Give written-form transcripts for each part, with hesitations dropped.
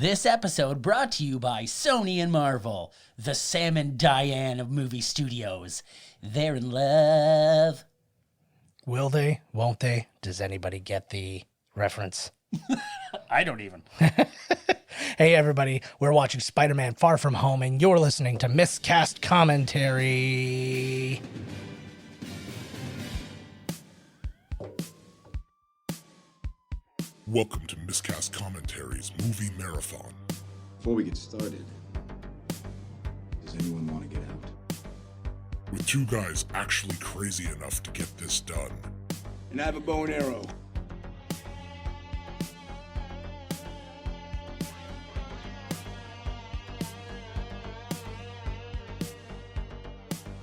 This episode brought to you by Sony and Marvel, the Sam and Diane of movie studios. They're in love. Will they? Won't they? Does anybody get the reference? I don't even. Hey, everybody. We're watching Spider-Man Far From Home, and you're listening to Miscast Commentary. Welcome to Miscast Commentary's Movie Marathon. Before we get started, does anyone want to get out? With two guys actually crazy enough to get this done. And I have a bow and arrow.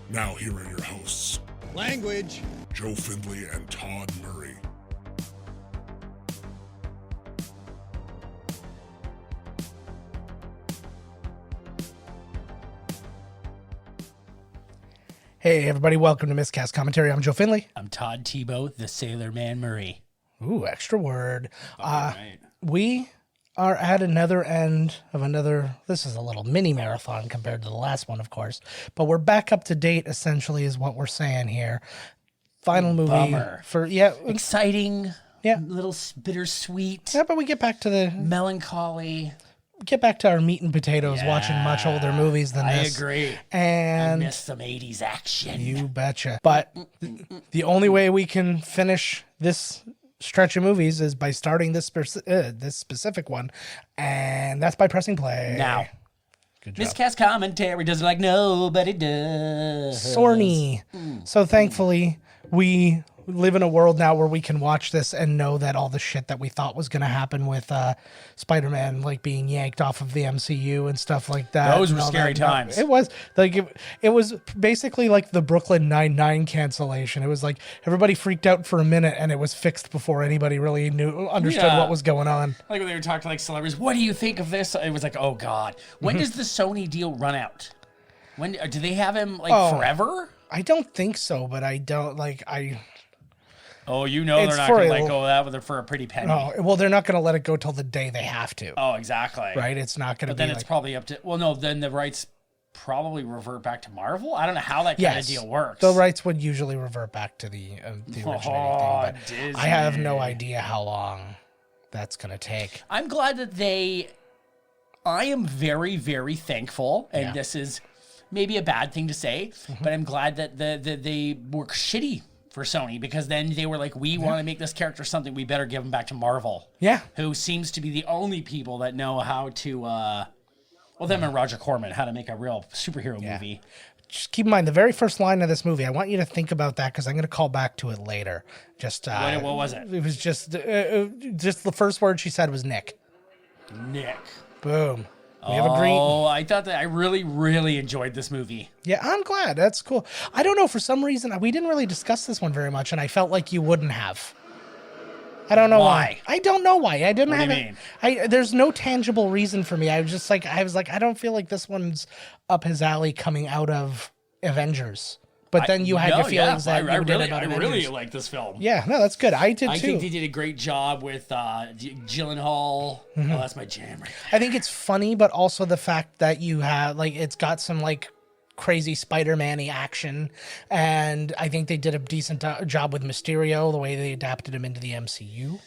Now here are your hosts, Language! Joe Findlay and Todd Murray. Hey, everybody. Welcome to Miscast Commentary. I'm Joe Findlay. I'm Todd Tebow, the Sailor Man Murray. Ooh, extra word. Right. We are at another end of another, this is a little mini marathon compared to the last one, of course, but we're back up to date, essentially, is what we're saying here. Final movie. Bummer. Exciting. Yeah. Little bittersweet. Yeah, but we get back to Melancholy. our meat and potatoes, watching much older movies than this. I agree. And I miss some 80s action. you betcha. But the only way we can finish this stretch of movies is by starting this specific one, and that's by pressing play. Now, good job. Miscast Commentary does it like nobody does. Sorny. So thankfully, we live in a world now where we can watch this and know that all the shit that we thought was going to happen with Spider-Man like being yanked off of the MCU and stuff like that. Those were scary times. It was like it was basically like the Brooklyn Nine-Nine cancellation. It was like everybody freaked out for a minute and it was fixed before anybody really understood what was going on. Like when they were talking to like celebrities, what do you think of this? It was like, oh God, when does the Sony deal run out? When do they have him like forever? I don't think so, but Oh, you know It's they're not for going to a- let go of that with it for a pretty penny. Oh, well, they're not going to let it go till the day they have to. Oh, exactly. Right? It's not going to But be then it's probably up to, well, no, then the rights probably revert back to Marvel. I don't know how that kind of deal works. The rights would usually revert back to the originating thing, but Disney. I have no idea how long that's going to take. I'm glad that I am very, very thankful, and this is maybe a bad thing to say, but I'm glad that they were shitty for Sony, because then they were like, we want to make this character something, we better give him back to Marvel. Yeah. Who seems to be the only people that know how to, them and Roger Corman, how to make a real superhero movie. Just keep in mind, the very first line of this movie, I want you to think about that because I'm going to call back to it later. Just What was it? It was just the first word she said was Nick. Nick. Boom. We have a green. Oh, I thought that I really, really enjoyed this movie. Yeah, I'm glad. That's cool. I don't know, for some reason, we didn't really discuss this one very much, and I felt like you wouldn't have. I don't know why. I don't know why. I didn't What do have you it. mean? There's no tangible reason for me. I was like, I don't feel like this one's up his alley coming out of Avengers. But then you had your feelings that you did about Avengers. I really like this film. Yeah, no, that's good. I did too. I think they did a great job with Gyllenhaal. Oh, that's my jam right there. I think it's funny, but also the fact that you have, it's got some, crazy Spider-Man-y action. And I think they did a decent job with Mysterio, the way they adapted him into the MCU.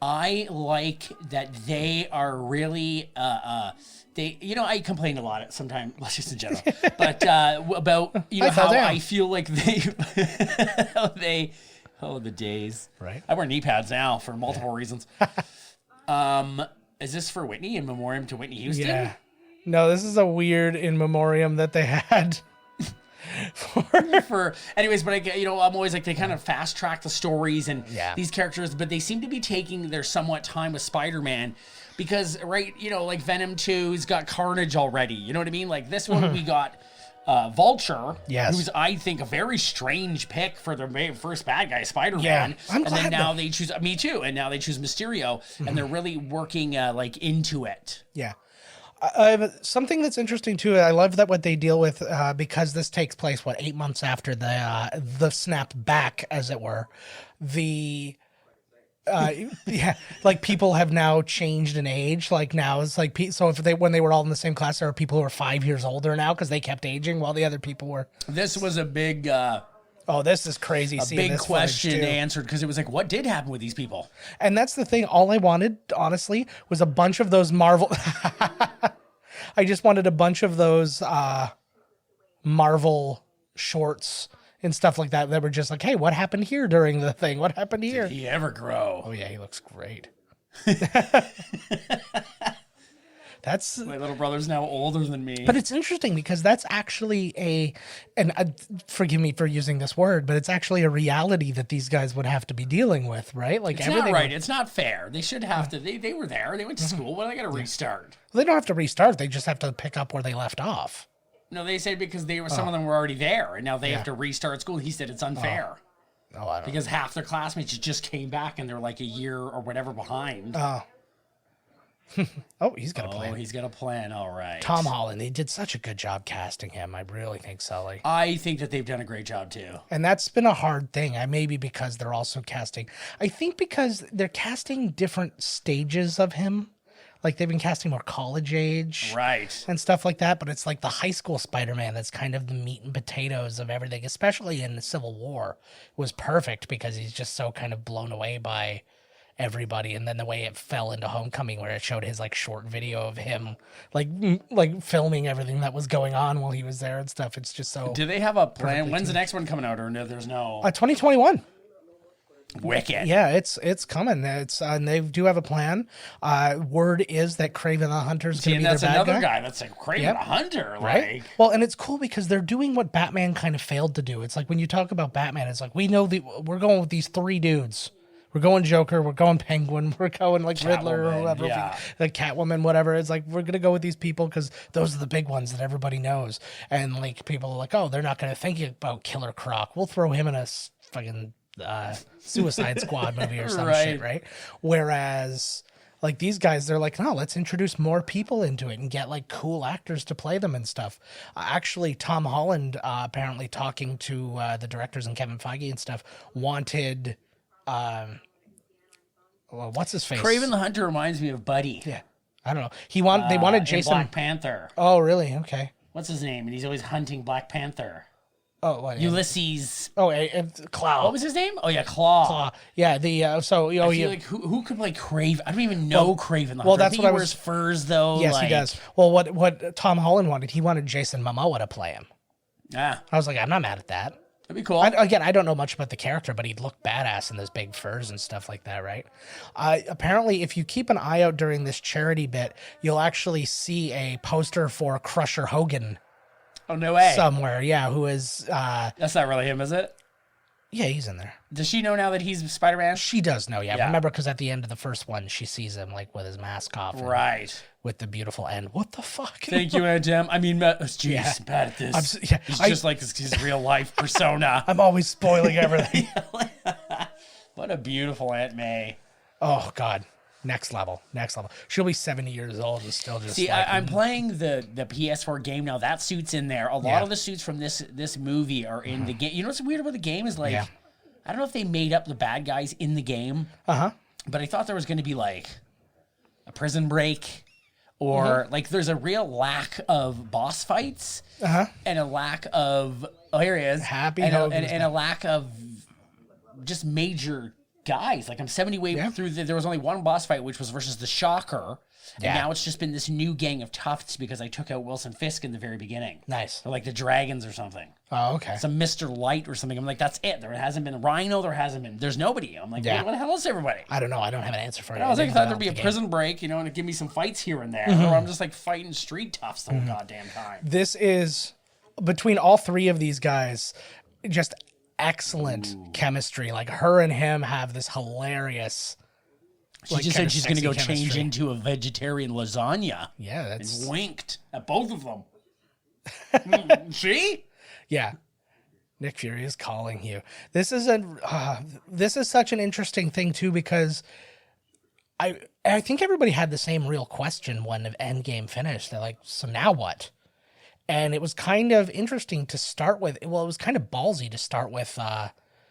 I like that they are really I complain a lot sometimes, just in general, but about how I feel like the days. Right. I wear knee pads now for multiple reasons. Is this for Whitney, in memoriam to Whitney Houston? Yeah. No, this is a weird in memoriam that they had. Anyways, but I'm always like, they kind of fast track the stories and these characters, but they seem to be taking their somewhat time with Spider-Man because, like Venom 2's got Carnage already. You know what I mean? Like this one, we got Vulture, who's, I think, a very strange pick for the first bad guy, Spider-Man. Yeah, I'm glad. And then now they choose, me too, and now they choose Mysterio, and they're really working into it. Yeah. Something that's interesting too, I love that what they deal with, because this takes place 8 months after the snap back, as it were. Yeah, like people have now changed in age. Like now it's like so if when they were all in the same class, there are people who are 5 years older now because they kept aging while the other people were. This was a big. Oh, this is crazy. A big question answered because it was like, what did happen with these people? And that's the thing. All I wanted, honestly, was a bunch of those Marvel. I just wanted a bunch of those Marvel shorts and stuff like that were just like, hey, what happened here during the thing? What happened here? Did he ever grow? Oh, yeah, he looks great. That's my little brother's now older than me. But it's interesting because that's actually forgive me for using this word, but it's actually a reality that these guys would have to be dealing with, right? Like it's not right. It's not fair. They should have to. They were there. They went to school. Well, they got to restart. Well, they don't have to restart. They just have to pick up where they left off. No, they said because some of them were already there, and now they have to restart school. He said it's unfair. Oh, I don't because half their classmates just came back and they're like a year or whatever behind. Oh, he's got a plan. Oh, he's got a plan. All right. Tom Holland. They did such a good job casting him. I really think, Sully. I think that they've done a great job too. And that's been a hard thing. Maybe because they're also casting. I think because they're casting different stages of him. Like they've been casting more college age. Right. And stuff like that. But it's like the high school Spider-Man that's kind of the meat and potatoes of everything, especially in the Civil War, was perfect because he's just so kind of blown away by everybody. And then the way it fell into Homecoming where it showed his like short video of him like filming everything that was going on while he was there and stuff. It's just so. Do they have a plan? When's the next one coming out? Or no, there's no 2021. Wicked. Yeah, it's coming. It's and they do have a plan. Word is that Kraven the Hunter's going to be their bad guy. That's another guy that's like Kraven the Hunter, right? Well, and it's cool because they're doing what Batman kind of failed to do. It's like when you talk about Batman, it's like we're going with these three dudes. We're going Joker, we're going Penguin, we're going like Riddler or whoever, like Catwoman, whatever. It's like we're gonna go with these people because those are the big ones that everybody knows. And like people are like, oh, they're not gonna think about Killer Croc. We'll throw him in a fucking Suicide Squad movie or some shit, right? Whereas like these guys, they're like, no, let's introduce more people into it and get like cool actors to play them and stuff. Actually, Tom Holland, apparently talking to the directors and Kevin Feige and stuff, wanted. Well, what's his face? Kraven the Hunter reminds me of Buddy. Yeah, I don't know. They wanted Jason Black Panther. Oh, really? Okay. What's his name? And he's always hunting Black Panther. Oh, what? Ulysses. Oh, Claw. What was his name? Oh yeah, Claw. Claw. Yeah. I feel like who could play Kraven? I don't even know Kraven the Hunter. Well, that's what he wears furs though. Yes, he does. Well, what Tom Holland wanted, he wanted Jason Momoa to play him. Yeah. I was like, I'm not mad at that. That'd be cool. I don't know much about the character, but he'd look badass in those big furs and stuff like that, right? Apparently, if you keep an eye out during this charity bit, you'll actually see a poster for Crusher Hogan. Oh, no way. Somewhere, yeah, who is... That's not really him, is it? Yeah, he's in there. Does she know now that he's Spider-Man? She does know, yeah. Remember, because at the end of the first one, she sees him, like, with his mask off. Right. With the beautiful end. What the fuck? Thank you, Aunt Em. I mean, jeez, bad at this. He's just like his real-life persona. I'm always spoiling everything. What a beautiful Aunt May. Oh, God. Next level. She'll be 70 years old and still just. See, I'm playing the PS4 game now. That suit's in there. A lot of the suits from this movie are in the game. You know what's weird about the game is like, I don't know if they made up the bad guys in the game. But I thought there was going to be like a prison break, or like there's a real lack of boss fights, and a lack of here he is, and a lack of just major guys. Like I'm 70 way through. There was only one boss fight, which was versus the Shocker. And now it's just been this new gang of toughs because I took out Wilson Fisk in the very beginning. Nice. They're like the Dragons or something. Oh, okay. Some Mr. Light or something. I'm like, that's it. There hasn't been a Rhino. There's nobody. I'm like, what the hell is everybody? I don't know. I don't have an answer for it. I was like, I thought there'd be a prison break, and it'd give me some fights here and there. Or I'm just like fighting street toughs the whole goddamn time. This is, between all three of these guys, just excellent chemistry. Like her and him have this hilarious. She just said she's going to go change into a vegetarian lasagna. Yeah, that's and winked at both of them. See? Yeah. Nick Fury is calling you. This is such an interesting thing too, because I think everybody had the same real question when Endgame finished. They're like, so now what? And it was kind of interesting to start with. Well, it was kind of ballsy to start with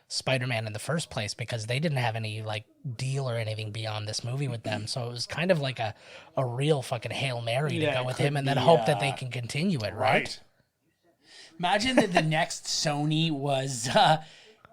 Spider-Man in the first place because they didn't have any like deal or anything beyond this movie with them. So it was kind of like a real fucking Hail Mary to go with him and then hope that they can continue it, right? Imagine that the next Sony was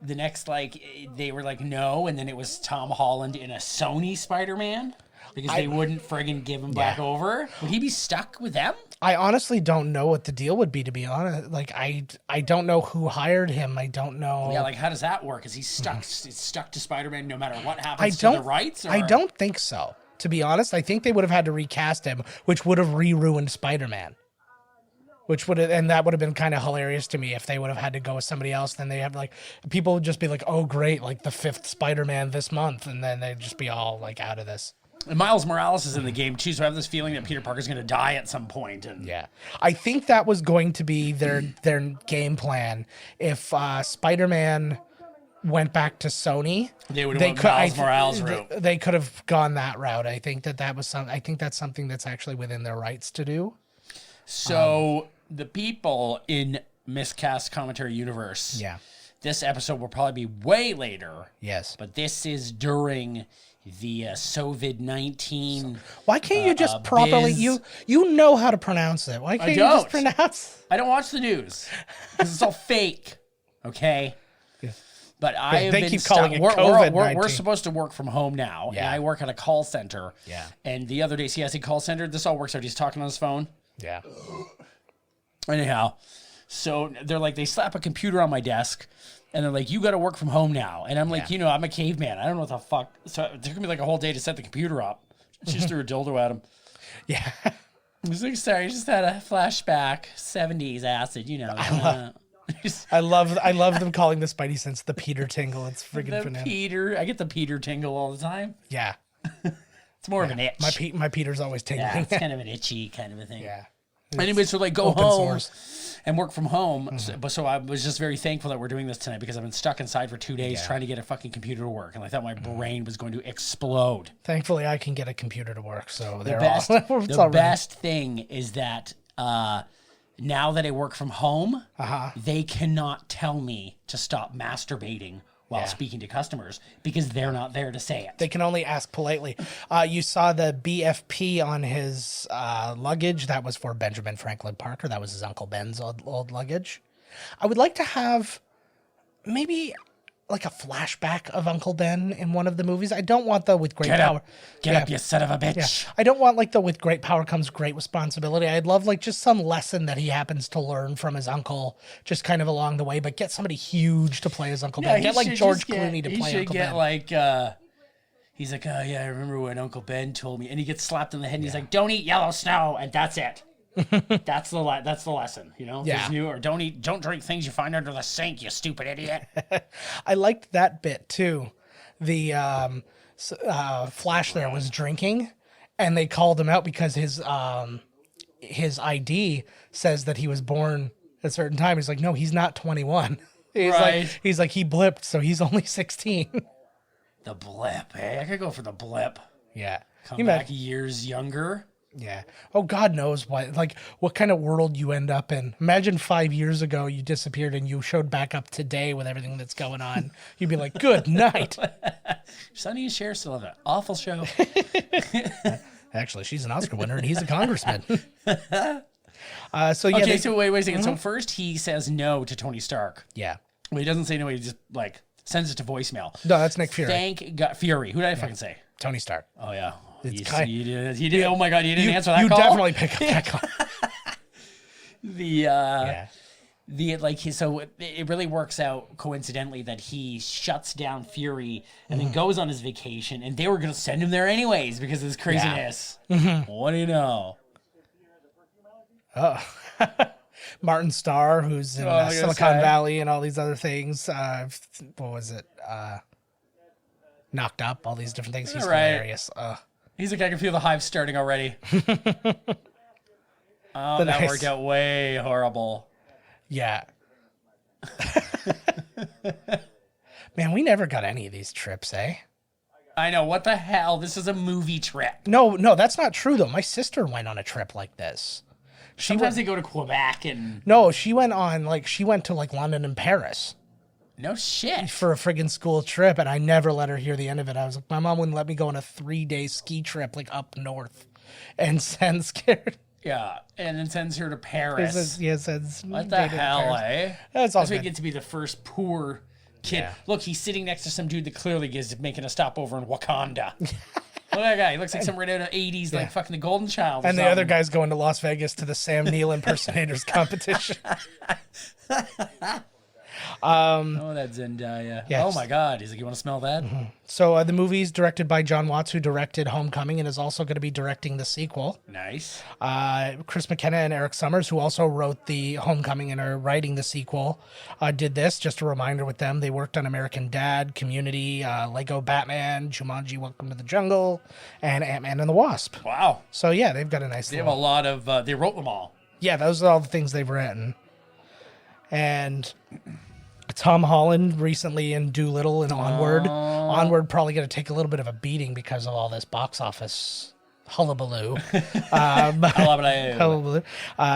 the next, like, they were like, no, and then it was Tom Holland in a Sony Spider-Man because they wouldn't friggin' give him back over. Would he be stuck with them? I honestly don't know what the deal would be, to be honest. Like, I don't know who hired him. I don't know. Yeah, like, how does that work? Is he stuck? It's stuck to Spider-Man no matter what happens to the rights? Or? I don't think so, to be honest. I think they would have had to recast him, which would have re-ruined Spider-Man. And that would have been kind of hilarious to me if they would have had to go with somebody else. Then they have, like, people would just be like, oh, great, like the 5th Spider-Man this month. And then they'd just be all, like, out of this. And Miles Morales is in the game too, so I have this feeling that Peter Parker's going to die at some point. And yeah, I think that was going to be their game plan. If Spider-Man went back to Sony, they would have gone Miles Morales route. They could have gone that route. I think that was I think that's something that's actually within their rights to do. So the people in Miscast Commentary Universe, this episode will probably be way later. Yes, but this is during the COVID-19. Why can't you just properly you know how to pronounce it? Why can't you just pronounce? I don't watch the news because it's all fake. Okay. Yeah. But I have been keep calling it COVID-19. We're supposed to work from home now, and I work at a call center. Yeah. And the other day, I said call center. This all works out. He's talking on his phone. Yeah. Anyhow, so they're like, they slap a computer on my desk. And they're like, you got to work from home now. And I'm like, I'm a caveman. I don't know what the fuck. So it took me like a whole day to set the computer up. She just threw a dildo at him. Yeah. I was like, sorry, I just had a flashback. 70s acid, you know. I love them calling the Spidey sense the Peter tingle. It's friggin' banana. I get the Peter tingle all the time. Yeah. It's more of an itch. My Peter's always tingling. Yeah, it's kind of an itchy kind of a thing. Yeah. Anyway, so like go home and work from home. Mm-hmm. So I was just very thankful that we're doing this tonight because I've been stuck inside for 2 days trying to get a fucking computer to work. And I thought my brain was going to explode. Thankfully, I can get a computer to work. So the best thing is that now that I work from home, they cannot tell me to stop masturbating while speaking to customers because they're not there to say it. They can only ask politely. You saw the BFP on his luggage. That was for Benjamin Franklin Parker. That was his Uncle Ben's old luggage. I would like to have maybe like a flashback of Uncle Ben in one of the movies. I don't want the with great power. Get up, you son of a bitch. Yeah. I don't want like the with great power comes great responsibility. I'd love like just some lesson that he happens to learn from his uncle, just kind of along the way. But get somebody huge to play his Uncle Ben. Get like George Clooney to play Uncle Ben. Like he's like, oh yeah, I remember when Uncle Ben told me, and he gets slapped in the head. And he's like, don't eat yellow snow, and that's it. That's the lesson, you know. Yeah. Or don't drink things you find under the sink, you stupid idiot. I liked that bit too. The Flash there was drinking, and they called him out because his ID says that he was born at a certain time. He's like, no, he's not 21. He's like he blipped, so he's only 16. The blip, hey, I could go for the blip. Yeah, come back years younger. Yeah. Oh, God knows what kind of world you end up in. Imagine 5 years ago you disappeared and you showed back up today with everything that's going on. You'd be like, good night. Sonny and Cher still have an awful show. Actually, she's an Oscar winner and he's a congressman. So wait a second. So first he says no to Tony Stark. Yeah. Well, he doesn't say no. He just like sends it to voicemail. No, that's Nick Fury. Thank God. Fury. Who did I fucking say? Tony Stark. Oh, yeah. You did. Oh my God! You didn't answer that you call. You definitely pick up that call. So it really works out coincidentally that he shuts down Fury and then goes on his vacation, and they were going to send him there anyways because of his craziness. Yeah. Mm-hmm. What do you know? Oh, Martin Starr, who's in Silicon Valley and all these other things. What was it? Knocked Up. All these different things. He's hilarious. He's like, I can feel the hive starting already. That worked out way horrible. Yeah. Man, we never got any of these trips, eh? I know. What the hell? This is a movie trip. No, that's not true, though. My sister went on a trip like this. Sometimes they go to Quebec and... No, she went to, London and Paris. No shit. for a friggin' school trip, and I never let her hear the end of it. I was like, my mom wouldn't let me go on a 3-day ski trip like up north, and send scared. Yeah, and then sends her to Paris. What the hell, eh? That's all That's why good. you get to be the first poor kid. Yeah. Look, he's sitting next to some dude that clearly is making a stopover in Wakanda. Look at that guy. He looks like some right out of 80s, like fucking the Golden Child. And the other guy's going to Las Vegas to the Sam Neill impersonators competition. Oh, that Zendaya. Yes. Oh my God. He's like, you want to smell that? So the movie's directed by John Watts, who directed Homecoming and is also going to be directing the sequel. Nice. Chris McKenna and Eric Summers, who also wrote the Homecoming and are writing the sequel, did this. Just a reminder with them, they worked on American Dad, Community, Lego Batman, Jumanji, Welcome to the Jungle, and Ant-Man and the Wasp. Wow. So yeah, they've got a nice They have a lot of, they wrote them all. Yeah, those are all the things they've written. And Tom Holland recently in Doolittle and Onward. Onward probably going to take a little bit of a beating because of all this box office hullabaloo. Hullabaloo.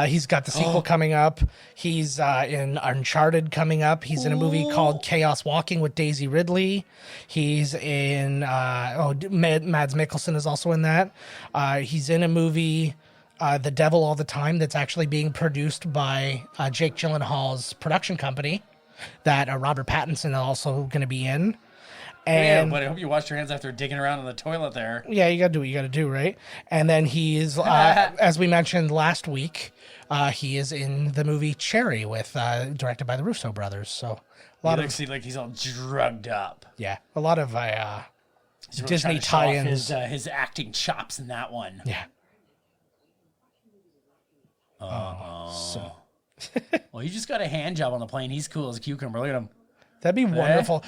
He's got the sequel coming up. He's in Uncharted coming up. He's in a movie called Chaos Walking with Daisy Ridley. He's in Mads Mikkelsen is also in that. He's in a movie The Devil All the Time that's actually being produced by Jake Gyllenhaal's production company that Robert Pattinson is also going to be in. And but I hope you washed your hands after digging around in the toilet there. yeah, you got to do what you got to do, right? And then he's, as we mentioned last week, he is in the movie Cherry with directed by the Russo brothers. So a lot He looks like he's all drugged up. a lot of He's really Disney trying to show off tie-ins. his acting chops in that one. Yeah. Well, he just got a hand job on the plane. He's cool as a cucumber. Look at him. That'd be wonderful.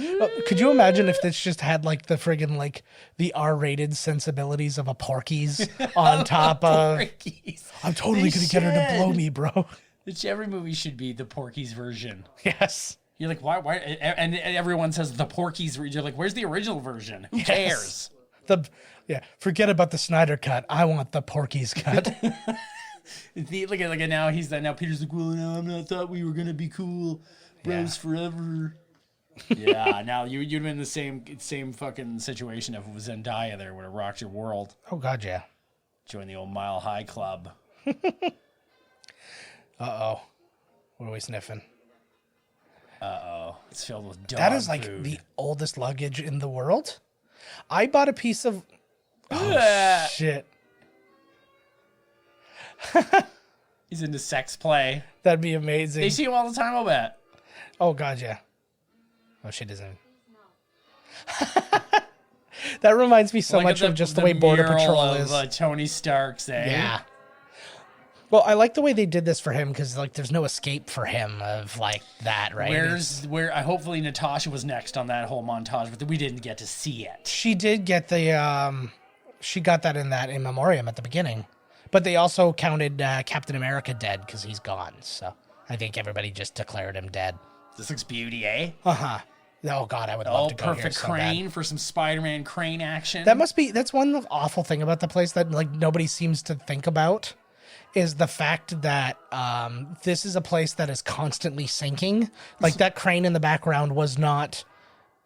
Could you imagine if this just had like the friggin' like the R-rated sensibilities of a Porky's on top of? Porky's. I'm totally gonna get her to blow me, bro. Every movie should be the Porky's version. Yes. You're like, why? And everyone says the Porky's version. You're like, where's the original version? Who cares? Forget about the Snyder cut. I want the Porky's cut. Look at now. Now Peter's like, well, no, I'm not. Thought we were gonna be cool, bros forever. Yeah. Now you'd been in the same fucking situation if it was Zendaya there would have rocked your world. Oh God, yeah. Join the old Mile High Club. Uh-oh. What are we sniffing? It's filled with dog That is like food. the oldest luggage in the world. I bought a piece of... Oh, shit. He's into sex play. That'd be amazing. They see him all the time, I'll bet. Oh, God, yeah. Oh, she doesn't. That reminds me so Look much at of just the way Border mural Patrol of, is. Tony Stark's, eh? Yeah. Well, I like the way they did this for him because, like, there's no escape for him of, like, that, right? Hopefully Natasha was next on that whole montage, but we didn't get to see it. She did get the, she got that in that in memoriam at the beginning. But they also counted Captain America dead because he's gone. So I think everybody just declared him dead. This looks beauty, eh? Uh-huh. Oh, God, I would love to go here perfect so crane bad. for some Spider-Man crane action. That's one awful thing about the place that, like, nobody seems to think about is the fact that this is a place that is constantly sinking. Like, that crane in the background was not,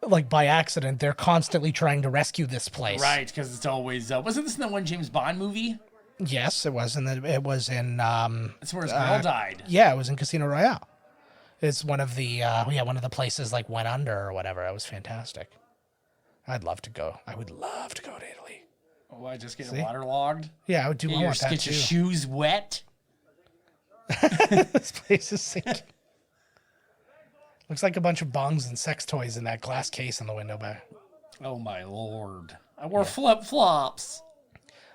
like, by accident. They're constantly trying to rescue this place. Right, because it's always... wasn't this in the one James Bond movie? Yes, it was. It was in... That's where his girl died. Yeah, it was in Casino Royale. It's one of the one of the places like went under or whatever. It was fantastic. I'd love to go. I would love to go to Italy. Oh, I just get waterlogged? Yeah, I would do. I want that Get too. your shoes wet? This place is sinking. Looks like a bunch of bongs and sex toys in that glass case in the window back. Oh my lord! I wore flip-flops.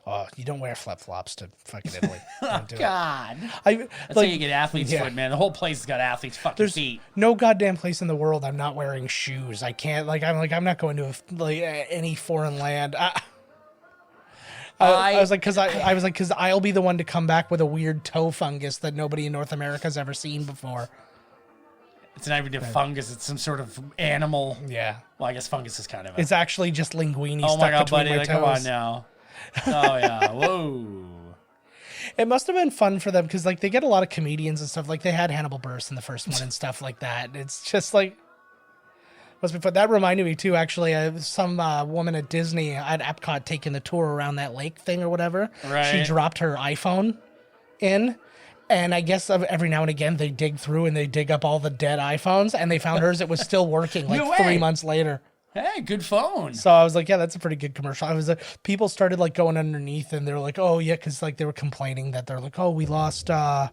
Oh, you don't wear flip-flops to fucking Italy. Don't do God, it. that's how you get athlete's foot, man. The whole place has got athlete's fucking feet. No goddamn place in the world I'm not wearing shoes. I can't. I'm not going to any foreign land. I was like, because I'll be the one to come back with a weird toe fungus that nobody in North America's ever seen before. It's not even a fungus; it's some sort of animal. Yeah. Well, I guess fungus is kind of. It's actually just linguine Oh stuck my god, between buddy! my Like, toes. come on now. Oh yeah! Whoa. It must have been fun for them because like they get a lot of comedians and stuff. Like they had Hannibal Buress in the first one and stuff like that. It's just like Must be fun. That reminded me too. Actually, some woman at Disney at Epcot taking the tour around that lake thing or whatever. Right. She dropped her iPhone in, and I guess every now and again they dig through and they dig up all the dead iPhones, and they found hers. It was still working like No 3 way. months later. Hey, good phone. So I was like, yeah, that's a pretty good commercial. I was people started like going underneath, and they're like, oh yeah, because like they were complaining that they're like, oh, we lost all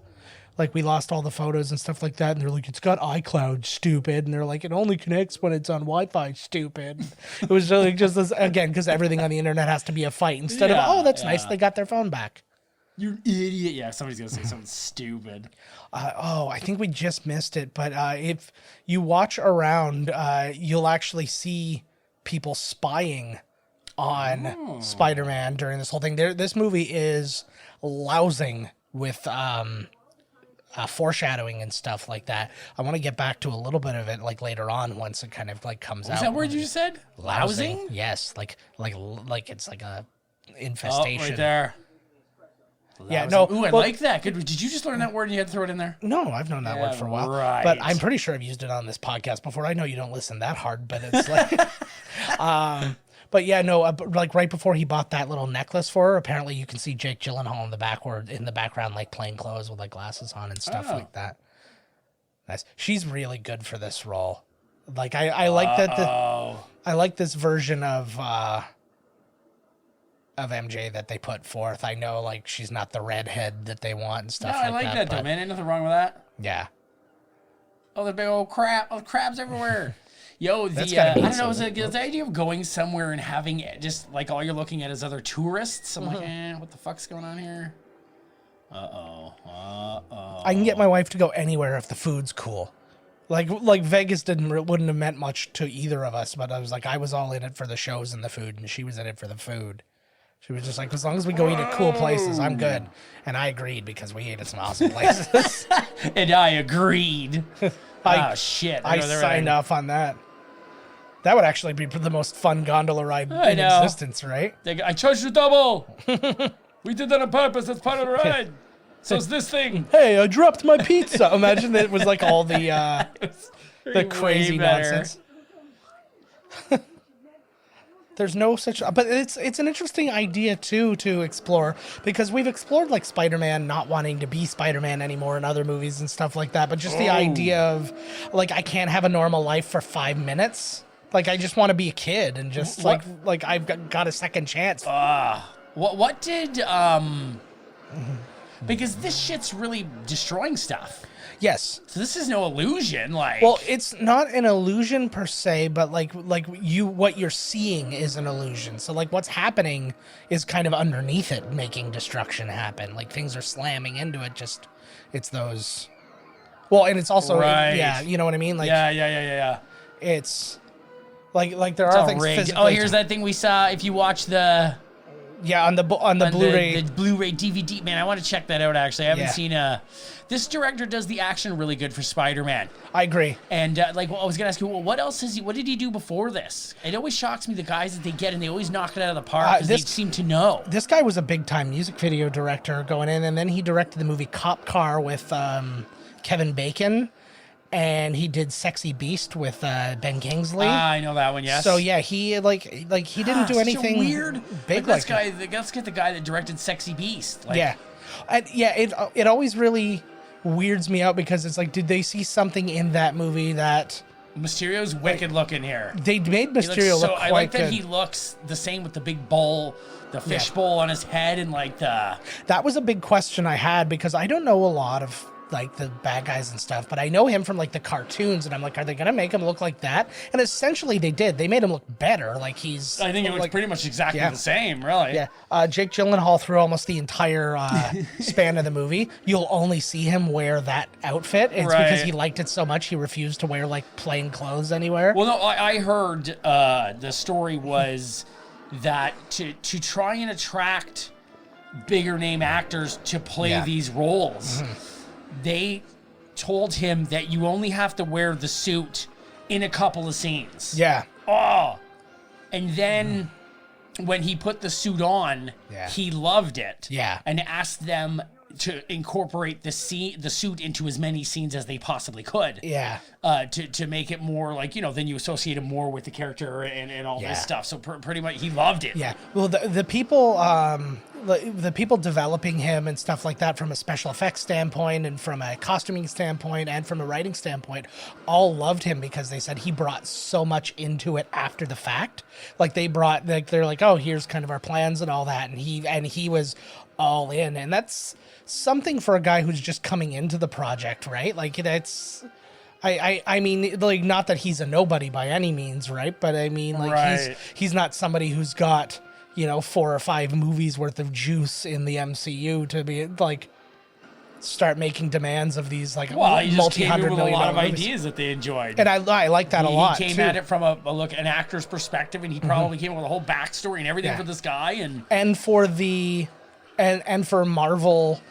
the photos and stuff like that. And they're like, it's got iCloud, stupid. And they're like, it only connects when it's on Wi-Fi, stupid. It was really just this, again, because everything on the internet has to be a fight instead of, oh, that's nice, they got their phone back. You're an idiot. Yeah, somebody's going to say something stupid. I think we just missed it. But if you watch around, you'll actually see people spying on Spider-Man during this whole thing. This movie is lousing with foreshadowing and stuff like that. I want to get back to a little bit of it like later on once it kind of like comes out. Is that word you just said? Lousing? Yes, like it's like a infestation. Oh, right there. Yeah, Lousing. no. Ooh, I like that. Good. Did you just learn that word and you had to throw it in there? No, I've known that word for a while. Right. But I'm pretty sure I've used it on this podcast before. I know you don't listen that hard, but it's like but yeah, no, like right before he bought that little necklace for her, apparently you can see Jake Gyllenhaal in the background, like plain clothes with like glasses on and stuff like that. Nice. She's really good for this role. Like I like that. I like this version of MJ that they put forth. I know like she's not the redhead that they want and stuff. No, I like that though, man. Ain't nothing wrong with that. Yeah. Oh, the big old crab. Oh, crabs everywhere. Yo, I don't know, the idea of going somewhere and having just like all you're looking at is other tourists. I'm like, what the fuck's going on here? I can get my wife to go anywhere if the food's cool. Like Vegas wouldn't have meant much to either of us, but I was like, I was all in it for the shows and the food, and she was in it for the food. She was just like, as long as we go eat at cool places, I'm good. And I agreed because we ate at some awesome places. And I agreed. Shit. I signed off on that. That would actually be the most fun gondola ride in existence, right? I chose you double. We did that on purpose. That's part of the ride. So it's this thing. Hey, I dropped my pizza. Imagine that it was like all the crazy nonsense. There's no such, but it's an interesting idea too to explore, because we've explored like Spider-Man not wanting to be Spider-Man anymore in other movies and stuff like that. But just the idea of like, I can't have a normal life for 5 minutes. Like I just want to be a kid and just like I've got a second chance. What did because this shit's really destroying stuff. Yes. So this is no illusion, like. Well, it's not an illusion per se, but like what you're seeing is an illusion. So like what's happening is kind of underneath it, making destruction happen. Like things are slamming into it. Just it's those. Well, and it's also yeah, you know what I mean. Like yeah. It's like there are things. Oh, here's that thing we saw. If you watch the. Yeah, on the Blu-ray. The Blu-ray DVD. Man, I want to check that out, actually. I haven't seen this director does the action really good for Spider-Man. I agree. And I was going to ask you, what else what did he do before this? It always shocks me, the guys that they get, and they always knock it out of the park because they seem to know. This guy was a big-time music video director going in, and then he directed the movie Cop Car with Kevin Bacon. And he did Sexy Beast with Ben Kingsley. I know that one, yes. So yeah, he he didn't do anything weird. big let's get the guy that directed Sexy Beast. It always really weirds me out because it's like, did they see something in that movie that Mysterio's wicked looking here? They made Mysterio look quite good. I like that he looks the same with the big bowl, the fish bowl on his head, and like the. That was a big question I had because I don't know a lot of like the bad guys and stuff, but I know him from like the cartoons, and I'm like, are they gonna make him look like that? And essentially they did. They made him look better. Like he's. I think it looks pretty much exactly the same, really. Yeah. Jake Gyllenhaal through almost the entire span of the movie, you'll only see him wear that outfit. It's because he liked it so much he refused to wear like plain clothes anywhere. Well, no, I heard the story was that to try and attract bigger name actors to play these roles. Mm-hmm. They told him that you only have to wear the suit in a couple of scenes. Yeah. Oh. And then when he put the suit on, he loved it. Yeah. And asked them to incorporate the suit into as many scenes as they possibly could. Yeah. To make it more like, then you associate him more with the character and all this stuff. So pretty much he loved it. Yeah. Well, the people, the people developing him and stuff like that from a special effects standpoint and from a costuming standpoint and from a writing standpoint all loved him because they said he brought so much into it after the fact. Like they're like, oh, here's kind of our plans and all that. And he was all in. And that's something for a guy who's just coming into the project, right? Like that's... I mean, like, not that he's a nobody by any means, right? But I mean, like, he's not somebody who's got, 4 or 5 movies worth of juice in the MCU to be like start making demands of these like multi-hundred million a lot of movies. Ideas that they enjoyed, and I like that a lot. He came at it from an actor's perspective, and he probably came up with a whole backstory and everything for this guy, and for Marvel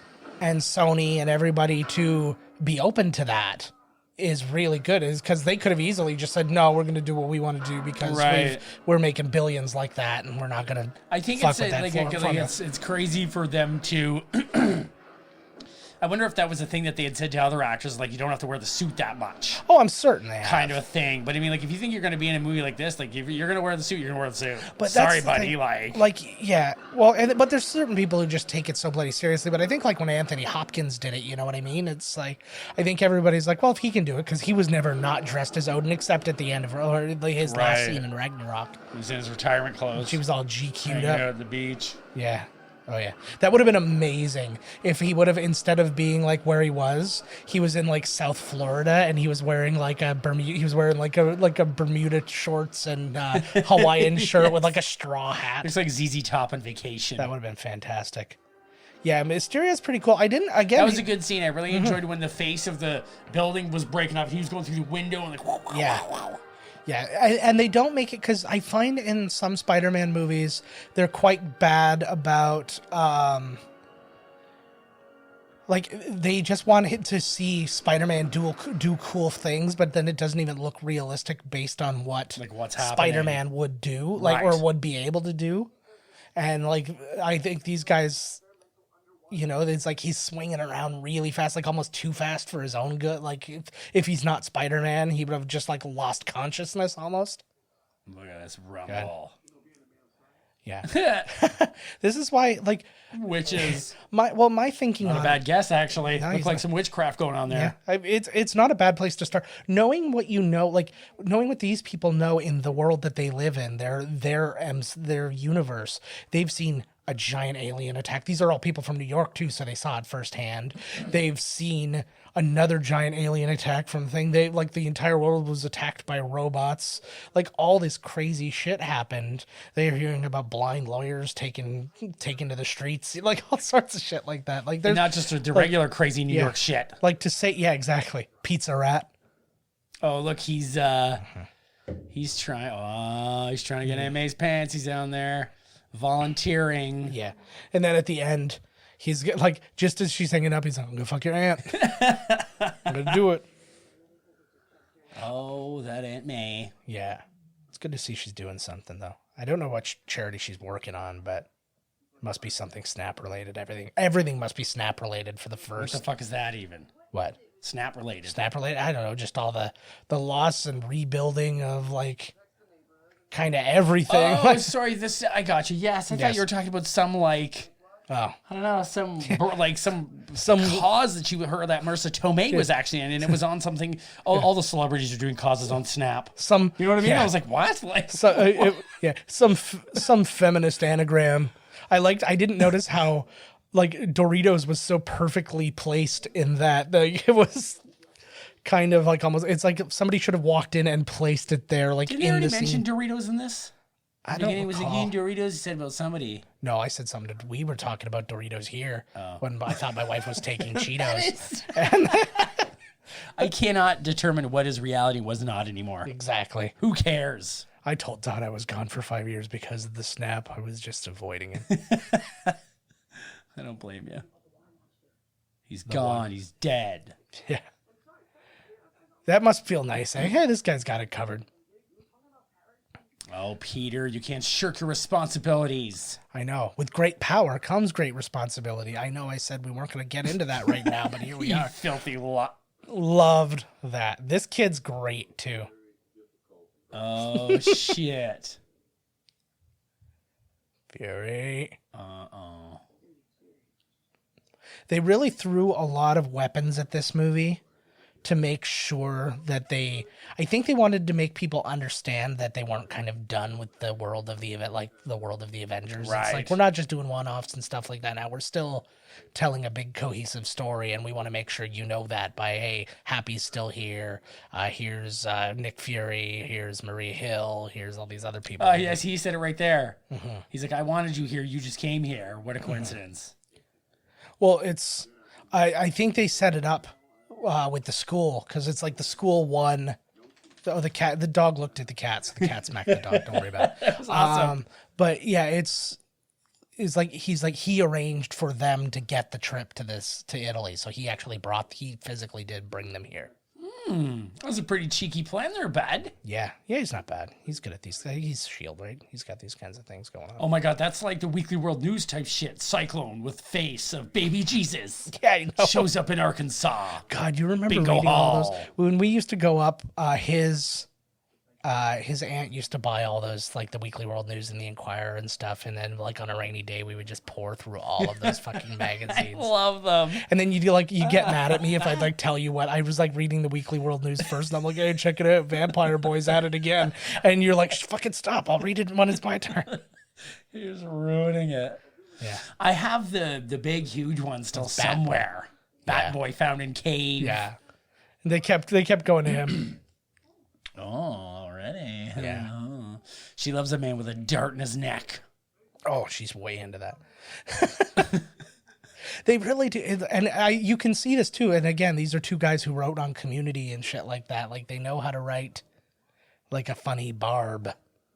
and Sony and everybody to be open to that is really good, is because they could have easily just said, no, we're going to do what we want to do because we're making billions like that, and we're not going to. I think it's crazy for them to. I wonder if that was a thing that they had said to other actors, like, you don't have to wear the suit that much. Oh, I'm certain they have. Kind of a thing. But I mean, like, if you think you're going to be in a movie like this, like, if you're going to wear the suit, you're going to wear the suit. But sorry, buddy. Yeah. Well, but there's certain people who just take it so bloody seriously. But I think, like, when Anthony Hopkins did it, you know what I mean? It's like, I think everybody's like, well, if he can do it, because he was never not dressed as Odin except at the end of his last scene in Ragnarok. He was in his retirement clothes. She was all GQ'd up. At the beach. Yeah. Oh yeah, that would have been amazing if he would have, instead of being like where he was in like South Florida and he was wearing like a Bermuda shorts and Hawaiian shirt with like a straw hat. It's like ZZ Top on vacation. That would have been fantastic. Yeah, Mysteria's pretty cool. That was a good scene. I really enjoyed when the face of the building was breaking up. He was going through the window and like Yeah, and they don't make it, because I find in some Spider-Man movies, they're quite bad about, like, they just want to see Spider-Man do cool things, but then it doesn't even look realistic based on what's Spider-Man would do, or would be able to do. And, like, I think these guys... it's like he's swinging around really fast, like almost too fast for his own good. Like if he's not Spider-Man, he would have just like lost consciousness almost. Look at this rumble. Yeah. This is why, like, witches. My thinking not on a bad guess, actually. No, Looks like some witchcraft going on there. Yeah, it's not a bad place to start. Knowing what knowing what these people know in the world that they live in, their universe. They've seen a giant alien attack. These are all people from New York too, so they saw it firsthand. They've seen another giant alien attack from thing. They like the entire world was attacked by robots. Like all this crazy shit happened. They're hearing about blind lawyers taken to the streets, like all sorts of shit like that. Like they're not just the regular crazy New York shit. Like to say, exactly. Pizza Rat. Oh, look, he's trying to get MA's pants. He's down there volunteering. Yeah. And then at the end, he's like, just as she's hanging up, he's like, I'm gonna fuck your aunt. I'm gonna do it. Oh, that Aunt May. Yeah. It's good to see she's doing something, though. I don't know what charity she's working on, but it must be something Snap related. Everything must be Snap related for the first. What the fuck is that even? What? Snap related. Snap related? I don't know. Just all the loss and rebuilding of like kind of everything. Oh, sorry. I got you. Yes, I thought you were talking about some like. Oh, I don't know, some cause that you heard that Marissa Tomei was actually in, and it was on something. All the celebrities are doing causes on Snap. You know what I mean? I was like, what? Like, some feminist anagram. I didn't notice how like Doritos was so perfectly placed in that. It was kind of like almost. It's like somebody should have walked in and placed it there. Like, didn't you already mention Doritos in this? I don't recall. Was it eating Doritos? You said about somebody. No, I said something. We were talking about Doritos here when I thought my wife was taking Cheetos. I cannot determine what is reality was not anymore. Exactly. Who cares? I told Todd I was gone for 5 years because of the Snap. I was just avoiding it. I don't blame you. He's gone. He's dead. Yeah. That must feel nice. Hey, this guy's got it covered. Oh, Peter, you can't shirk your responsibilities. I know. With great power comes great responsibility. I know I said we weren't going to get into that right now, but here we You are. filthy Loved that. This kid's great, too. Oh, shit. Fury. Uh-oh. They really threw a lot of weapons at this movie to make sure that I think they wanted to make people understand that they weren't kind of done with the world of the event, like the world of the Avengers. Right. It's like, we're not just doing one-offs and stuff like that now. We're still telling a big cohesive story, and we want to make sure you know that by, hey, Happy's still here. Here's Nick Fury. Here's Maria Hill. Here's all these other people. Yes, he said it right there. Mm-hmm. He's like, I wanted you here. You just came here. What a coincidence. Well, I think they set it up with the school, because it's like the school won. The dog looked at the cat, so the cat smacked the dog. Don't worry about it. That was awesome. But yeah, it's like he arranged for them to get the trip to Italy, so he physically did bring them here. That was a pretty cheeky plan there, bud. Yeah, he's not bad. He's good at these things. He's S.H.I.E.L.D., right? He's got these kinds of things going on. Oh my God, that's like the Weekly World News type shit. Cyclone with face of baby Jesus. Yeah, I know. Shows up in Arkansas. God, you remember Bingo reading all Hall. those? When we used to go up, his aunt used to buy all those, like the Weekly World News and the Inquirer and stuff, and then like on a rainy day we would just pour through all of those fucking magazines. I love them. And then you get mad at me if I'd like tell you what I was like reading the Weekly World News first, and I'm like, hey, check it out, Vampire Boy's at it again, and you're like, fucking stop, I'll read it when it's my turn. You're just ruining it. Yeah, I have the big huge one still somewhere. Batboy found in cave. yeah. And they kept going to him. Oh, already. Yeah. Oh. She loves a man with a dart in his neck. Oh, she's way into that. They really do, and you can see this too. And again, these are two guys who wrote on Community and shit like that. Like they know how to write, like a funny barb,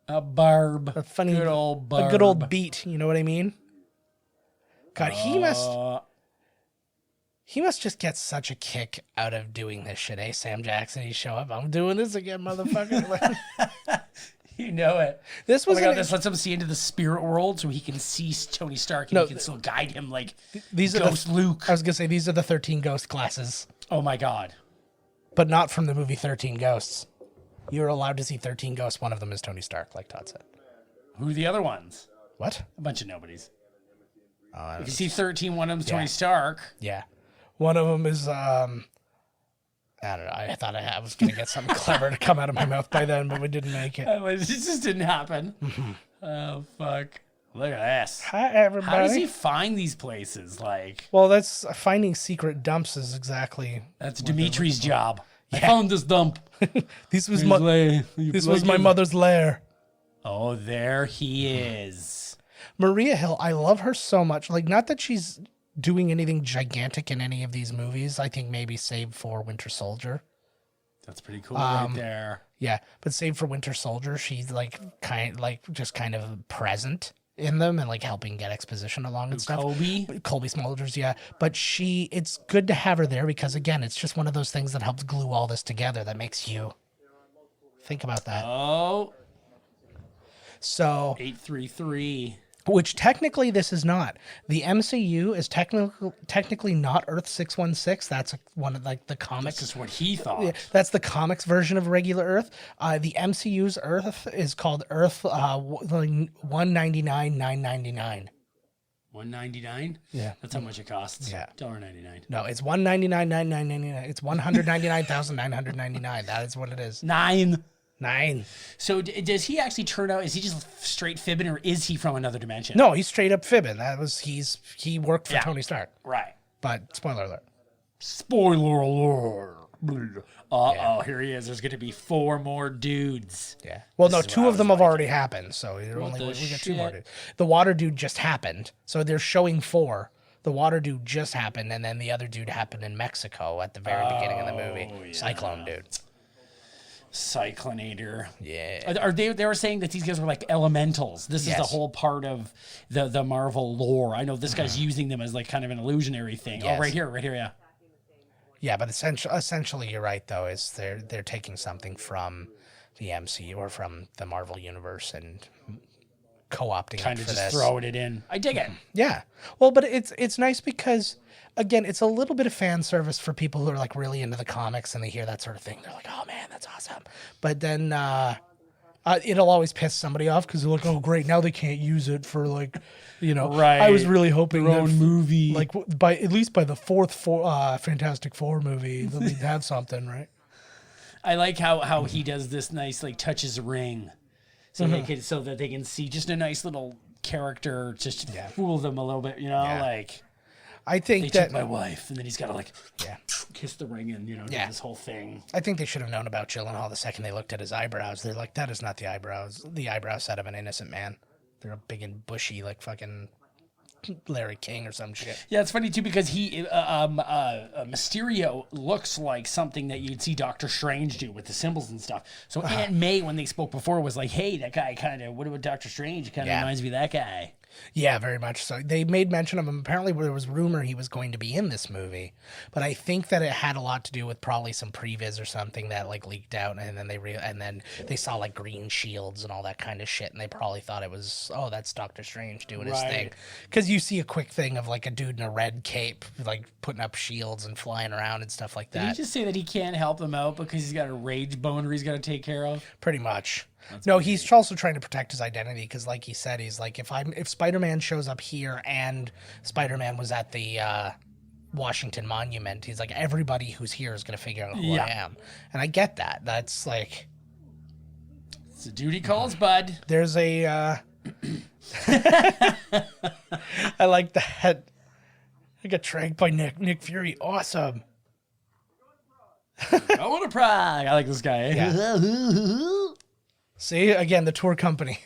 A barb. a funny, good old barb. a good old beat. You know what I mean? God, he must just get such a kick out of doing this shit, eh? Sam Jackson, he show up. I'm doing this again, motherfucker. You know it. This was this lets him see into the spirit world, so he can see Tony Stark and he can still guide him like these are Ghost Luke. I was gonna say these are the 13 ghost classes, Oh my God. but not from the movie 13 Ghosts. You're allowed to see 13 ghosts. One of them is Tony Stark, like Todd said. Who are the other ones? What? A bunch of nobodies. I If you see 13, one of them's Tony Stark. Yeah. One of them is, I don't know. I thought I was going to get something clever to come out of my mouth by then, but we didn't make it. It just didn't happen. Oh, fuck. Look at this. Hi, everybody. How does he find these places? Like, Well, that's finding secret dumps is exactly. that's Dimitri's job. I found this dump. This was my mother's lair. Oh, there he is. Maria Hill, I love her so much. Like, not that she's doing anything gigantic in any of these movies. I think maybe save for Winter Soldier. That's pretty cool right there. Yeah, but save for Winter Soldier, she's kind of present in them and like helping get exposition along and stuff. Colby Smulders, yeah. But it's good to have her there because again, it's just one of those things that helps glue all this together that makes you think about that. Oh. So 833. Which technically this is not. The MCU is technically not Earth 616. That's one of like the comics. That's just what he thought. Yeah, that's the comics version of regular Earth. The MCU's Earth is called Earth 199,999. 199? Yeah. That's how much it costs. Yeah. $1.99. No, it's 199,999. It's 199,999. That is what it is. 9. So does he actually turn out? Is he just straight fibbing, or is he from another dimension? No, he's straight up fibbing. He worked for Tony Stark. Right. But spoiler alert. Spoiler alert. Here he is. There's going to be 4 more dudes. Yeah. Well, This no, is 2 what I of was them have like. already happened, so we got 2 more shit? dudes. The water dude just happened, so they're showing 4. The water dude just happened, and then the other dude happened in Mexico at the very beginning of the movie. yeah. Cyclone dude. Cyclonator. Yeah. Are they were saying that these guys were like elementals. This is the whole part of the Marvel lore. I know this guy's using them as like kind of an illusionary thing. Yes. Oh, right here, yeah. Yeah, but essentially you're right though. Is they're taking something from the MCU or from the Marvel universe and co-opting Kind it of for just this. throwing it in. I dig it. Yeah. Well, but it's nice because, again, it's a little bit of fan service for people who are like really into the comics and they hear that sort of thing. They're like, oh man, that's awesome. But then it'll always piss somebody off because they're like, oh great, now they can't use it for like, Right. I was really hoping Their that own movie. like at least by the fourth Fantastic Four movie, they'll have something, right? I like how he does this nice, like, touches ring. So so that they can see just a nice little character, just to fool them a little bit, like I think they that took my wife, and then he's got to like kiss the ring and do this whole thing. I think they should have known about Gyllenhaal the second they looked at his eyebrows. They're like, that is not the eyebrow set of an innocent man. They're big and bushy, like fucking Larry King or some shit. Yeah, it's funny too because he Mysterio looks like something that you'd see Doctor Strange do with the symbols and stuff. So Aunt May, when they spoke before, was like, "Hey, that guy kind of what about Doctor Strange? Kind of reminds me of that guy." Yeah, very much so. They made mention of him. Apparently, there was rumor he was going to be in this movie, but I think that it had a lot to do with probably some previs or something that like leaked out, and then they saw like green shields and all that kind of shit, and they probably thought it was that's Doctor Strange doing his thing. Because you see a quick thing of like a dude in a red cape like putting up shields and flying around and stuff like that. Did he just say that he can't help them out because he's got a rage boner he's got to take care of? Pretty much. No, he's also trying to protect his identity because, like he said, he's like, if Spider-Man shows up here and Spider-Man was at the Washington Monument, he's like, everybody who's here is going to figure out who I am. And I get that. That's like... It's a duty calls, bud. There's a... I like that. I got tracked by Nick Fury. Awesome. I want to Prague. I like this guy. Yeah. See, again, the tour company.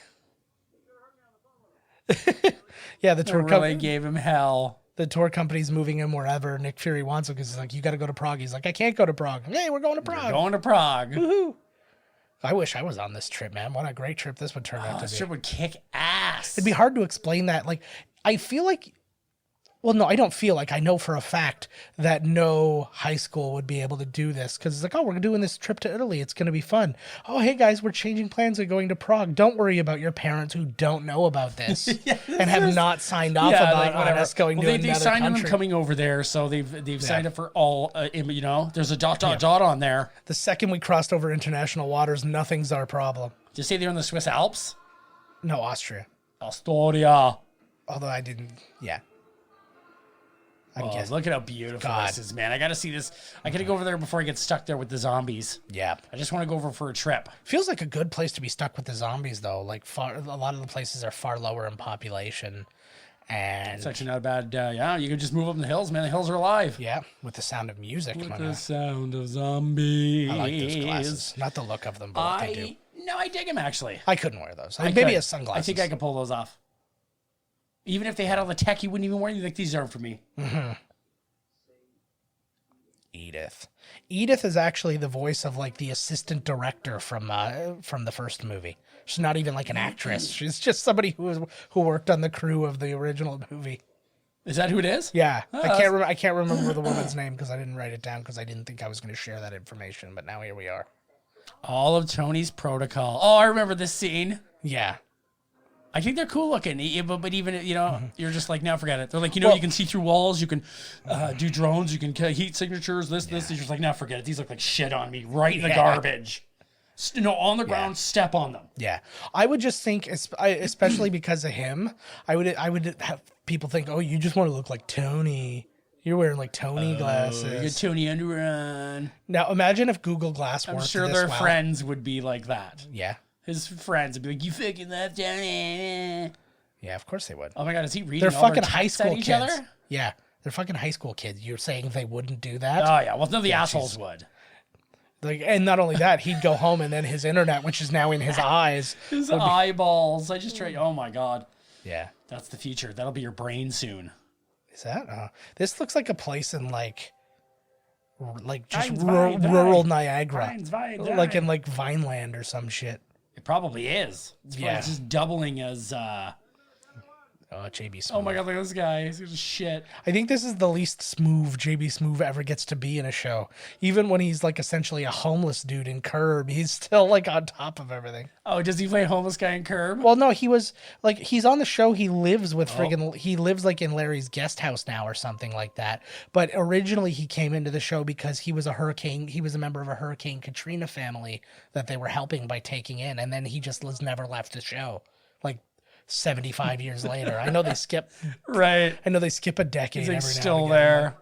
Yeah, the tour company gave him hell. The tour company's moving him wherever Nick Fury wants him because he's like, you got to go to Prague. He's like, I can't go to Prague. Hey, we're going to Prague. We're going to Prague. Woohoo. I wish I was on this trip, man. What a great trip this would turn out to be. This trip would kick ass. It'd be hard to explain that. Like, I feel like... Well, no, I don't feel like. I know for a fact that no high school would be able to do this because it's like, oh, we're doing this trip to Italy. It's going to be fun. Oh, hey, guys, we're changing plans and going to Prague. Don't worry about your parents who don't know about this and have not signed off about us going to another country. They signed them coming over there, so they've signed up for all, there's a ... on there. The second we crossed over international waters, nothing's our problem. Did you say they're in the Swiss Alps? No, Austria. Astoria. Although I didn't, yeah. Look at how beautiful this is, man. I got to see this. I got to go over there before I get stuck there with the zombies. Yeah. I just want to go over for a trip. Feels like a good place to be stuck with the zombies, though. Like, a lot of the places are far lower in population. And it's actually not a bad, you can just move up in the hills, man. The hills are alive. Yeah, with the sound of music. With the sound of zombies. I like those glasses. Not the look of them, but what they do. No, I dig them, actually. I couldn't wear those. Maybe as sunglasses. I think I could pull those off. Even if they had all the tech, you wouldn't even wear them. Like, these aren't for me. Mm-hmm. Edith is actually the voice of like the assistant director from the first movie. She's not even like an actress. She's just somebody who worked on the crew of the original movie. Is that who it is? Yeah. I can't remember the woman's name because I didn't write it down because I didn't think I was going to share that information, but now here we are. All of Tony's Protocol. Oh, I remember this scene. Yeah. I think they're cool looking, but even, you're just like, now forget it. They're like, you can see through walls, you can do drones, you can heat signatures, this. You're just like, now forget it. These look like shit on me, right in the garbage. On the ground, step on them. Yeah. I would just think, especially because of him, I would have people think, oh, you just want to look like Tony. You're wearing like Tony glasses. You get Tony Underrun. Now, imagine if Google Glass worked I'm sure their friends would be like that. Yeah. His friends would be like, you fucking left Tony. Yeah, of course they would. Oh my God, is he reading They're all fucking their high school each kids. Other? Yeah, they're fucking high school kids. You're saying they wouldn't do that? Oh yeah, well, no, the assholes would. Like, and not only that, he'd go home and then his internet, which is now in his eyes. His eyeballs. I just tried. Oh my God. Yeah. That's the future. That'll be your brain soon. Is that? This looks like a place in like just rural Niagara. Like in like Vineland or some shit. It probably is. It's just doubling as Oh, JB Smoove. Oh my god, look at this guy. He's just shit. I think this is the least smooth JB Smoove ever gets to be in a show. Even when he's like essentially a homeless dude in Curb, he's still like on top of everything. Oh, does he play homeless guy in Curb? Well, no, he was like, he's on the show. He lives with he lives like in Larry's guest house now or something like that. But originally he came into the show because he was a member of a Hurricane Katrina family that they were helping by taking in. And then he just never left the show. Like 75 years later. I know they skip. Right. I know they skip a decade. He's like every still now and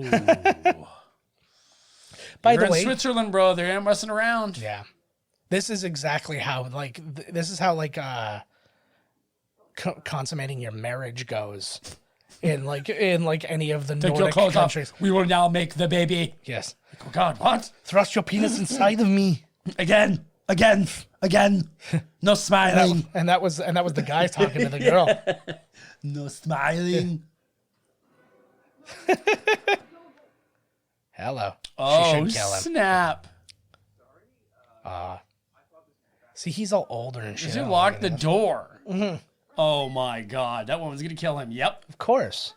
again. there. Whoa. By the in way, Switzerland, bro. They ain't messing around. yeah, this is exactly how this is how consummating your marriage goes in any of the Take your Nordic clothes countries. off. We will now make the baby. Yes. Oh God, what? Thrust your penis inside of me. Again. No smiling. And that was the guy talking to the girl. No smiling. Hello. Oh, She should kill him. snap. See, he's all older and shit. Did you lock the door? Mm-hmm. Oh my God, that woman's gonna kill him. Yep. Of course.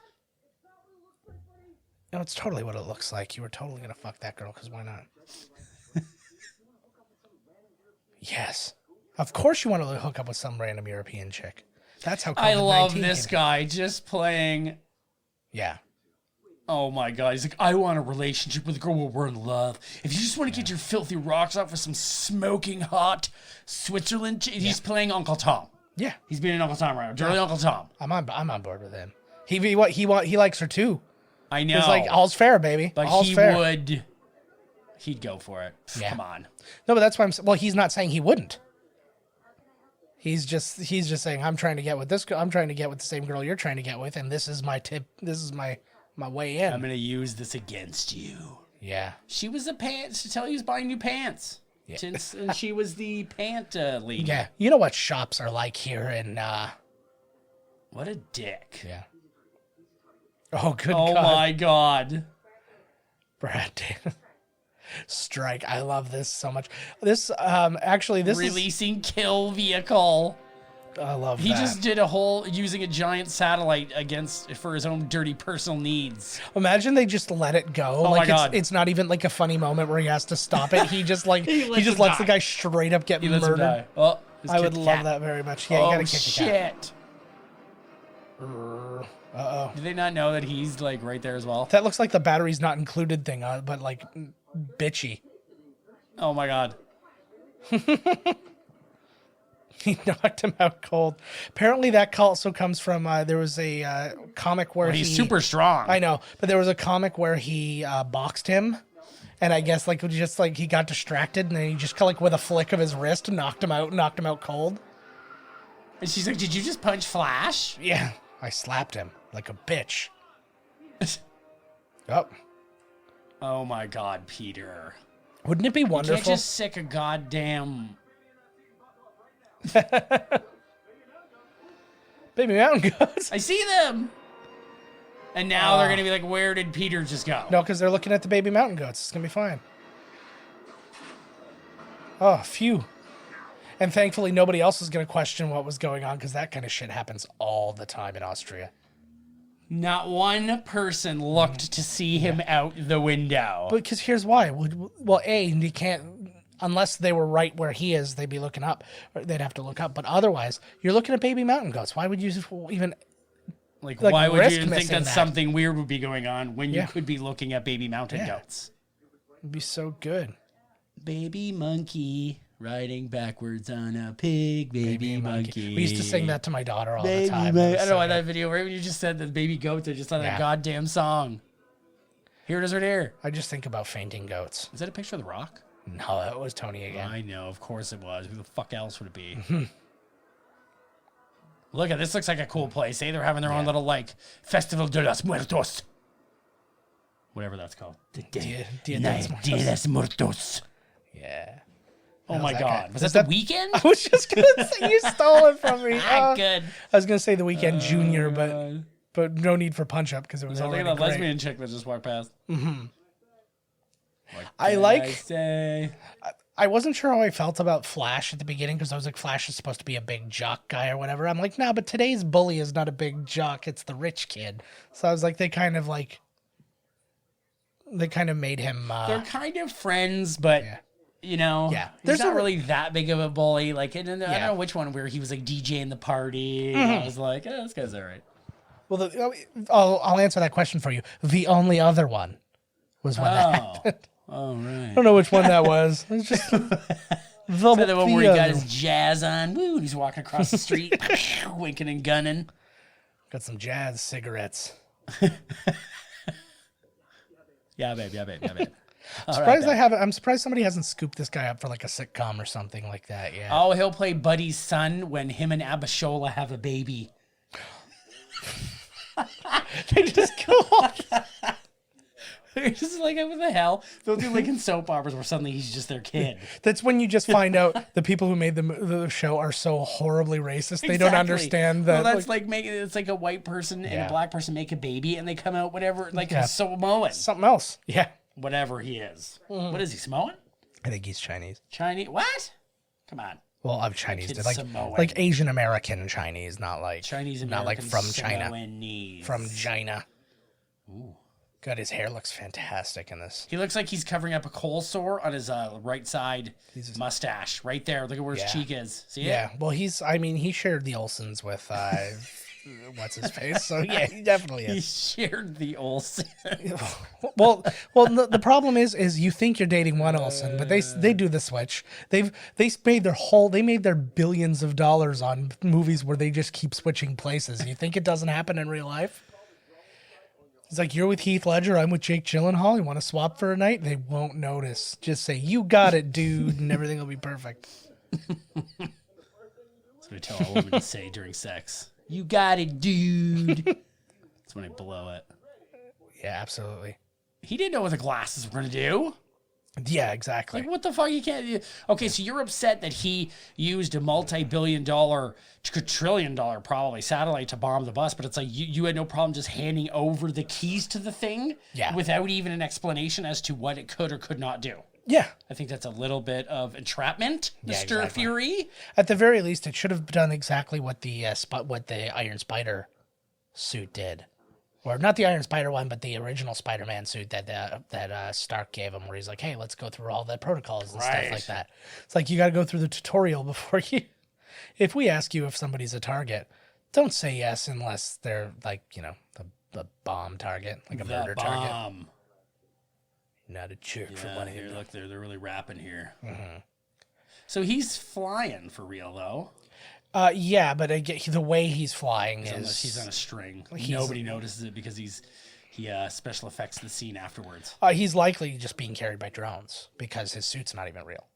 No, it's totally what it looks like. You were totally gonna fuck that girl, because why not? Yes. Of course you want to hook up with some random European chick. That's how I love COVID-19 this guy just playing. Yeah. Oh my God, he's like, I want a relationship with a girl where we're in love. If you just want to get your filthy rocks off with some smoking hot Switzerland, he's playing Uncle Tom. Yeah. He's being an Uncle Tom right now. Dirty Uncle Tom. I'm on board with him. He likes her too. I know. It's like all's fair, baby. But all's fair. He'd go for it. Yeah. Come on. No, but that's why he's not saying he wouldn't. He's just saying, I'm trying to get with this girl. I'm trying to get with the same girl you're trying to get with, and this is my tip. This is my way in. I'm gonna use this against you. Yeah. She was to tell you he was buying new pants. Yeah. And she was the pant lady. Yeah. You know what shops are like here in What a dick. Yeah. Oh, good Oh God. my God. Brad Davis. Strike. I love this so much. This actually this Releasing kill vehicle. I love He that. just did a whole using a giant satellite for his own dirty personal needs. Imagine they just let it go. Oh like my God. It's not even like a funny moment where he has to stop it. He just He he just him lets die. the guy straight up get He lets him murdered. die. Oh, I would love that very much. Yeah, you gotta kick the cat. Shit. Uh-oh. Do they not know that he's like right there as well? That looks like the batteries not included thing, but like bitchy. Oh my God. He knocked him out cold. Apparently that also comes from, there was a comic where He's super strong. I know, but there was a comic where he boxed him. And I guess he got distracted and then he just like with a flick of his wrist knocked him out cold. And she's like, did you just punch Flash? Yeah, I slapped him like a bitch. Oh. Oh my God, Peter. Wouldn't it be You wonderful? can't just sick a goddamn... Baby mountain goats. I see them! And now they're going to be like, where did Peter just go? No, because they're looking at the baby mountain goats. It's going to be fine. Oh, phew. And thankfully, nobody else is going to question what was going on because that kind of shit happens all the time in Austria. Not one person looked to see him out the window. But because here's why. Well, A, you can't, unless they were right where he is, they'd be looking up. Or they'd have to look up. But otherwise, you're looking at baby mountain goats. Why would you even... Like like, why would risk you even think missing that that? something weird would be going on when you Yeah. could be looking at baby mountain goats? It'd be so good. Baby monkey riding backwards on a pig, baby monkey. We used to sing that to my daughter all the Baby time. monkey. It was I don't so know why good. that video, right when you just said the baby goats, I just thought of Yeah. that goddamn song. Here it is right here. I just think about fainting goats. Is that a picture of The Rock? No, that was Tony again. I know, of course it was. Who the fuck else would it be? Look at this. Looks like a cool place. Eh? They're having their own little like Festival de los Muertos, whatever that's called. Dia de Night los de los Muertos. Yeah. Oh my that God! guy? Was Was that that- the weekend? I was just gonna say you stole it from me. Good. I was gonna say the Weekend Junior, but no need for punch up because it was Look already at that great. lesbian chick that just walked past. I like. say? I wasn't sure how I felt about Flash at the beginning because I was like, Flash is supposed to be a big jock guy or whatever. I'm like, no, but today's bully is not a big jock. It's the rich kid. So I was like, they kind of made him. They're kind of friends, but you know, he's not really that big of a bully. Like, I don't know which one where he was like DJing the party. I was like, this guy's all right. Well, I'll answer that question for you. The only other one was when that happened. Oh, right. I don't know which one that was. It's just the one where he got his jazz on. Woo, and he's walking across the street, winking and gunning. Got some jazz cigarettes. Yeah, babe. I'm surprised somebody hasn't scooped this guy up for like a sitcom or something like that. Yeah. Oh, he'll play Buddy's son when him and Abishola have a baby. They just go on. They're just like, what the hell? They'll do like in soap operas where suddenly he's just their kid. That's when you just find out the people who made the show are so horribly racist. They don't understand that. Well, that's like making it's like a white person and a black person make a baby and they come out whatever like a Samoan. Something else. Yeah. Whatever he is. What is he, Samoan? I think he's Chinese. Chinese? What? Come on. Well, I'm Chinese. Samoan. Like Asian American Chinese, not like Chinese American. not like from Samoanese. China. From China. Ooh. God, his hair looks fantastic in this. He looks like he's covering up a coal sore on his right side mustache. Right there. Look at where his cheek is. See it? Yeah. Well, he shared the Olsons with what's his face. So yeah, he definitely is. He shared the Olsen. well, the problem is you think you're dating one Olsen, but they do the switch. They made their billions of dollars on movies where they just keep switching places. You think it doesn't happen in real life? He's like, you're with Heath Ledger, I'm with Jake Gyllenhaal. You want to swap for a night? They won't notice. Just say, you got it, dude, and everything will be perfect. That's what I tell a woman to say during sex. You got it, dude. That's when I blow it. Yeah, absolutely. He didn't know what the glasses were going to do. Yeah, exactly. Like, what the fuck? You can't. Okay, so you're upset that he used a multi-billion-dollar, trillion-dollar probably satellite to bomb the bus, but it's like you had no problem just handing over the keys to the thing without even an explanation as to what it could or could not do. Yeah. I think that's a little bit of entrapment, Mr. Fury. At the very least, it should have done exactly what the Iron Spider suit did. Or not the Iron Spider one, but the original Spider-Man suit that Stark gave him, where he's like, hey, let's go through all the protocols and stuff like that. It's like, you got to go through the tutorial before you... If we ask you if somebody's a target, don't say yes unless they're like, the bomb target, like a murder target. Not a jerk for one of you. Look, they're really rapping here. Mm-hmm. So he's flying for real, though. Yeah, but the way he's flying he's on a string. Nobody notices it because he special effects the scene afterwards. He's likely just being carried by drones because his suit's not even real.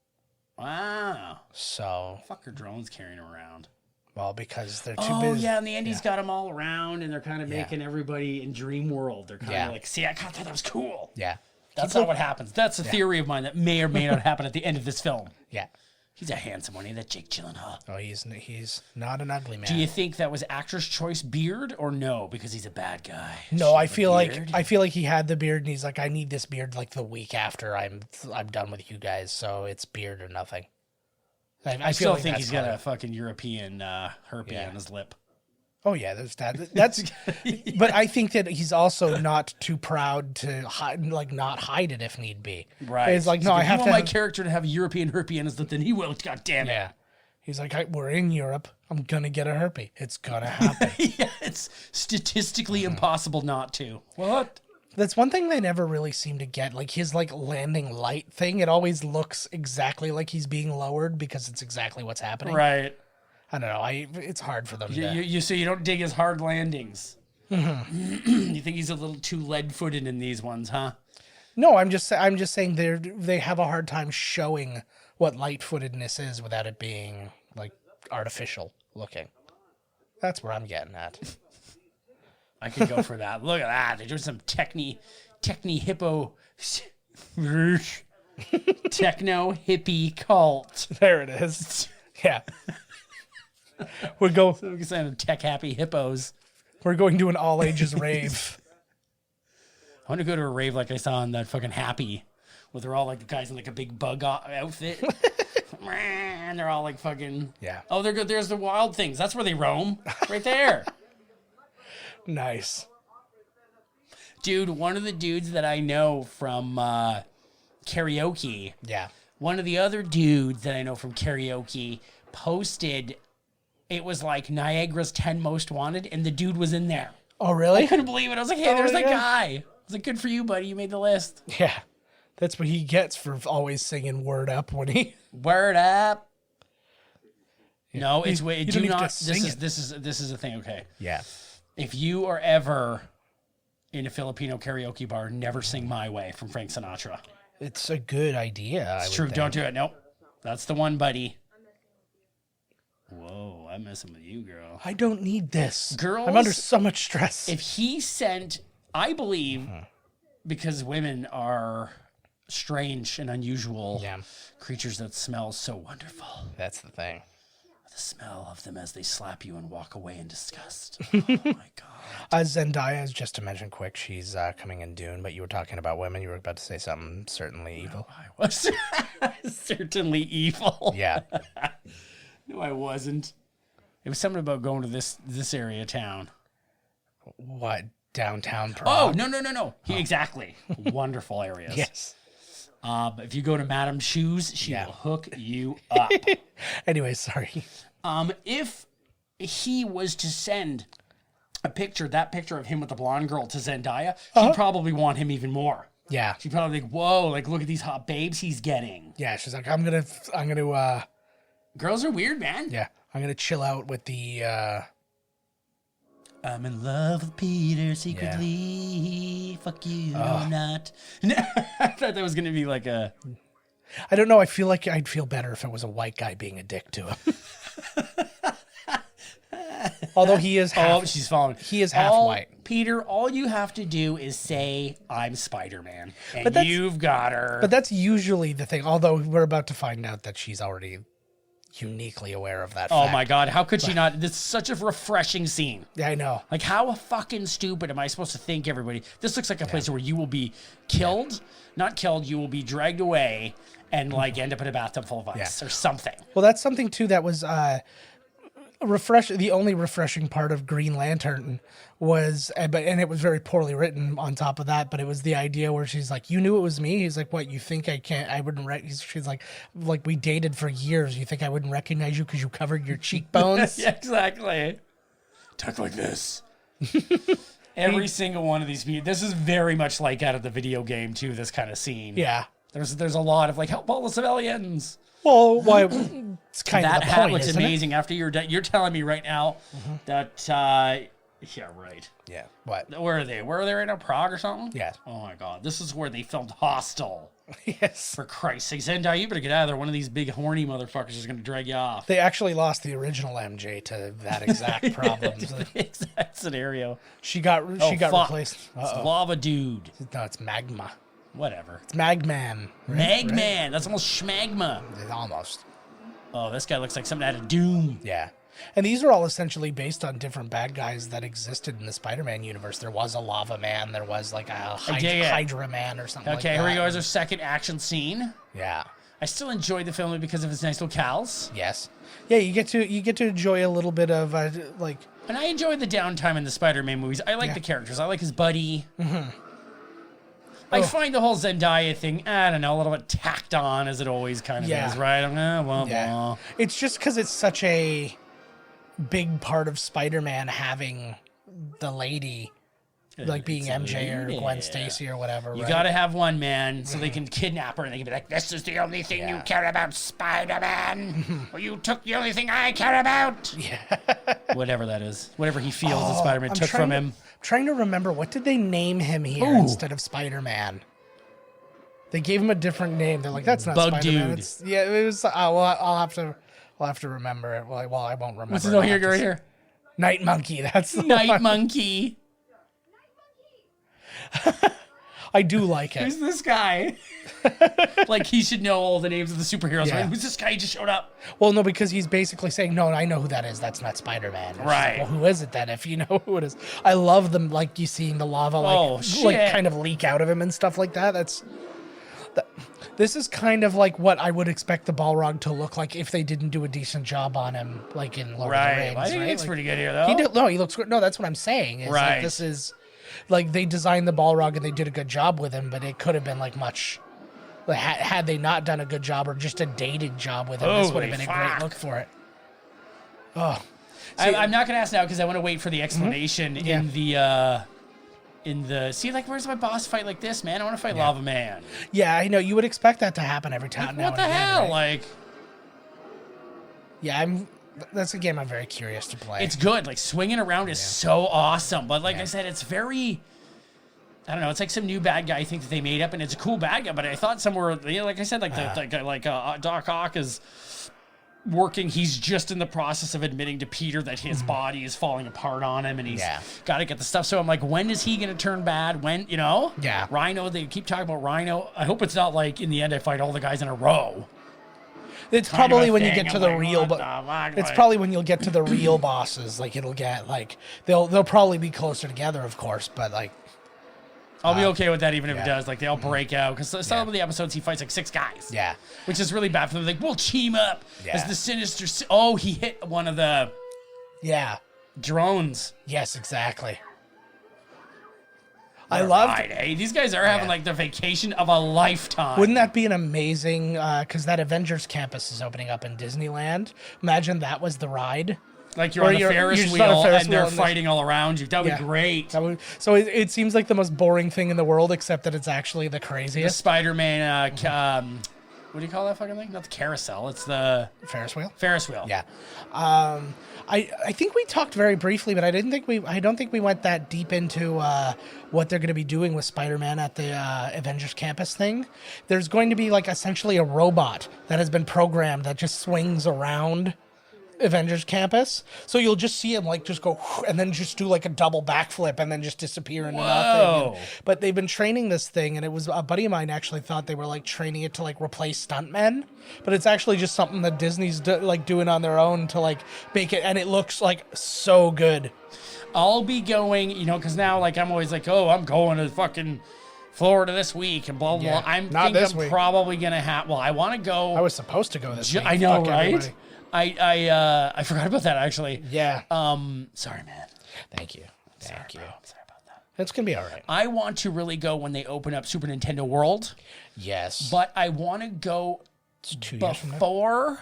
Wow. So fuck are drones carrying him around? Well, because they're too busy. Oh yeah, and the Andy's got them all around, and they're kind of making everybody in Dream World. They're kind of like, see, I thought that was cool. Yeah, that's not what happens. That's a theory of mine that may or may not happen at the end of this film. Yeah. He's a handsome one, ain't that Jake Gyllenhaal? Oh, he's not an ugly man. Do you think that was actor's choice beard or no? Because he's a bad guy. No, I feel like he had the beard and he's like, I need this beard like the week after I'm done with you guys, so it's beard or nothing. I still think he's got a fucking European herpes on his lip. Oh yeah, there's that. That's, but I think that he's also not too proud to not hide it if need be. Right. It's like, no, I have my character to have a European herpes in his lip, then he will. God damn it. Yeah. He's like, we're in Europe. I'm gonna get a herpes. It's gonna happen. Yeah, it's statistically impossible not to. What? That's one thing they never really seem to get. Like his landing light thing, it always looks exactly like he's being lowered because it's exactly what's happening. Right. I don't know. It's hard for them. So you don't dig his hard landings. Mm-hmm. You think he's a little too lead-footed in these ones, huh? No, I'm just saying they have a hard time showing what light-footedness is without it being like artificial looking. That's where I'm getting at. I could go for that. Look at that. They're doing some techni hippo techno hippie cult. There it is. Yeah. We're saying tech happy hippos. We're going to an all ages rave. I want to go to a rave like I saw in that fucking Happy, Where they're all like the guys in like a big bug outfit. And they're all like fucking... Yeah. Oh, they're good. There's the wild things. That's where they roam. Right there. Nice. Dude, one of the dudes that I know from karaoke... Yeah. One of the other dudes that I know from karaoke posted... It was like Niagara's 10 Most Wanted, and the dude was in there. Oh, really? I couldn't believe it. I was like, hey, there's that yeah. guy. I was like, good for you, buddy. You made the list. Yeah. That's what he gets for always singing Word Up when he... Word up. No, it's you do don't even not. have to sing This is a thing. Okay, Yeah. if you are ever in a Filipino karaoke bar, never sing "My Way" from Frank Sinatra. It's a good idea. It's true. Don't do it. Nope. That's the one, buddy. Whoa, I'm messing with you, girl. I don't need this. Girls, I'm under so much stress. If he sent, I believe, because women are strange and unusual creatures that smell so wonderful. That's the thing. The smell of them as they slap you and walk away in disgust. Oh my God. Zendaya, is just to mention quick, she's coming in Dune, but you were talking about women. You were about to say something certainly evil. I was certainly evil. Yeah. No, I wasn't. It was something about going to this area of town. What? Downtown Prague? Oh, no. Exactly. Wonderful areas. Yes. If you go to Madame Shoes, she will hook you up. Anyway, sorry. If he was to send that picture of him with the blonde girl to Zendaya, she'd probably want him even more. Yeah. She'd probably think, whoa, like look at these hot babes he's getting. Yeah, she's like, I'm gonna Girls are weird, man. yeah, I'm gonna chill out with the I'm in love with Peter secretly. Fuck you, no, I'm not. I thought that was gonna be like a... I don't know, I feel like I'd feel better if it was a white guy being a dick to him. Although he is half, she's following. He is half white. Peter, all you have to do is say, I'm Spider-Man. And But that's- you've got her. But that's usually the thing, although we're about to find out that she's already uniquely aware of that Oh fact. my God, how could she not? This is such a refreshing scene. Yeah, I know. Like, how fucking stupid am I supposed to think, everybody? This looks like a place where you will be killed, not killed, you will be dragged away and, like, end up in a bathtub full of ice or something. Well, that's something, too, that was the only refreshing part of Green Lantern was, and it was very poorly written on top of that, but it was the idea where she's like, you knew it was me? He's like, what, you think I wouldn't she's like, we dated for years. You think I wouldn't recognize you because you covered your cheekbones? Yeah, exactly. Talk like this. Every single one of these people. This is very much like out of the video game, too, this kind of scene. Yeah. There's a lot of, like, help all the civilians. Well, why? It's kind That of the hat point, looks isn't amazing. After you're done, you're telling me right now that, yeah, right. Yeah. What? Where are they? Where are they right now? Prague or something? Yeah. Oh my God. This is where they filmed Hostel. Yes. For Christ's sake. Zendaya, you better get out of there. One of these big horny motherfuckers is going to drag you off. They actually lost the original MJ to that exact problem. The exact scenario. She got Fuck. replaced. It's Lava Dude. No, it's Magma. Whatever. It's Magman. Magman. That's almost schmagma. It's almost. Oh, this guy looks like something out of Doom. Yeah. And these are all essentially based on different bad guys that existed in the Spider-Man universe. There was a Lava Man. There was like a Hydra Man or something like that. Okay, here we go. Here's our second action scene. Yeah. I still enjoyed the film because of its nice locales. Yes. Yeah, you get to enjoy a little bit of like... And I enjoyed the downtime in the Spider-Man movies. I like the characters. I like his buddy. Mm-hmm. I find the whole Zendaya thing, I don't know, a little bit tacked on as it always kind of is, right? Blah. It's just because it's such a big part of Spider-Man having the lady, like being MJ or Gwen Stacy or whatever. You gotta have one, man, so they can kidnap her and they can be like, this is the only thing you care about, Spider-Man. Well, you took the only thing I care about. Yeah. Whatever that is. Whatever he feels that Spider-Man took from him. Trying to remember, what did they name him here instead of Spider-Man? They gave him a different name. They're like, that's not Bug Spider-Man. Dude. It was. I'll have to remember it. Well, I won't remember. What's it right here? Night Monkey. That's the Night one. Monkey. I do like it. Who's this guy? Like, he should know all the names of the superheroes. Yeah. Right? Who's this guy who just showed up? Well, no, because he's basically saying, no, I know who that is. That's not Spider-Man. Right. Well, who is it then, if you know who it is? I love them, like, you seeing the lava, like kind of leak out of him and stuff like that. That's... This is kind of like what I would expect the Balrog to look like if they didn't do a decent job on him, like in Lord of the Rings. I think right? he looks Like, pretty good here, though. he looks good. No, that's what I'm saying. Is Right. Like, this is like they designed the Balrog and they did a good job with him, but it could have been like much. Like, had they not done a good job or just a dated job with him, this would have been a great look for it. Oh, I'm not going to ask now because I want to wait for the explanation in the see, like, where's my boss fight like this, man? I want to fight Lava Man. yeah, I know you would expect that to happen every time. What the hell? Right? Like, yeah, that's a game I'm very curious to play. it's good. Like, swinging around is so awesome. But like I said, it's very, I don't know. It's like some new bad guy thing that they made up, and it's a cool bad guy. But I thought somewhere, like I said, like the guy, like Doc Ock is working. He's just in the process of admitting to Peter that his body is falling apart on him, and he's got to get the stuff. So I'm like, when is he going to turn bad? When, you know? Yeah. Rhino. They keep talking about Rhino. I hope it's not like in the end I fight all the guys in a row. It's probably when you thing. get to I'm the like, real, what the fuck? it's probably when you'll get to the real bosses. Like it'll get like they'll probably be closer together, of course. But like, I'll be okay with that even if it does. Like they'll break out because some of the episodes he fights like 6 guys. yeah, Which is really bad for them. Like, we'll team up as Yeah. the Sinister. Oh, he hit one of the yeah, drones. yes, exactly. What I a loved. ride, eh? These guys are having like the vacation of a lifetime. Wouldn't that be an amazing? Because that Avengers campus is opening up in Disneyland. Imagine that was the ride. Like you're Or on a you're Ferris just wheel on a Ferris and they're wheel and fighting all around you. That would be great. So it seems like the most boring thing in the world, except that it's actually the The craziest. Spider-Man, what do you call that fucking thing? Not the carousel. It's the Ferris wheel. Ferris wheel. Yeah. I think we talked very briefly, but I don't think we went that deep into what they're going to be doing with Spider-Man at the Avengers campus thing. There's going to be like essentially a robot that has been programmed that just swings around Avengers campus. So you'll just see him like just go and then just do like a double backflip and then just disappear into nothing. But they've been training this thing, and it was a buddy of mine actually thought they were like training it to like replace stuntmen, but it's actually just something that Disney's doing on their own to like make it, and it looks like so good. I'll be going, you know, because now like I'm always like, oh, I'm going to fucking Florida this week and blah blah. Yeah, Blah. I'm not thinking this I'm week. probably gonna have. Well, I want to go. I was supposed to go this week. I know, Fuck right? everybody. I forgot about that actually. Yeah. Sorry, man. Thank you. Thank you. I'm sorry about that. It's gonna be all right. I want to really go when they open up Super Nintendo World, Yes. but I want to go It's 2 years from now. before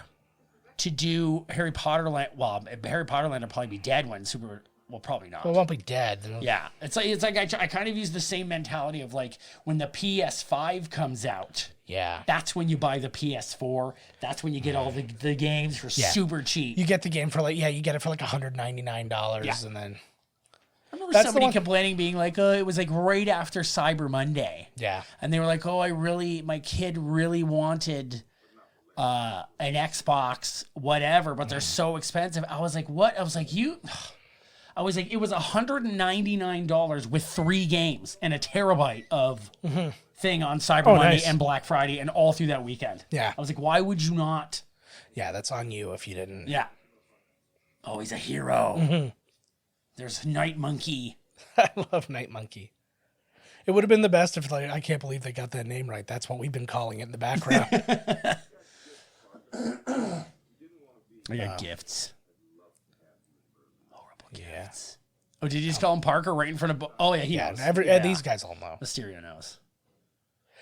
to do Harry Potter Land. Well, Harry Potter Land will probably be dead when Super. Well, probably not. Well, it won't be dead. Yeah, it's like I kind of use the same mentality of like when the PS5 comes out. Yeah. That's when you buy the PS4. That's when you get all the games for super cheap. You get the game for like you get it for like $199, Yeah. and then I remember That's the somebody one- complaining, being like, "Oh, it was like right after Cyber Monday." yeah. And they were like, "Oh, my kid really wanted an Xbox, whatever, but they're so expensive." I was like, "What?" I was like, it was $199 with 3 games and a terabyte of thing on Cyber Monday nice. and Black Friday and all through that weekend. Yeah. I was like, why would you not? Yeah, that's on you if you didn't. Yeah. Oh, he's a hero. There's Night Monkey. I love Night Monkey. It would have been the best if I can't believe they got that name right. That's what we've been calling it in the background. I got gifts. Horrible Yeah. gifts. Oh, did you just call him Parker right in front of... Oh, yeah, he Yeah, knows. these guys all know. Mysterio knows.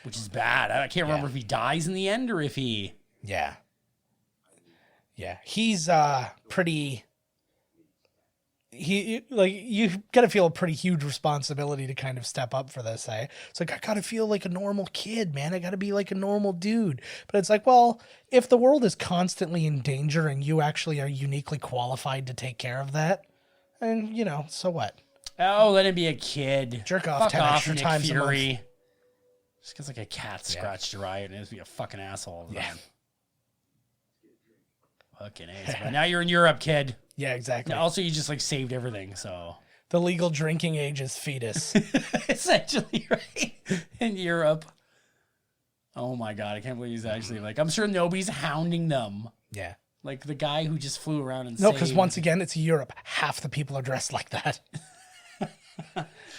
Which is bad. I can't remember if he dies in the end or if he... Yeah. Yeah. He's pretty... you got to feel a pretty huge responsibility to kind of step up for this, eh? It's like, I got to feel like a normal kid, man. I got to be like a normal dude. But it's like, well, if the world is constantly in danger and you actually are uniquely qualified to take care of that, and, so what? Oh, let him be a kid. Jerk off Fuck 10 off, extra Nick times a month. Fury. Just because like a cat scratched your eye and it would be a fucking asshole. Yeah. Fucking ace. But now you're in Europe, kid. Yeah, exactly. Also, you just like saved everything, so... The legal drinking age is fetus. Essentially, right? In Europe. Oh my god, I can't believe he's actually like... I'm sure nobody's hounding them. Yeah. Like the guy who just flew around and No, saved... because once again, it's Europe. Half the people are dressed like that.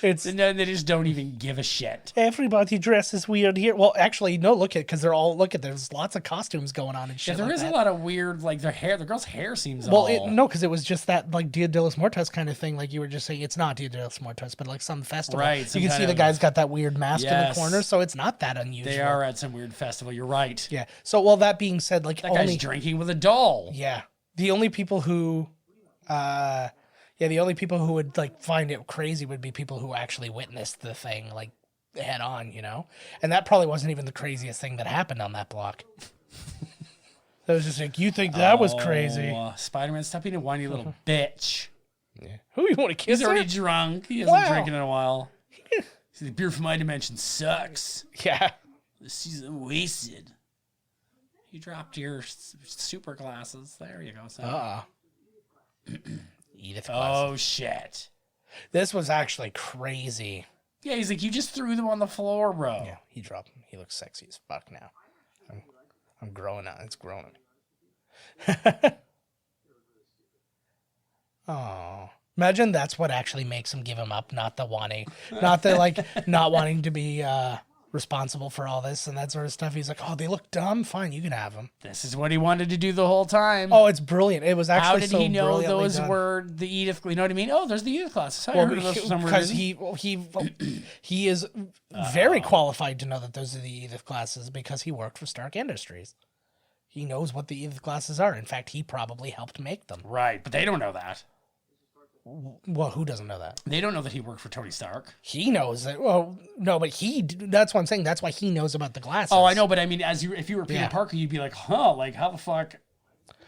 It's And then they just don't even give a shit. everybody dresses weird here. Well, actually, no. Look at because they're all there's lots of costumes going on and Yeah, shit. there like is that. a lot of weird, like their hair. The girl's hair seems Well, no, because it was just that like Dia de los Muertos kind of thing. Like you were just saying, it's not Dia de los Muertos, but like some festival. Right, some You can kind see the of- guy's got that weird mask in Yes. the corner, so it's not that unusual. They are at some weird festival. You're right. Yeah. So, well, that being said, like That guy's drinking with a doll. yeah, the only people who, the only people who would like find it crazy would be people who actually witnessed the thing like head on, you know. And that probably wasn't even the craziest thing that happened on that block. That was just like, you think that was crazy? Spider-Man, stop being a whiny little bitch. Yeah. Who you want to kiss? He's already her? drunk. He hasn't Wow. drinking in a while. See, the beer from my dimension sucks. Yeah. This season wasted. You dropped your super glasses. There you go. Son. Edith Glass. Oh shit. This was actually crazy. Yeah, he's like, you just threw them on the floor, bro. Yeah, he dropped him. He looks sexy as fuck now. I'm growing out. It's growing on me. Oh, imagine that's what actually makes him give him up, not the not wanting to be responsible for all this and that sort of stuff. He's like, oh, they look dumb. Fine, you can have them. This is what he wanted to do the whole time. Oh, it's brilliant. It was actually How did so he know brilliantly those done. were the Edith? You know what I mean? Oh, there's the Edith classes. I Well, heard of those for some because reason. he is very qualified to know that those are the Edith classes because he worked for Stark Industries. He knows what the Edith classes are. In fact, he probably helped make them. Right, but they don't know that. Well, who doesn't know that? They don't know that he worked for Tony Stark. He knows that. Well, no, but that's what I'm saying. That's why he knows about the glasses. Oh, I know, but I mean, if you were Peter Yeah. Parker, you'd be like, huh, like how the fuck?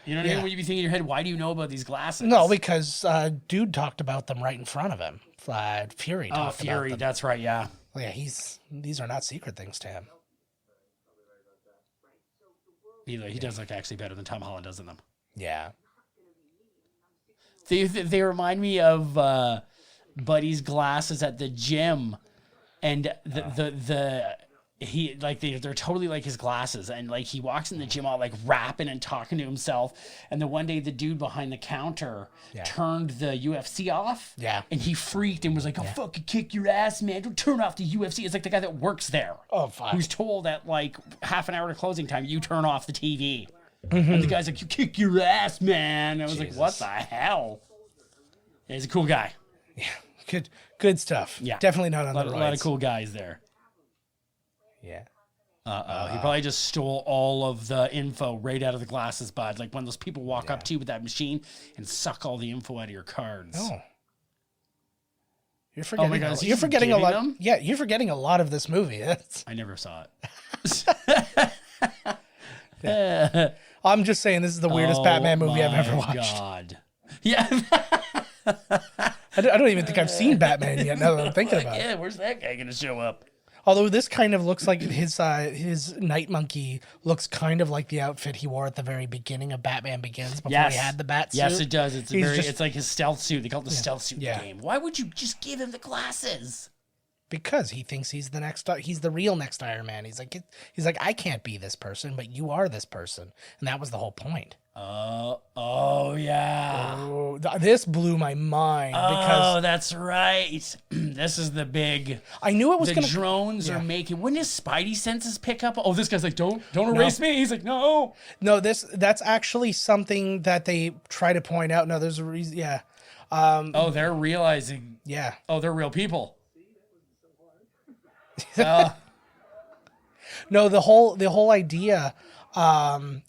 You know what I Yeah. mean? When you'd be thinking in your head, why do you know about these glasses? No, because dude talked about them right in front of him. Fury Oh, talked Fury, about them. that's right, yeah. Yeah, these are not secret things to him. He does look actually better than Tom Holland does in them. Yeah. They remind me of Buddy's glasses at the gym, and they're totally like his glasses, and like he walks in the gym all like rapping and talking to himself, and then one day the dude behind the counter turned the UFC off, and he freaked and was like, "I'll fucking kick your ass, man! Don't turn off the UFC." It's like the guy that works there, who's told at like half an hour to closing time, you turn off the TV. And the guy's like, "You kick your ass, man." And I was like, "What the hell?" Yeah, he's a cool guy. Yeah, good stuff. Yeah, Definitely not on a the lot right. of cool guys there. Yeah. He probably just stole all of the info right out of the glasses bud. Like when those people walk up to you with that machine and suck all the info out of your cards. Oh. You're forgetting. my God, is he you're forgetting a giving lot. them? Yeah, you're forgetting a lot of this movie. I never saw it. I'm just saying this is the weirdest Batman movie I've ever watched. God. Yeah. I don't even think I've seen Batman yet. Now that I'm thinking about it. Yeah, where's that guy gonna show up? Although this kind of looks like his Night Monkey looks kind of like the outfit he wore at the very beginning of Batman Begins before he had the bat suit. Yes, it does. It's He's it's like his stealth suit. They call it the stealth suit in Yeah. the game. Why would you just give him the glasses? Because he thinks he's the real next Iron Man. He's like, I can't be this person, but you are this person, and that was the whole point. Oh yeah. Oh, this blew my mind because that's right. This is the big. I knew it was The gonna. drones are making. Wouldn't his Spidey senses pick up? Oh, this guy's like, don't erase me. He's like, no. No, that's actually something that they try to point out. No, there's a reason. Yeah. Oh, they're realizing. Yeah. Oh, they're real people. No, the whole idea, and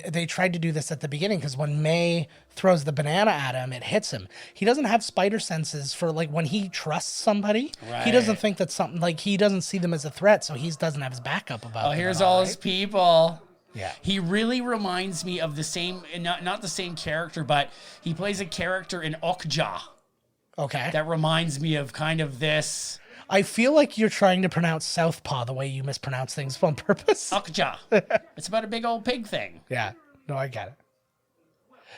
they tried to do this at the beginning because when May throws the banana at him, it hits him. He doesn't have spider senses for like when he trusts somebody. He doesn't think that something like he doesn't see them as a threat, so he doesn't have his backup about. Oh, them here's at all right? his people. Yeah. He really reminds me of the same, not the same character, but he plays a character in Okja Okay. that reminds me of kind of this. I feel like you're trying to pronounce Southpaw the way you mispronounce things on purpose. Okja. It's about a big old pig thing. Yeah. No, I get it.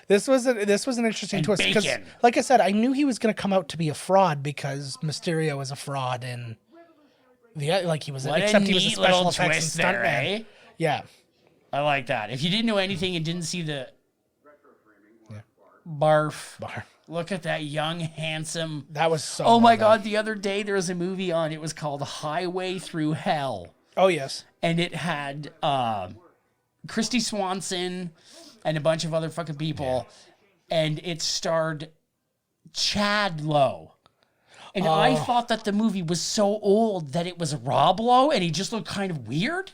This was an interesting And twist because, bacon. like I said, I knew he was going to come out to be a fraud because Mysterio is a fraud in the like he was, What except a he was a neat special little effects twist and there, stuntman. eh? Yeah. I like that. If you didn't know anything and didn't see the barf. Look at that young, handsome. That was so. Oh my well done. God! The other day there was a movie on. It was called Highway Through Hell. Oh yes. And it had Christy Swanson and a bunch of other fucking people, and it starred Chad Lowe. And I thought that the movie was so old that it was Rob Lowe, and he just looked kind of weird.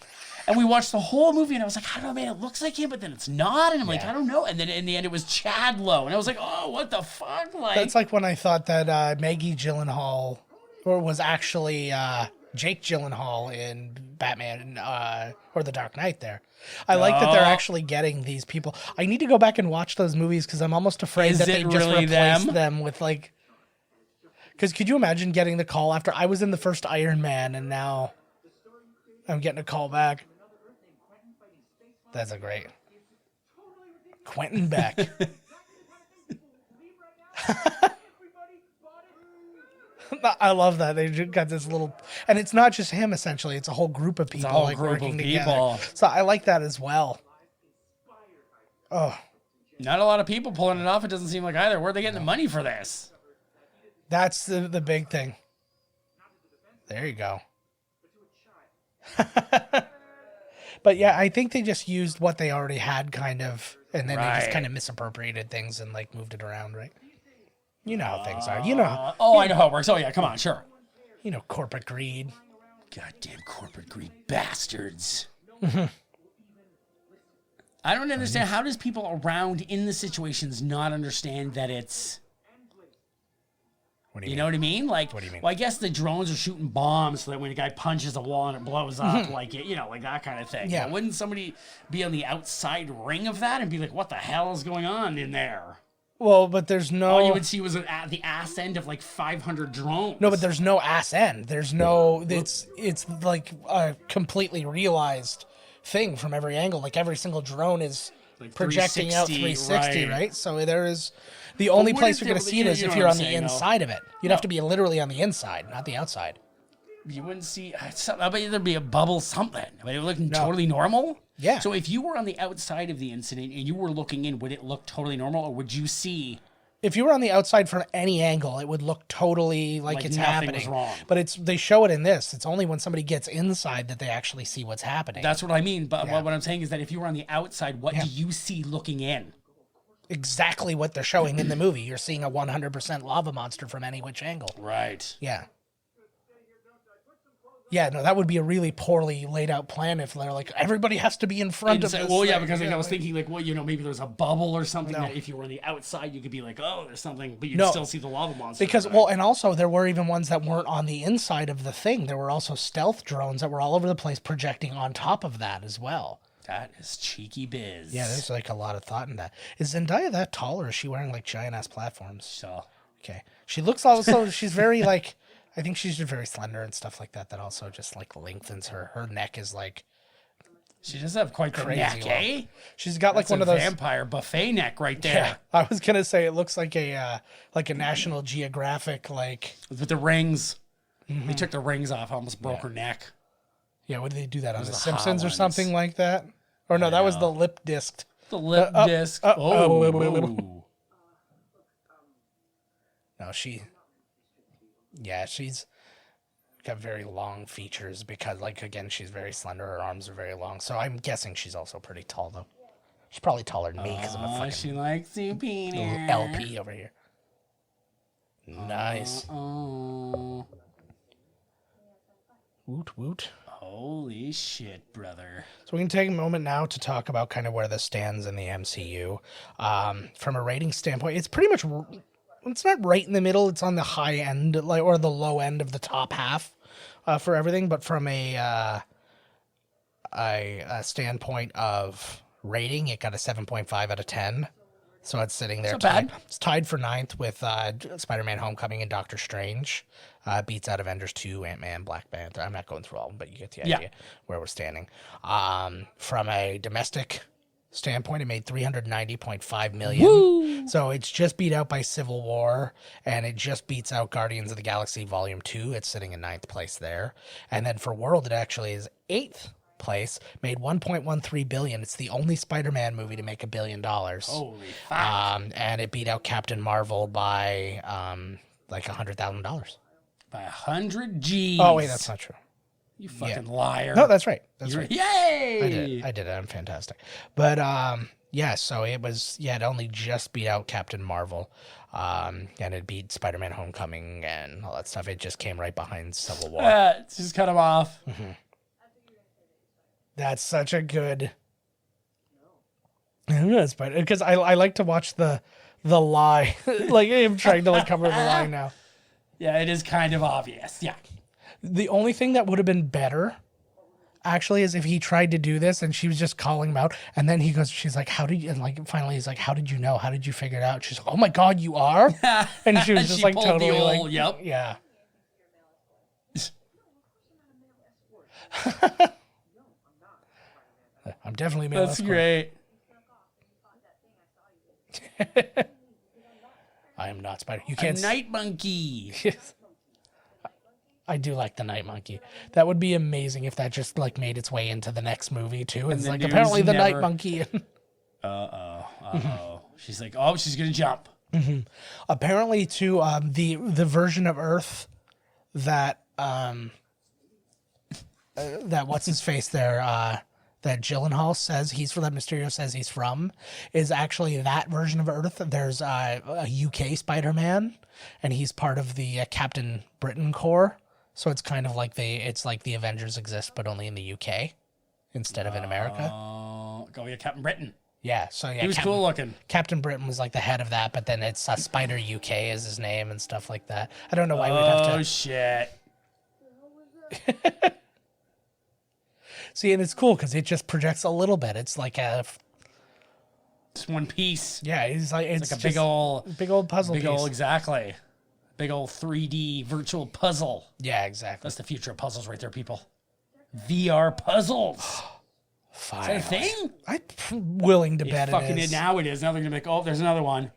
And we watched the whole movie, and I was like, I don't know, man, it looks like him, but then it's not. And I'm like, I don't know. And then in the end, it was Chad Lowe. And I was like, oh, what the fuck? Like, that's like when I thought that Maggie Gyllenhaal, or was actually Jake Gyllenhaal in Batman or The Dark Knight there. I like that they're actually getting these people. I need to go back and watch those movies because I'm almost afraid that they just really replaced them with like... Because could you imagine getting the call after I was in the first Iron Man and now I'm getting a call back? That's a great... Quentin Beck. I love that. They just got this little... And it's not just him, essentially. It's a whole group of people like working together. So I like that as well. Oh. Not a lot of people pulling it off, it doesn't seem like either. Where are they getting the money for this? That's the big thing. There you go. But yeah, I think they just used what they already had kind of, and then they just kind of misappropriated things and like moved it around, right? You know how things are. You know. I know how it works. Oh yeah, come on, sure. You know, corporate greed. Goddamn corporate greed bastards. I don't understand. How does people around in the situations not understand that it's... What do you mean? Know what I mean? Like, what do you mean? Well, I guess the drones are shooting bombs so that when a guy punches a wall and it blows up, like it, like that kind of thing. Yeah. But wouldn't somebody be on the outside ring of that and be like, "What the hell is going on in there?" Well, but there's no... All you would see was at the ass end of like 500 drones. No, but there's no ass end. There's no... It's like a completely realized thing from every angle. Like every single drone is like projecting out 360, right? So there is... The only place you're going to see it is if you're on the inside of it. You'd have to be literally on the inside, not the outside. You wouldn't see... I bet there'd be a bubble something. I mean, it would look totally normal. Yeah. So if you were on the outside of the incident and you were looking in, would it look totally normal, or would you see... If you were on the outside from any angle, it would look totally like it's happening. Was wrong. But they show it in this. It's only when somebody gets inside that they actually see what's happening. That's what I mean. But what I'm saying is that if you were on the outside, what do you see looking in? Exactly what they're showing in the movie. You're seeing a 100% lava monster from any which angle. Right. Yeah. Yeah, no, that would be a really poorly laid out plan if they're like, everybody has to be in front of this. Well, yeah, because I was thinking like, well, maybe there's a bubble or something that if you were on the outside, you could be like, oh, there's something, but you'd still see the lava monster. Because, well, and also there were even ones that weren't on the inside of the thing. There were also stealth drones that were all over the place projecting on top of that as well. That is cheeky biz. Yeah, there's like a lot of thought in that. Is Zendaya that tall, or is she wearing like giant ass platforms? So, okay, she looks also. She's very like. I think she's just very slender and stuff like that. That also just like lengthens her. Her neck is like. She does have quite the neck, eh? She's got like one of those vampire buffet neck right there. Yeah, I was gonna say it looks like a National Geographic like with the rings. Mm-hmm. They took the rings off, almost broke her neck. Yeah, what did they do that on The Simpsons or something like that? Or no, that was the lip disc. The lip disc. No, she's got very long features because, like, again, she's very slender. Her arms are very long. So I'm guessing she's also pretty tall, though. She's probably taller than me because I'm a fucking she likes you peanut. LP over here. Nice. Woot woot. Holy shit, brother. So we can take a moment now to talk about kind of where this stands in the MCU. From a rating standpoint, it's pretty much, it's not right in the middle. It's on the high end, like, or the low end of the top half for everything. But from a standpoint of rating, it got a 7.5 out of 10. So it's sitting there. It's tied for 9th with Spider-Man Homecoming and Doctor Strange. Beats out Avengers 2, Ant-Man, Black Panther. I'm not going through all of them, but you get the idea where we're standing. From a domestic standpoint, it made $390.5 million. Woo! So it's just beat out by Civil War, and it just beats out Guardians of the Galaxy Volume 2. It's sitting in 9th place there. And then for World, it actually is 8th place, made $1.13 billion. It's the only Spider-Man movie to make $1 billion. Holy fuck. And it beat out Captain Marvel by like $100,000. By 100 G's. Oh wait, that's not true. You fucking liar. No, that's right. That's right. Yay! I did it. I'm fantastic. But yeah, so it was, it only just beat out Captain Marvel. And it beat Spider-Man Homecoming and all that stuff. It just came right behind Civil War. Just cut him off. Mm-hmm. That's such a good. Because I like to watch the lie. Like I'm trying to like cover the lie now. Yeah, it is kind of obvious. Yeah. The only thing that would have been better, actually, is if he tried to do this and she was just calling him out, and then she's like, "How did you?" And like finally, he's like, "How did you know? How did you figure it out?" She's like, "Oh my god, you are!" And she was just She like pulled totally the old, like, yep. yeah. I'm definitely male. That's great. I am not Spider. You can't. A night monkey. I do like the Night Monkey. That would be amazing if that just like made its way into the next movie too. And it's like apparently the Night Monkey. She's like, oh, she's gonna jump. Mm-hmm. Apparently, too, the version of Earth that that what's his face there that Gyllenhaal says he's from, that Mysterio says he's from, is actually that version of Earth. There's a UK Spider-Man, and he's part of the Captain Britain Corps. So it's kind of like it's like the Avengers exist, but only in the UK instead of in America. Oh, yeah, Captain Britain. Yeah, so yeah, He was cool looking. Captain Britain was like the head of that, but then it's Spider UK is his name and stuff like that. I don't know why we'd have to. Oh shit! See, and it's cool because it just projects a little bit. It's like it's one piece. Yeah, it's like a big old puzzle. Big piece. old exactly. Big old 3D virtual puzzle. Yeah, exactly. That's the future of puzzles right there, people. VR puzzles. Fine. Is that a thing? I'm willing to bet fucking it is. Now it is. Now they're gonna make. Oh, there's another one.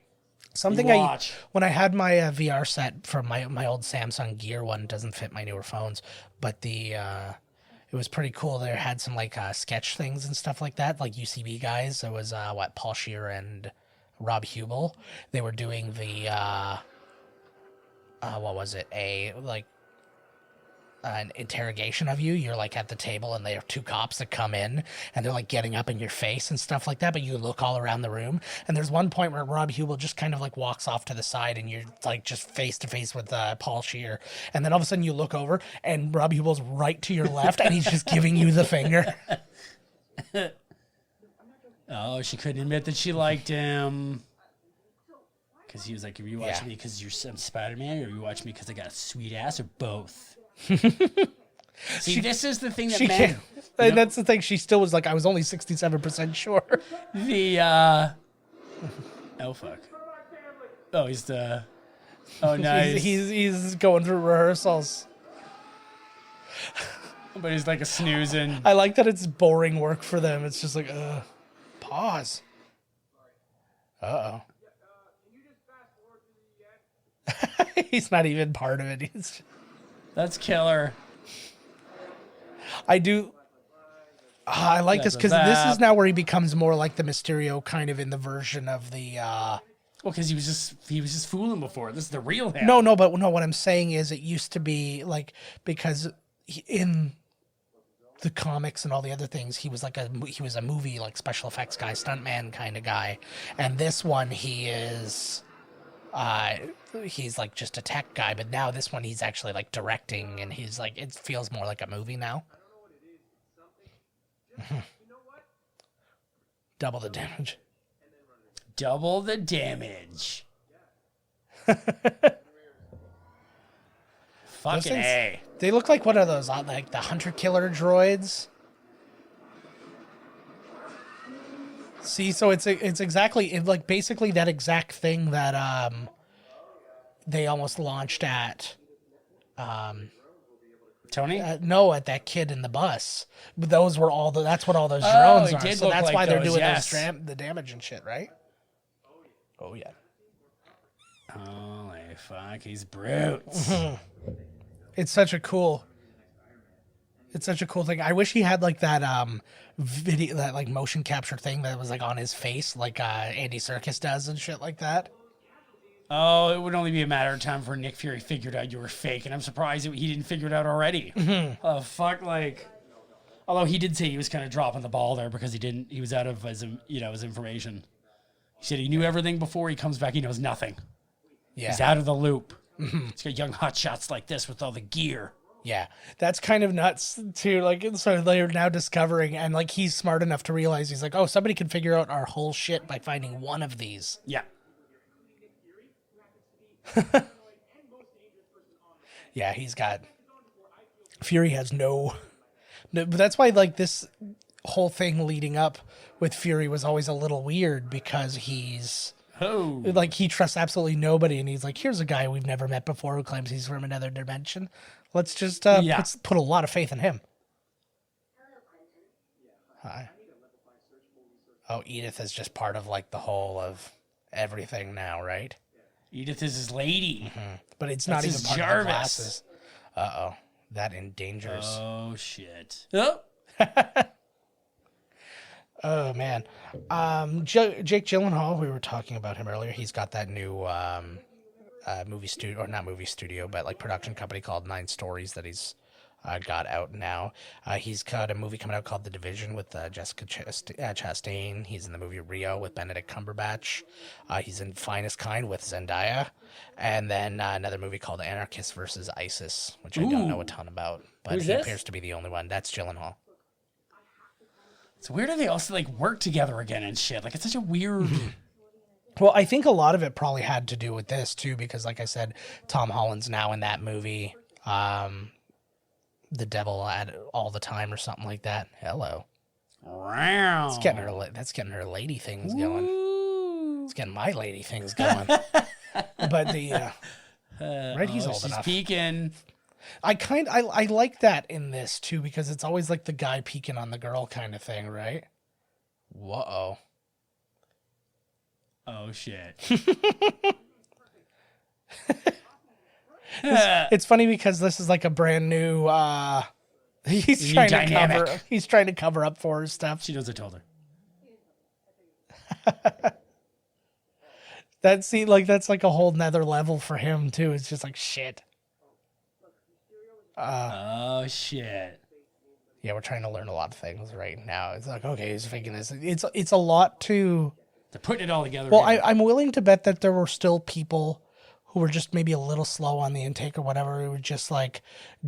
Something watch. when I had my VR set from my old Samsung Gear one, it doesn't fit my newer phones, but it was pretty cool. They had some like sketch things and stuff like that, like UCB guys. It was Paul Scheer and Rob Hubel. They were doing the what was it? An interrogation of you. You're like at the table and there are two cops that come in and they're like getting up in your face and stuff like that, but you look all around the room, and there's one point where Rob Hubel just kind of like walks off to the side and you're like just face to face with Paul Scheer, and then all of a sudden you look over and Rob Hubel's right to your left and he's just giving you the finger. Oh, she couldn't admit that she liked him. Because he was like, are you watching me because you're some Spider-Man, or are you watching me because I got a sweet ass, or both? See, this is the thing that men... And that's the thing, she still was like, I was only 67% sure. Oh, fuck. Oh, he's the... Oh, nice. He's going through rehearsals. But he's like a snoozing. I like that it's boring work for them. It's just like, pause. Uh-oh. He's not even part of it. That's killer. I do. I like this because this is now where he becomes more like the Mysterio kind of in the version of the. Well, because he was just fooling before. This is the real him. No. What I'm saying is it used to be like, because in the comics and all the other things, he was a movie like special effects guy, stuntman kind of guy, and this one he is. He's like just a tech guy, but now this one he's actually like directing, and he's like, it feels more like a movie now. Double the damage. Double the damage. Fucking A. They look like, what are those? Like the hunter killer droids. See, so it's exactly like basically that exact thing that they almost launched at Tony? No, at that kid in the bus. But those were that's what all those drones are. So that's why they're doing the damage and shit, right? Oh yeah. Holy fuck, he's brute. It's such a cool It's such a cool thing. I wish he had like that video, that like motion capture thing that was like on his face, like Andy Serkis does and shit like that. Oh, it would only be a matter of time before Nick Fury figured out you were fake, and I'm surprised he didn't figure it out already. Oh, fuck, like... Although he did say he was kind of dropping the ball there because he was out of his information. He said he knew everything before. He comes back, he knows nothing. Yeah. He's out of the loop. He's got young hotshots like this with all the gear. Yeah, that's kind of nuts too. Like, so they're now discovering, and like he's smart enough to realize he's like, oh, somebody can figure out our whole shit by finding one of these. Yeah. Yeah, Fury has no, but that's why like this whole thing leading up with Fury was always a little weird because like he trusts absolutely nobody, and he's like, here's a guy we've never met before who claims he's from another dimension. Let's just let's put a lot of faith in him. Hi. Oh, Edith is just part of like the whole of everything now, right? Edith is his lady. But it's not even part of the glasses. Uh-oh. That endangers. Oh, shit. Oh. Oh, man. Jake Gyllenhaal, we were talking about him earlier. He's got that new movie studio, or not movie studio, but like production company called 9 Stories that he's got out now. He's got a movie coming out called The Division with Jessica Chastain. He's in the movie Rio with Benedict Cumberbatch. He's in Finest Kind with Zendaya. And then another movie called Anarchist versus ISIS, which I don't know a ton about, but he appears to be the only one. That's Gyllenhaal. It's weird how they also like work together again and shit. Like, it's such a weird... Well, I think a lot of it probably had to do with this too, because like I said, Tom Holland's now in that movie. The Devil at All the Time or something like that. Hello. Wow. That's getting her lady things going. It's getting my lady things going. But the right, he's old enough. Peeking. I like that in this too, because it's always like the guy peeking on the girl kind of thing, right? Whoa. Oh shit. It's funny because this is like a brand new he's trying to cover up for her stuff. She knows I told her. That's like a whole nother level for him too. It's just like shit. Oh shit. Yeah, we're trying to learn a lot of things right now. It's like, okay, he's faking this. It's a lot to... They're putting it all together. Well, I'm willing to bet that there were still people who were just maybe a little slow on the intake or whatever, who just like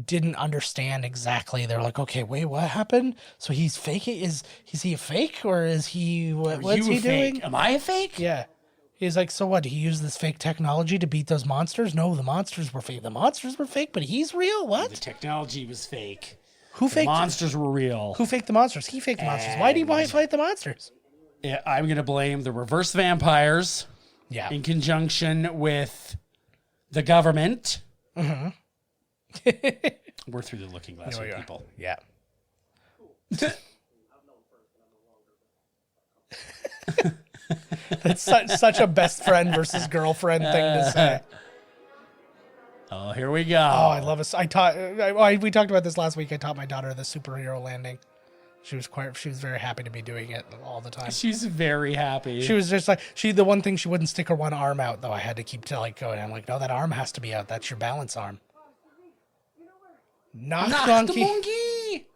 didn't understand exactly. They're like, okay, wait, what happened? So he's faking? Is he a fake, or is he what's he doing? Am I a fake? Yeah. He's like, so what? He used this fake technology to beat those monsters? No, the monsters were fake. The monsters were fake, but he's real? What? The technology was fake. Who faked? The monsters were real. Who faked the monsters? He faked the monsters. Why did he fight the monsters? Yeah, I'm going to blame the reverse vampires. Yeah. In conjunction with the government. Mm-hmm. We're through the looking glass here, people. Yeah. That's such a best friend versus girlfriend thing to say. Oh, here we go. Oh, I love it. We talked about this last week. I taught my daughter the superhero landing. She was very happy to be doing it all the time. She's very happy. She was just like, the one thing she wouldn't stick her one arm out, though. I had to keep going. I'm like, no, that arm has to be out. That's your balance arm. Knock the monkey.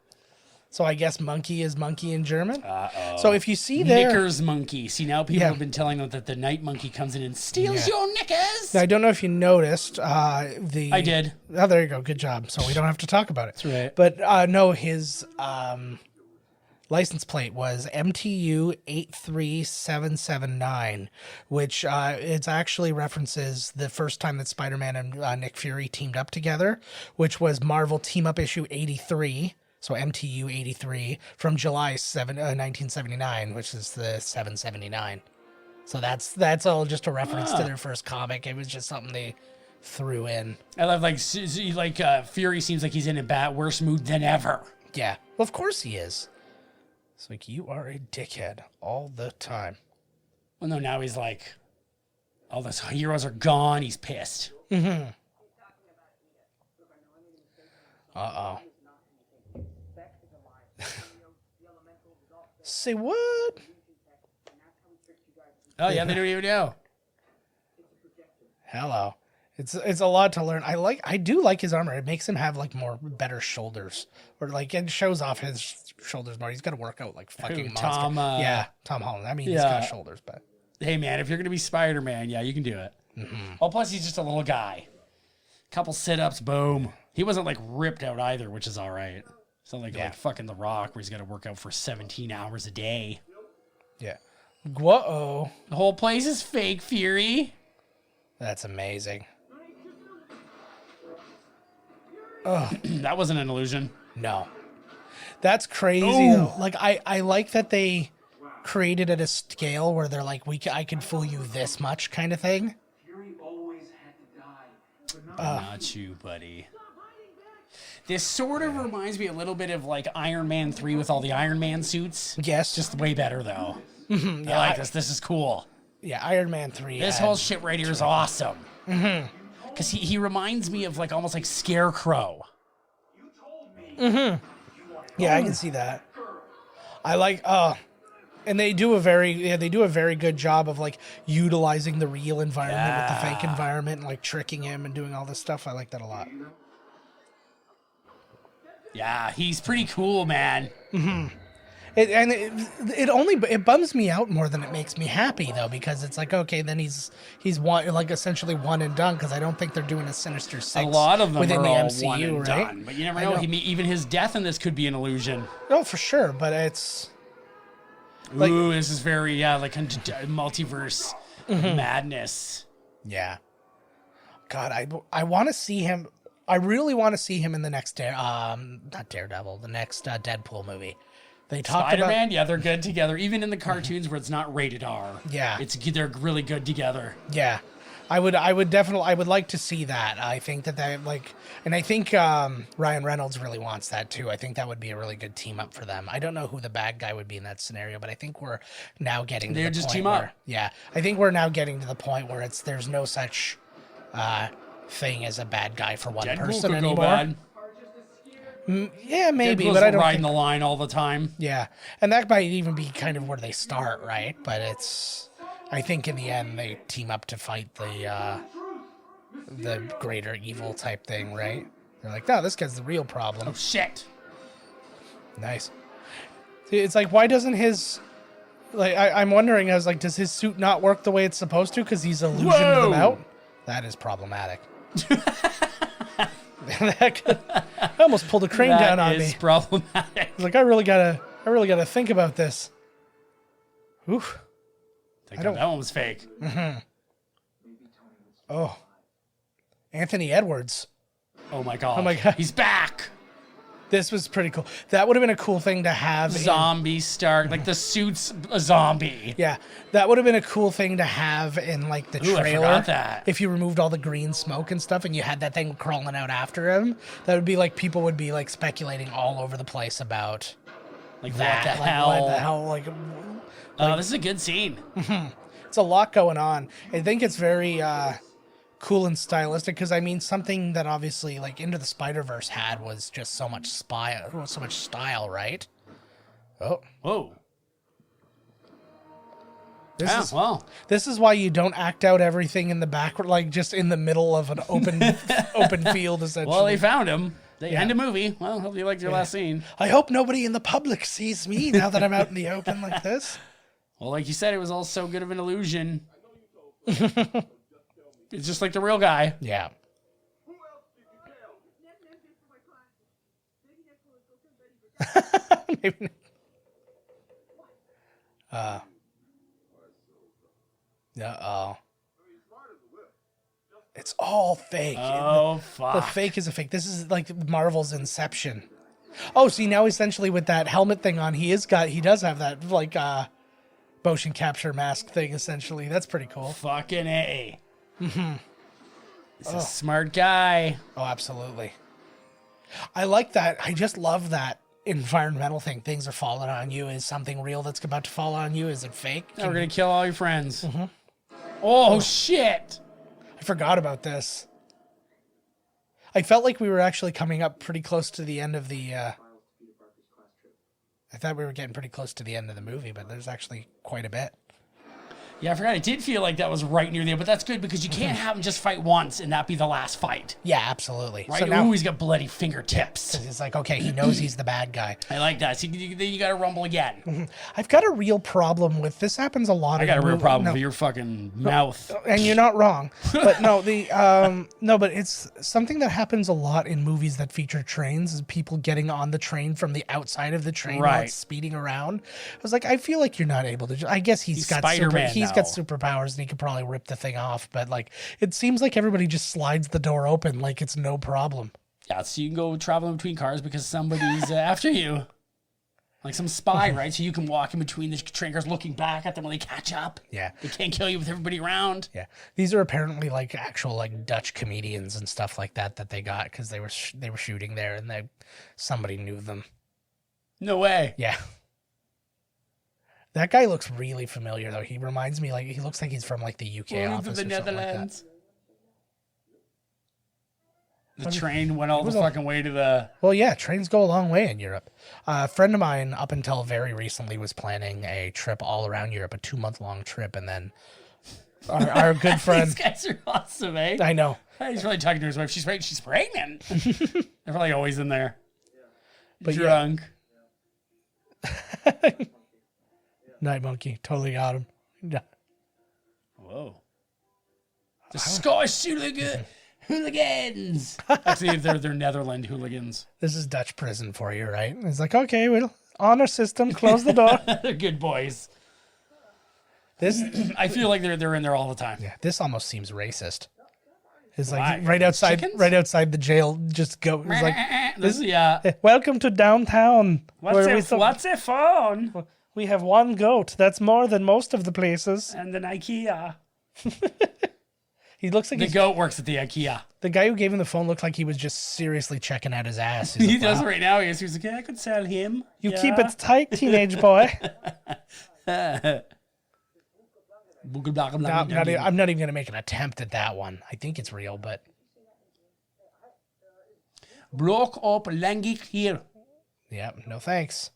So I guess monkey is monkey in German. Uh-oh. So if you see there... Knickers monkey. See, now people have been telling them that the night monkey comes in and steals your knickers. Now, I don't know if you noticed I did. Oh, there you go. Good job. So we don't have to talk about it. That's right. But no, his license plate was MTU 83779, which it actually references the first time that Spider-Man and Nick Fury teamed up together, which was Marvel Team Up issue 83. So MTU 83 from July 1979, which is the 779. So that's all just a reference to their first comic. It was just something they threw in. I love Fury seems like he's in a worse mood than ever. Yeah, well, of course he is. It's like, you are a dickhead all the time. Well, no, now he's like, all those heroes are gone. He's pissed. Mm-hmm. Uh-oh. Say what? Oh yeah, they don't even know. Hello. It's a lot to learn. I do like his armor. It makes him have like better shoulders, or like it shows off his shoulders more. He's got to work out like fucking monster. Tom, yeah, Tom Holland. I mean, he's got shoulders, but hey man, if you're gonna be Spider-Man, yeah, you can do it. Mm-hmm. Oh, plus he's just a little guy. Couple sit-ups, boom. He wasn't like ripped out either, which is all right. It's not like fucking The Rock, where he's got to work out for 17 hours a day. Yeah. Whoa. The whole place is fake, Fury. That's amazing. That wasn't an illusion. No. That's crazy, though. Like, I like that they created at a scale where they're like, I can fool you this much kind of thing. Fury always had to die. But Not you, buddy. This sort of reminds me a little bit of like Iron Man 3 with all the Iron Man suits. Yes. Just way better, though. Yeah, I like this. This is cool. Yeah, Iron Man 3. This whole shit right here is awesome. Because he reminds me of like almost like Scarecrow. Yeah, I can see that. I like and they do a very good job of like utilizing the real environment with the fake environment and like tricking him and doing all this stuff. I like that a lot. Yeah, he's pretty cool, man. It bums me out more than it makes me happy though, because it's like, okay, then he's one, like essentially one and done, because I don't think they're doing a Sinister Six. A lot of them within are the all MCU, one and right? done, but you never know. Even his death in this could be an illusion. No, for sure, but it's like, ooh, this is very like multiverse madness. Yeah. God, I want to see him. I really want to see him in the next not Daredevil, the next Deadpool movie. They talked Spider-Man, about, yeah, they're good together. Even in the cartoons where it's not rated R, yeah, they're really good together. Yeah, I would like to see that. I think that like, and I think Ryan Reynolds really wants that too. I think that would be a really good team up for them. I don't know who the bad guy would be in that scenario, but I think we're now getting to the just point team where, up. yeah, I think we're now getting to the point where there's no such thing as a bad guy for one Deadpool person could anymore. Go bad. Yeah, maybe, Deadpool's but I don't riding think, the line all the time. yeah, and that might even be kind of where they start, right? But I think in the end they team up to fight the greater evil type thing, right? They're like, no, this guy's the real problem. Oh shit! Nice. It's like, why doesn't his, like, I'm wondering, does his suit not work the way it's supposed to because he's illusioned them out? That is problematic. I almost pulled a crane down on me. That is problematic. Like, I really gotta think about this. Oof. That one was fake. Oh. Anthony Edwards. Oh my god. Oh my God. He's back. This was pretty cool. That would have been a cool thing to have. Zombie Stark, like the suit's a zombie. Yeah, that would have been a cool thing to have in like the trailer. I forgot that. If you removed all the green smoke and stuff, and you had that thing crawling out after him, that would be like, people would be like speculating all over the place about like that. What the like, hell? what the hell? Like, oh, this is a good scene. It's a lot going on. I think it's very cool and stylistic, because I mean, something that obviously like Into the Spider-Verse had was just so much style, right? Oh, whoa. This is why you don't act out everything in the back, like just in the middle of an open field, essentially. Well, they found him. They end a movie. Well, hope you liked your last scene. I hope nobody in the public sees me now that I'm out in the open like this. Well, like you said, it was all so good of an illusion. It's just like the real guy. Yeah. Maybe. Uh-oh. It's all fake. Oh, fuck. The fake is a fake. This is like Marvel's Inception. Oh, see, now essentially with that helmet thing on, he does have that like motion capture mask thing, essentially. That's pretty cool. Fucking A. He's a smart guy. Oh, absolutely. I like that. I just love that environmental thing. Things are falling on you. Is something real that's about to fall on you? Is it fake? We're going to kill all your friends. Oh, shit. I forgot about this. I felt like we were actually coming up pretty close to the end of the I thought we were getting pretty close to the end of the movie, but there's actually quite a bit. Yeah, I forgot. I did feel like that was right near the end, but that's good because you can't have him just fight once and that be the last fight. Yeah, absolutely. Right? So now Ooh, he's got bloody fingertips. it's like, okay, he knows he's the bad guy. I like that. So you got to rumble again. I've got a real problem with this. Happens a lot. I got a real problem with your fucking mouth. And you're not wrong. But no, but it's something that happens a lot in movies that feature trains is people getting on the train from the outside of the train while it's speeding around. I was like, I feel like you're not able to. I guess he's got Spider-Man. He's got superpowers and he could probably rip the thing off, but like it seems like everybody just slides the door open like it's no problem. Yeah, so you can go traveling between cars because somebody's after you. Like some spy, right? So you can walk in between the train cars looking back at them when they catch up. Yeah. They can't kill you with everybody around. Yeah. These are apparently like actual like Dutch comedians and stuff like that they got because they were shooting there and somebody knew them. No way. Yeah. That guy looks really familiar, though. He reminds me, he looks like he's from, the UK office to the or Netherlands. The train went all the fucking way to the... Well, yeah, trains go a long way in Europe. A friend of mine, up until very recently, was planning a trip all around Europe, a 2-month-long trip, and then our good friend... These guys are awesome, eh? I know. He's really talking to his wife. She's pregnant. They're probably always in there. But drunk. Yeah. Night Monkey. Totally got him. Yeah. Whoa. The Scottish hooligans. Actually, they're Netherlands hooligans. This is Dutch prison for you, right? It's like, okay, we'll honor system, close the door. They're good boys. This, I feel like they're in there all the time. Yeah, this almost seems racist. It's Why? like right outside the jail. Just go. It's like welcome to downtown. What's a phone? We have one goat. That's more than most of the places. And an IKEA. He looks like the goat works at the IKEA. The guy who gave him the phone looked like he was just seriously checking out his ass. He does right now. He's like, yeah, I could sell him. You keep it tight, teenage boy. I'm not even going to make an attempt at that one. I think it's real, but... Block up Langik here. Yeah, no thanks.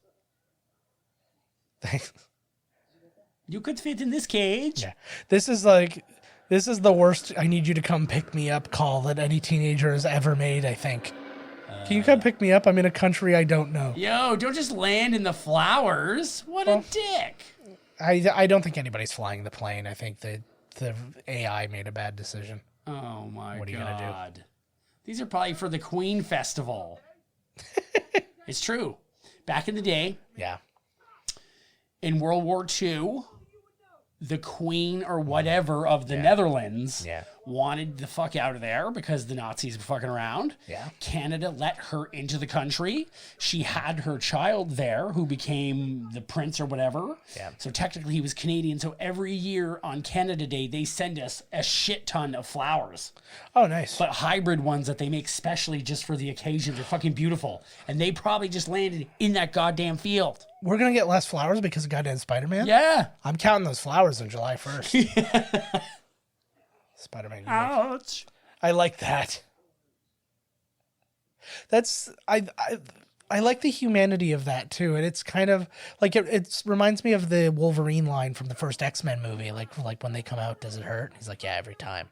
You could fit in this cage. Yeah. This is the worst I need you to come pick me up call that any teenager has ever made, I think. Can you come pick me up? I'm in a country I don't know. Yo, don't just land in the flowers. What a dick. I don't think anybody's flying the plane. I think the AI made a bad decision. Oh my God. What are you going to do? These are probably for the Queen Festival. It's true. Back in the day. Yeah. In World War II, the Queen or whatever of the Netherlands wanted the fuck out of there because the Nazis were fucking around. Yeah. Canada let her into the country. She had her child there who became the prince or whatever. Yeah. So technically he was Canadian. So every year on Canada Day, they send us a shit ton of flowers. Oh, nice. But hybrid ones that they make specially just for the occasion. They're fucking beautiful. And they probably just landed in that goddamn field. We're going to get less flowers because of goddamn Spider-Man? Yeah. I'm counting those flowers on July 1st. Spider-Man. Ouch. I like that. That's... I like the humanity of that, too. And it's kind of... Like, it reminds me of the Wolverine line from the first X-Men movie. Like when they come out, does it hurt? He's like, yeah, every time.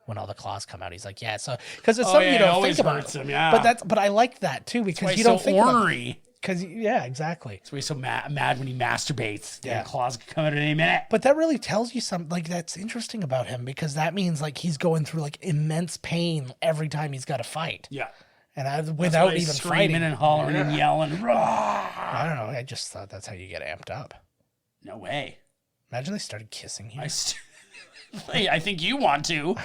When all the claws come out, he's like, yeah. So because it's something you don't think about. Hurts him, yeah. But I like that, too, because you don't think ornery. Because, yeah, exactly. That's why he's so mad when he masturbates. Yeah. The claws could come out at any minute. But that really tells you something, that's interesting about him, because that means, he's going through, immense pain every time he's got to fight. Yeah. And without even screaming fighting. And hollering and yelling. I don't know. I just thought that's how you get amped up. No way. Imagine they started kissing you. I think you want to.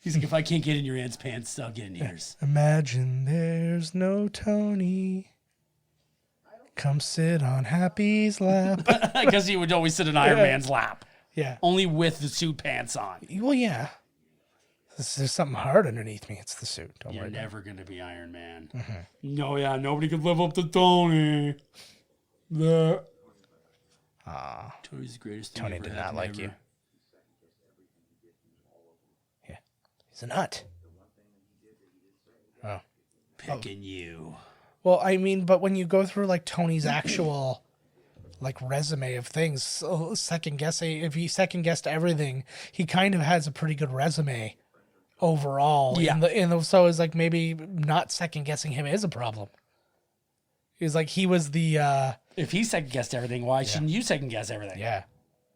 He's like, if I can't get in your aunt's pants, I'll get in yours. Imagine there's no Tony. Come sit on Happy's lap. Because he would always sit in Iron Man's lap. Yeah. Only with the suit pants on. Well, yeah. There's something hard underneath me. It's the suit. Don't You're worry. You're never going to be Iron Man. Mm-hmm. No, yeah. Nobody could live up to Tony. Tony's the greatest thing Tony ever did not like ever. you. He's a nut. Oh. Picking you. Well, I mean, but when you go through like Tony's actual like resume of things, second guessing, if he second guessed everything, he kind of has a pretty good resume overall. Yeah. So it's like maybe not second guessing him is a problem. He's like, he was the, If he second guessed everything, why shouldn't you second guess everything? yeah.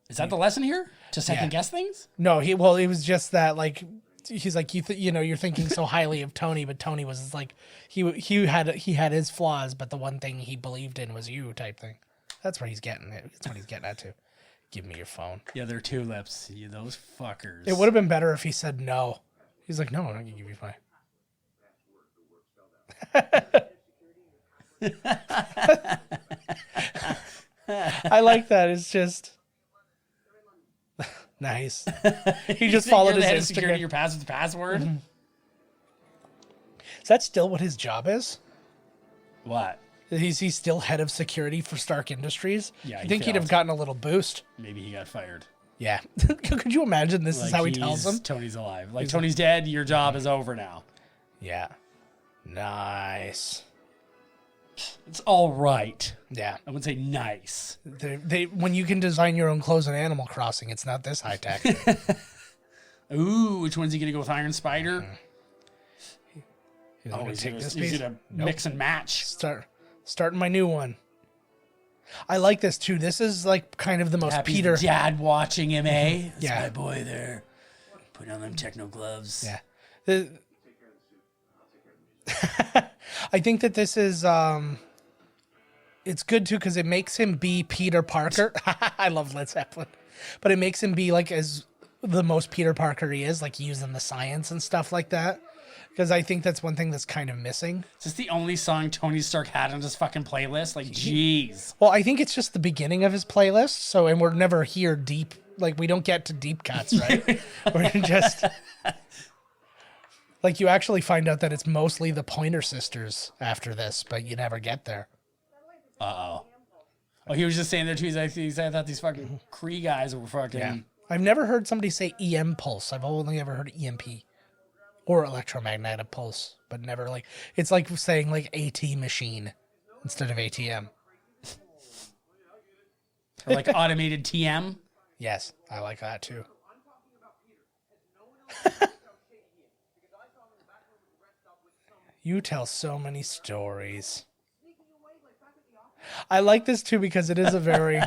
Is that the lesson here? To second guess things? No, it was just that like, he's like, you're thinking so highly of Tony, but Tony was like, he had his flaws, but the one thing he believed in was you type thing. That's what he's getting at. That's what he's getting at too. Give me your phone. Yeah, they're tulips. You those fuckers. It would have been better if he said no. He's like, no, I'm not gonna give you my. I like that. It's just nice. He just followed his head of Instagram. security. Your password. Mm-hmm. Is that still what his job is? What? He's still head of security for Stark Industries? Yeah, I think he'd have failed. gotten a little boost. Maybe he got fired. Yeah. Could you imagine this is how he tells him? Tony's alive. Like, Tony's dead. Your job is over now. Yeah. Nice. It's all right. Yeah. I wouldn't say nice. They when you can design your own clothes in Animal Crossing, it's not this high tech. Ooh, which one's he going to go with? Iron Spider? He's Oh, gonna he's take going this to piece. mix and match. Starting my new one. I like this too. This is like kind of the most Happy's Peter. dad watching him, eh? That's Yeah. my boy there. Put on them techno gloves. Yeah. I think that this is it's good too because it makes him be Peter Parker. I love Led Zeppelin, but it makes him be like as the most Peter Parker he is, like using the science and stuff like that. Because I think that's one thing that's kind of missing. Is this the only song Tony Stark had on his fucking playlist? Like, jeez. Well, I think it's just the beginning of his playlist. So, and we're never here deep. Like, we don't get to deep cuts, right? We're just like, you actually find out that it's mostly the Pointer Sisters after this, but you never get there. Uh-oh. Oh, he was just saying there too. He said, I thought these fucking Kree guys were fucking... Yeah. I've never heard somebody say EM pulse. I've only ever heard EMP or electromagnetic pulse, but never like, it's like saying like AT machine instead of ATM. Or like automated TM. Yes, I like that too. You tell so many stories. I like this too because it is a very...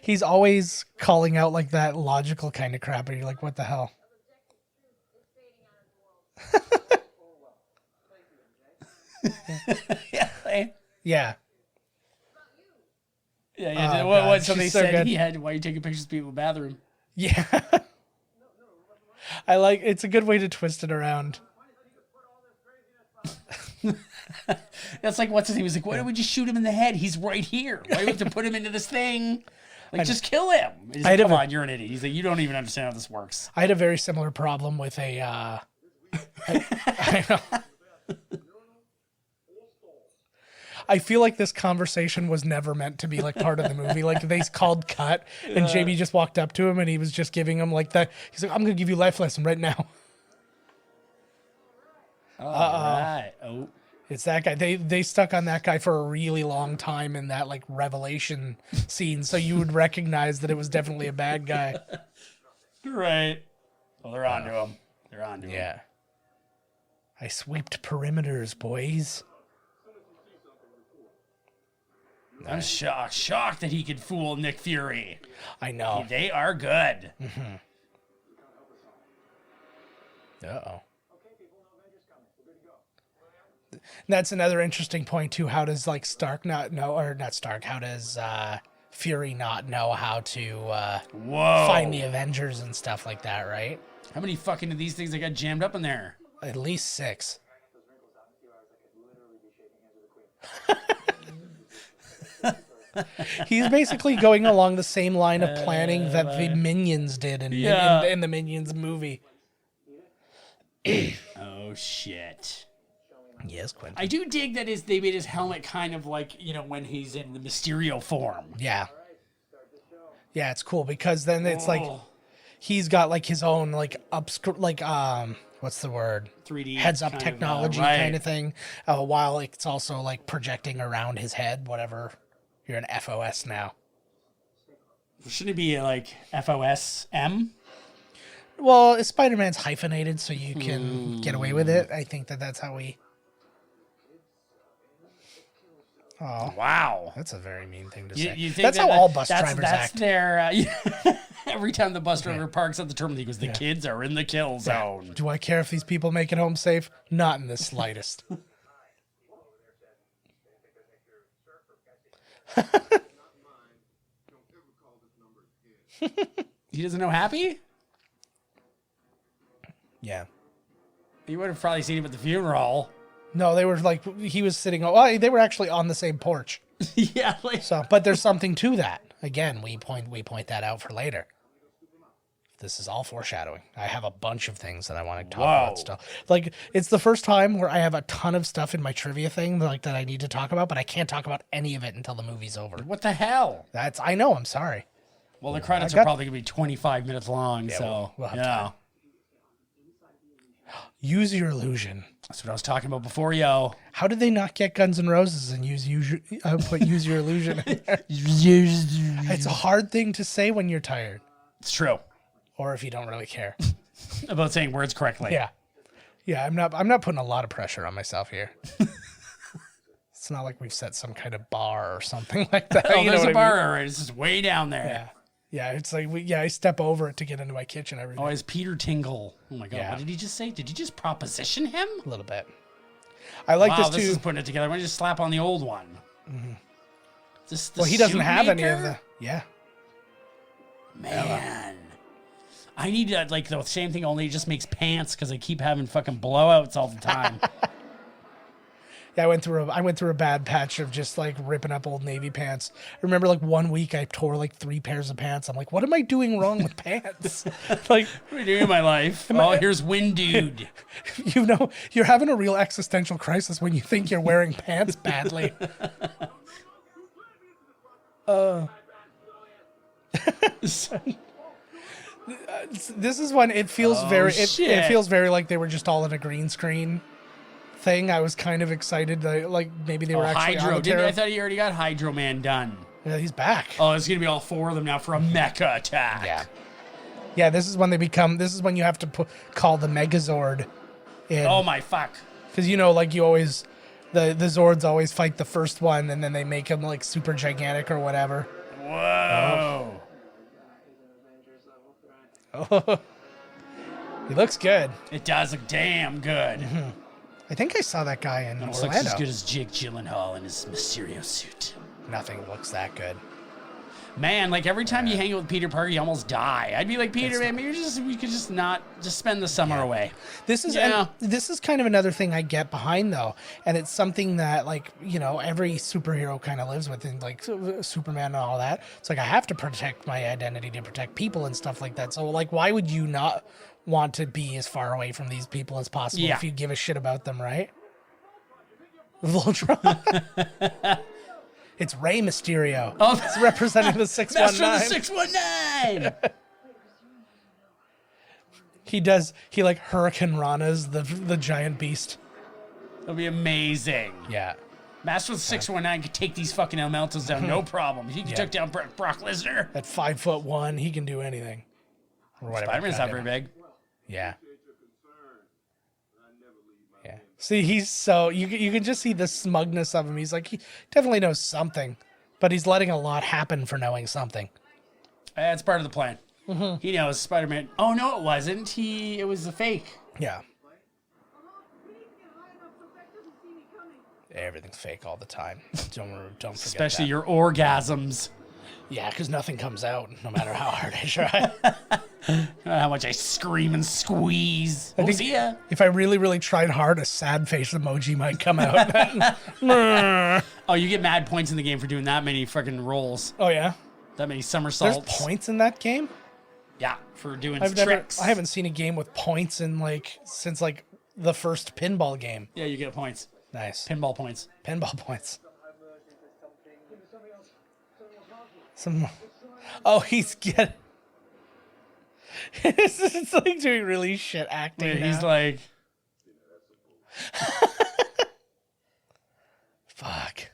He's always calling out like that logical kind of crap, and you're like, what the hell? Yeah. Yeah. Yeah. Oh, what God, somebody she's so said good. he had, why are you taking pictures of people in the bathroom? Yeah. I like, it's a good way to twist it around. That's like, what's his name? He was like, why don't we just shoot him in the head? He's right here. Why do we have to put him into this thing? Like, just kill him. He's like, come on, you're an idiot. He's like, you don't even understand how this works. I had a very similar problem with a, I know. I feel like this conversation was never meant to be like part of the movie. Like they called cut and JB just walked up to him and he was just giving him like that. He's like, I'm going to give you a life lesson right now. All right. Oh. It's that guy. They stuck on that guy for a really long time in that like revelation scene. So you would recognize that it was definitely a bad guy. Right. Well, they're on to him. They're on to him. Yeah. I sweeped perimeters, boys. I'm shocked that he could fool Nick Fury. I know. They are good. Mm-hmm. Uh-oh. That's another interesting point too. How does like Stark not know, or not Stark? How does Fury not know how to find the Avengers and stuff like that? Right? How many fucking of these things that got jammed up in there? At least 6. He's basically going along the same line of planning that the Minions did in the Minions movie. Oh shit. Yes, Quentin. I do dig that they made his helmet kind of like, when he's in the Mysterio form. Yeah. Yeah, it's cool because then it's like he's got like his own like what what's the word? 3D heads up kind of, technology right. kind of thing. While it's also like projecting around his head, whatever. You're an FOS now. Shouldn't it be like FOSM? Well, Spider-Man's hyphenated, so you can get away with it. I think that's how we. Oh Wow, that's a very mean thing to say. You think that's how all bus drivers that's act. their. Every time the bus driver parks at the terminal, he goes, "The kids are in the kill zone." Do I care if these people make it home safe? Not in the slightest. He doesn't know Happy? Yeah. You would have probably seen him at the funeral. No, they were like he was sitting. Well, they were actually on the same porch. Yeah, like So, but there's something to that. Again, we point that out for later. This is all foreshadowing. I have a bunch of things that I want to talk about still. Like, it's the first time where I have a ton of stuff in my trivia thing like that I need to talk about, but I can't talk about any of it until the movie's over. what the hell? I know, I'm sorry. Well, the credits are probably gonna be 25 minutes long, so we'll have yeah. time. Use your illusion. That's what I was talking about before, yo. How did they not get Guns N' Roses and use your illusion in there? It's a hard thing to say when you're tired. It's true. Or if you don't really care. About saying words correctly. Yeah, I'm not putting a lot of pressure on myself here. It's not like we've set some kind of bar or something like that. Oh, you know there's what a bar. I mean? Already. It's just way down there. Yeah. Yeah, it's like I step over it to get into my kitchen every day. Oh, it's Peter Tingle. Oh my god, Yeah. What did he just say? Did you just proposition him? A little bit. I like Wow, this this too. is putting it together. Why don't you just slap on the old one? This the Well, he doesn't have any of Shoemaker? the. Yeah. Man. I need to, like, the same thing, only it just makes pants because I keep having fucking blowouts all the time. Yeah, I went through a bad patch of just like ripping up old Navy pants. I remember like one week I tore like 3 pairs of pants. I'm like, what am I doing wrong with pants? Like, What am I doing in my life? Here's Wind Dude. you know, you're having a real existential crisis when you think you're wearing pants badly. This is when it feels it shit. feels very like they were just all in a green screen thing. I was kind of excited that like maybe they were actually Hydro. on the terror. I thought he already got Hydro Man done. Yeah, he's back. Oh, it's going to be all 4 of them now for a mecha attack. Yeah, this is when you have to call the Megazord in. Oh, my fuck. Because, you know, like you always, the Zords always fight the first one and then they make him like super gigantic or whatever. Whoa. Oh. He looks good. It does look damn good. I think I saw that guy in Almost Orlando. looks as good as Jake Gyllenhaal in his Mysterio suit. Nothing looks that good. Man, like every time you hang out with Peter Parker, you almost die. I'd be like, Peter, man, maybe we could just not spend the summer away. This is Yeah. this is kind of another thing I get behind though, and it's something that like you know every superhero kind of lives with, and like Superman and all that. It's like I have to protect my identity to protect people and stuff like that. So like, why would you not want to be as far away from these people as possible if you give a shit about them, right? Voltron. It's Rey Mysterio. Oh, it's representing the 619. Master of the 619. He like Hurricane Rana's the giant beast. That'll be amazing. Yeah. Master of the 619 could take these fucking elementals down, no problem. He took down Brock Lesnar. At 5'1", he can do anything. Or whatever. Spider-Man's not very big. Yeah. Yeah. See, he's so you can just see the smugness of him. He's like he definitely knows something, but he's letting a lot happen for knowing something. That's part of the plan. He knows Spider-Man. Oh no, it wasn't. It was a fake. Yeah. Everything's fake all the time. Don't forget Especially that. your orgasms. Yeah, because nothing comes out, no matter how hard I try. How much I scream and squeeze. I think See ya. if I really, really tried hard, a sad face emoji might come out. Oh, you get mad points in the game for doing that many freaking rolls. Oh yeah, That many there's somersaults. points in that game. Yeah, for doing I tricks. haven't seen a game with points in since the first pinball game. Yeah, you get points. Nice Pinball points. pinball points. Oh, he's getting. It's like doing really shit acting. Wait, now. he's like, fuck.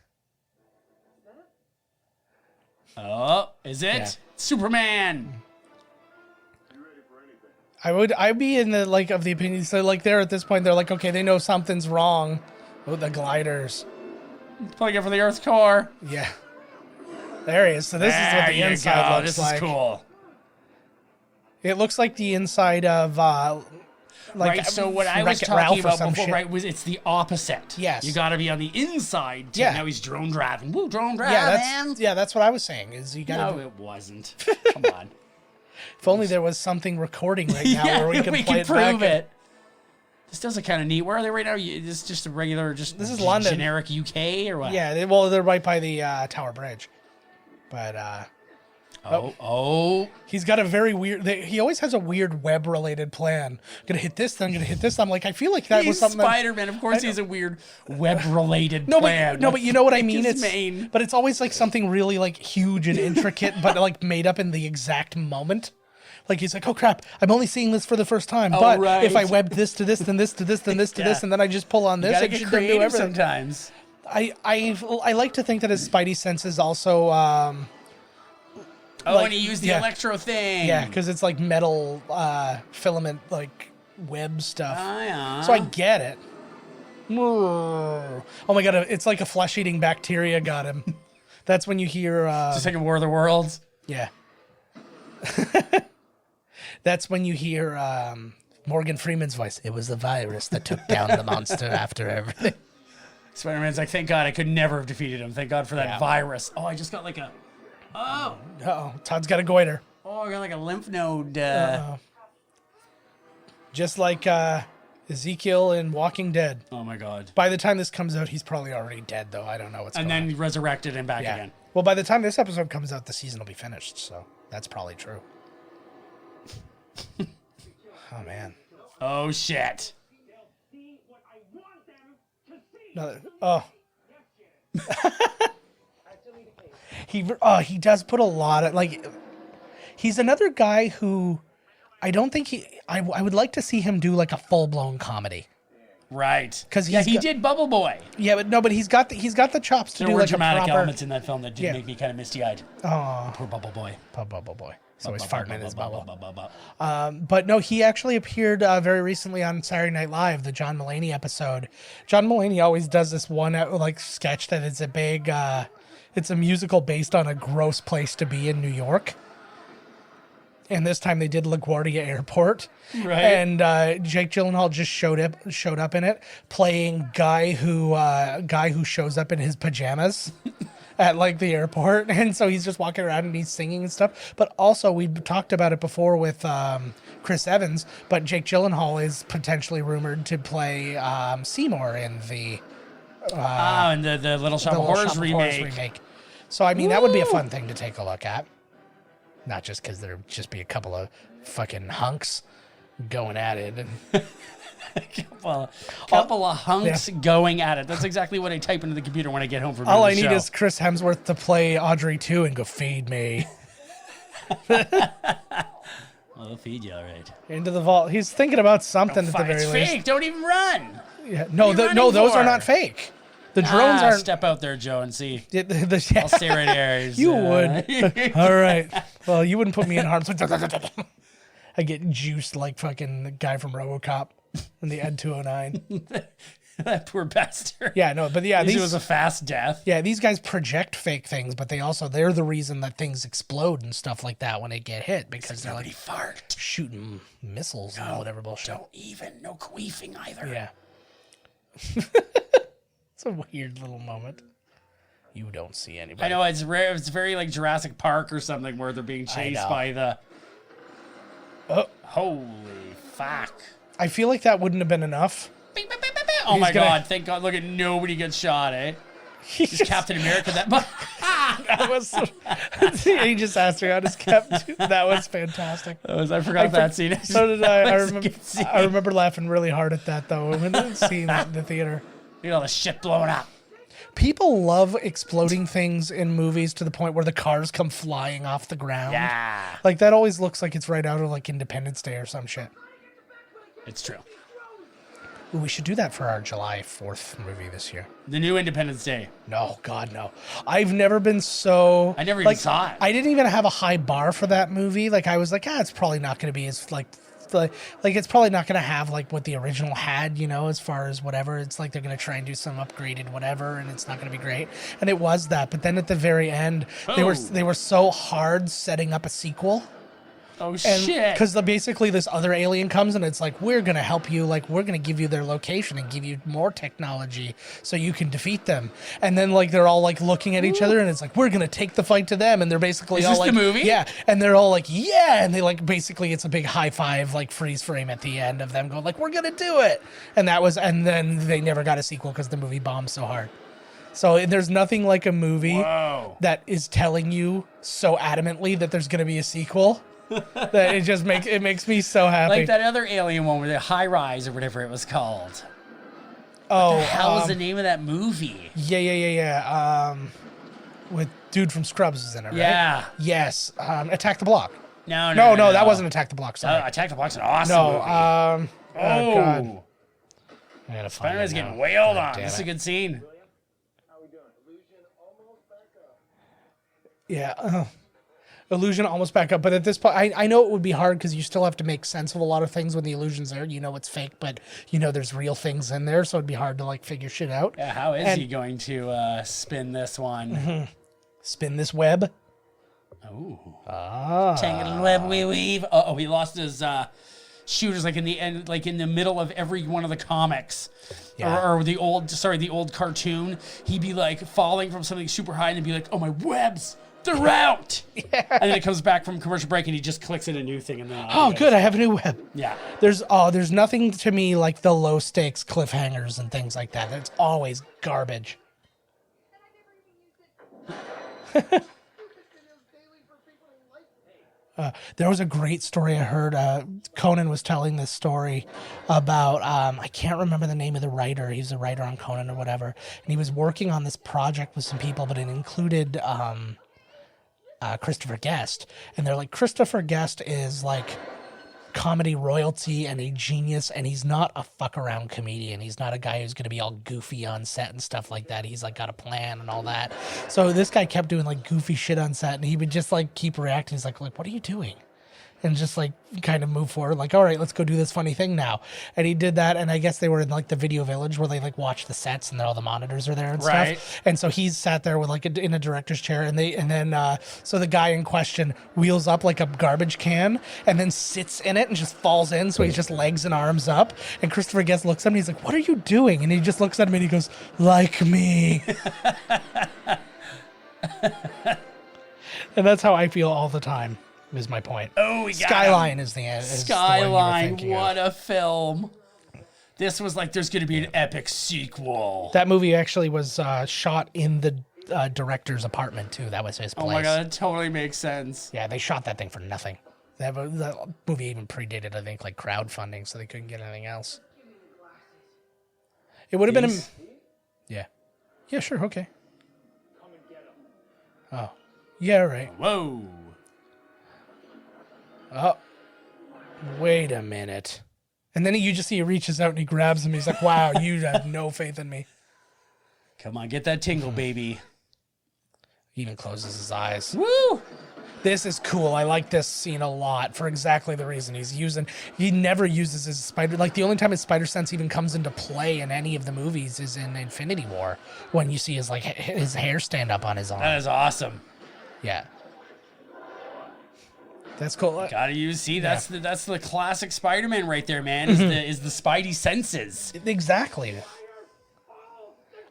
oh, is it? Yeah. Superman. I'd be in the like of the opinion. So like they're at this point, they're like, okay, they know something's wrong with the gliders. Pulling it from the Earth's core. Yeah. There he is. So this is what the inside looks this like. This is cool. It looks like the inside of right, so what I was Wreck-It talking Ralph or about some before, shit. right, was it's the opposite. Yes. You got to be on the inside. Yeah. Now he's drone driving. Woo, drone driving. Yeah, that's what I was saying. Is you got No, to. it wasn't. Come on. If only there was something recording right now Yeah, where we could we play can it prove back. it. This does look kind of neat. Where are they right now? This is just a regular, This is London. generic UK or what? Yeah, they're right by the Tower Bridge. But he's got a very weird. He always has a weird web-related plan. Gonna hit this, then gonna hit this. I'm like, I feel like that was He's something. Spider-Man. Of course, he has a weird web-related No, plan. but you know what I mean. His main. But it's always like something really like huge and intricate, but like made up in the exact moment. Like he's like, oh crap, I'm only seeing this for the first time. But right. if I webbed this to this, then this to this, then this to this, and then I just pull on You this, gotta it get should do creative everything. sometimes. I like to think that his Spidey senses also. Oh, like, and he used the yeah. electro thing. Yeah, because it's like metal filament, like web stuff. Oh, yeah. So I get it. Oh my god, it's like a flesh-eating bacteria got him. That's when you hear. Just like a War of the Worlds. Yeah. That's when you hear Morgan Freeman's voice. It was the virus that took down the monster after everything. Spider-Man's like, thank God I could never have defeated him. Thank God for that Yeah. virus. Oh, I just got like a... Oh! Uh-oh, Todd's got a goiter. Oh, I got like a lymph node. Just like Ezekiel in Walking Dead. Oh, my God. By the time this comes out, he's probably already dead, though. I don't know what's And going on. then resurrected and back Yeah. again. Well, by the time this episode comes out, the season will be finished, so that's probably true. Oh, man. Oh, shit. No, oh. He does put a lot of, like, he's another guy who I don't think I would like to see him do, like, a full-blown comedy. Right. 'Cause he he's got- did Bubble Boy. Yeah, but he's got the chops to There do, were like, dramatic a proper... elements in that film that did make me kind of misty-eyed. Oh, Poor Bubble Boy. bubble boy. So he's farting in his bubble. Bubble. But no, he actually appeared very recently on Saturday Night Live, the John Mulaney episode. John Mulaney always does this one like sketch that is a big, it's a musical based on a gross place to be in New York. And this time they did LaGuardia Airport, Right. And Jake Gyllenhaal just showed up in it, playing guy who shows up in his pajamas. At like the airport, and so he's just walking around and he's singing and stuff. But also, we talked about it before with Chris Evans, but Jake Gyllenhaal is potentially rumored to play Seymour in the and the Little Shop of Horrors remake. So I mean, that would be a fun thing to take a look at. Not just because there'd just be a couple of fucking hunks going at it. And couple of hunks going at it. That's exactly what I type into the computer when I get home from all the I need show. is Chris Hemsworth to play Audrey 2 and go, feed me. I'll feed you, all right. Into the vault. He's thinking about something at the very It's least. fake. Don't even run. Yeah. What are you running Those are for? not fake. The drones aren't. Step out there, Joe, and see. I'll Stay right here. You would. All right. Well, you wouldn't put me in harm's way. I get juiced like fucking the guy from RoboCop in the Ed 209. That poor bastard. Yeah, no, but yeah, It was a fast death. yeah, these guys project fake things, but they're the reason that things explode and stuff like that when they get hit because they're like fart. shooting missiles and whatever bullshit. No queefing either. Yeah. It's a weird little moment. You don't see anybody. I know it's rare. It's very like Jurassic Park or something where they're being chased by the. Oh. Holy fuck! I feel like that wouldn't have been enough. Bing, bing, bing, bing, bing. Oh my gonna- God! Thank God! Look at nobody gets shot, eh? Just Captain America. That was. He just asked her how does Captain. That was fantastic. I forgot that scene. So did I. That was a good scene. I remember laughing really hard at that though when seeing that in the theater. You know, the shit blowing up. People love exploding things in movies to the point where the cars come flying off the ground. Yeah. Like, that always looks like it's right out of, like, Independence Day or some shit. It's true. Ooh, we should do that for our July 4th movie this year. The new Independence Day. No, God, no. I've never been so... I never even saw it. I didn't even have a high bar for that movie. Like, I was like, it's probably not going to be as, like, it's probably not going to have, like, what the original had, you know, as far as whatever. It's like they're going to try and do some upgraded whatever, and it's not going to be great. And it was that. But then at the very end, they were so hard setting up a sequel. Oh, shit. Because basically this other alien comes and it's like, we're going to help you. Like, we're going to give you their location and give you more technology so you can defeat them. And then, like, they're all, like, looking at each other and it's like, we're going to take the fight to them. And they're basically all like, the movie? Yeah. And they're all like, yeah. And they, like, basically it's a big high five, like, freeze frame at the end of them going, like, we're going to do it. And then they never got a sequel because the movie bombed so hard. So there's nothing like a movie that is telling you so adamantly that there's going to be a sequel. That it makes me so happy. Like that other alien one where the High Rise or whatever it was called. Oh, what the hell is the name of that movie? Yeah. With dude from Scrubs is in it, right? Yeah. Yes. Attack the Block. No, that wasn't Attack the Block. Sorry. Attack the Block's an awesome movie. God. I gotta find Spider-Man's it now. getting wailed on. Damn This is a it. good scene. Yeah. Illusion almost back up, but at this point, I know it would be hard because you still have to make sense of a lot of things when the illusion's there. You know it's fake, but you know there's real things in there, so it'd be hard to like figure shit out. Yeah, how is he going to spin this one? Spin this web. Ooh. Ah. Web we weave. Oh, he lost his shooters like in the end, like in the middle of every one of the comics. Yeah. Or the old cartoon. He'd be like falling from something super high and he'd be like, oh, my webs. They're out. Yeah. And then it comes back from commercial break and he just clicks in a new thing and then Good, I have a new web. Yeah. There's nothing to me like the low stakes cliffhangers and things like that. It's always garbage. There was a great story I heard. Conan was telling this story about, I can't remember the name of the writer. He's a writer on Conan or whatever. And he was working on this project with some people, but it included Christopher Guest. And they're like, Christopher Guest is like comedy royalty and a genius, and he's not a fuck around comedian. He's not a guy who's going to be all goofy on set and stuff like that. He's like got a plan and all that. So this guy kept doing like goofy shit on set, and he would just like keep reacting. He's like, what are you doing? And just like kind of move forward, like, all right, let's go do this funny thing now. And he did that, and I guess they were in like the video village where they like watch the sets and all the monitors are there and stuff. And so he's sat there with like in a director's chair, and then so the guy in question wheels up like a garbage can and then sits in it and just falls in. So he's just legs and arms up. And Christopher Guest looks at him and he's like, "What are you doing?" And he just looks at him and he goes, "Like me." And that's how I feel all the time. Is my point. Oh, we got Skyline him. is the end. Skyline, what a film. This was like, there's going to be an epic sequel. That movie actually was shot in the director's apartment, too. That was his place. Oh my God, that totally makes sense. Yeah, they shot that thing for nothing. That movie even predated, I think, like crowdfunding, so they couldn't get anything else. It would have been... Yeah. Yeah, sure, okay. Oh. Yeah, right. Whoa. Oh, wait a minute. And then you just see he reaches out and he grabs him. He's like, wow, you have no faith in me. Come on, get that tingle, baby. He even closes his eyes. Woo! This is cool. I like this scene a lot for exactly the reason he never uses his spider. Like the only time his spider sense even comes into play in any of the movies is in Infinity War when you see his hair stand up on his arm. That is awesome. Yeah. That's cool. Gotta use. See, that's the classic Spider-Man right there, man. Is the Spidey senses. Exactly.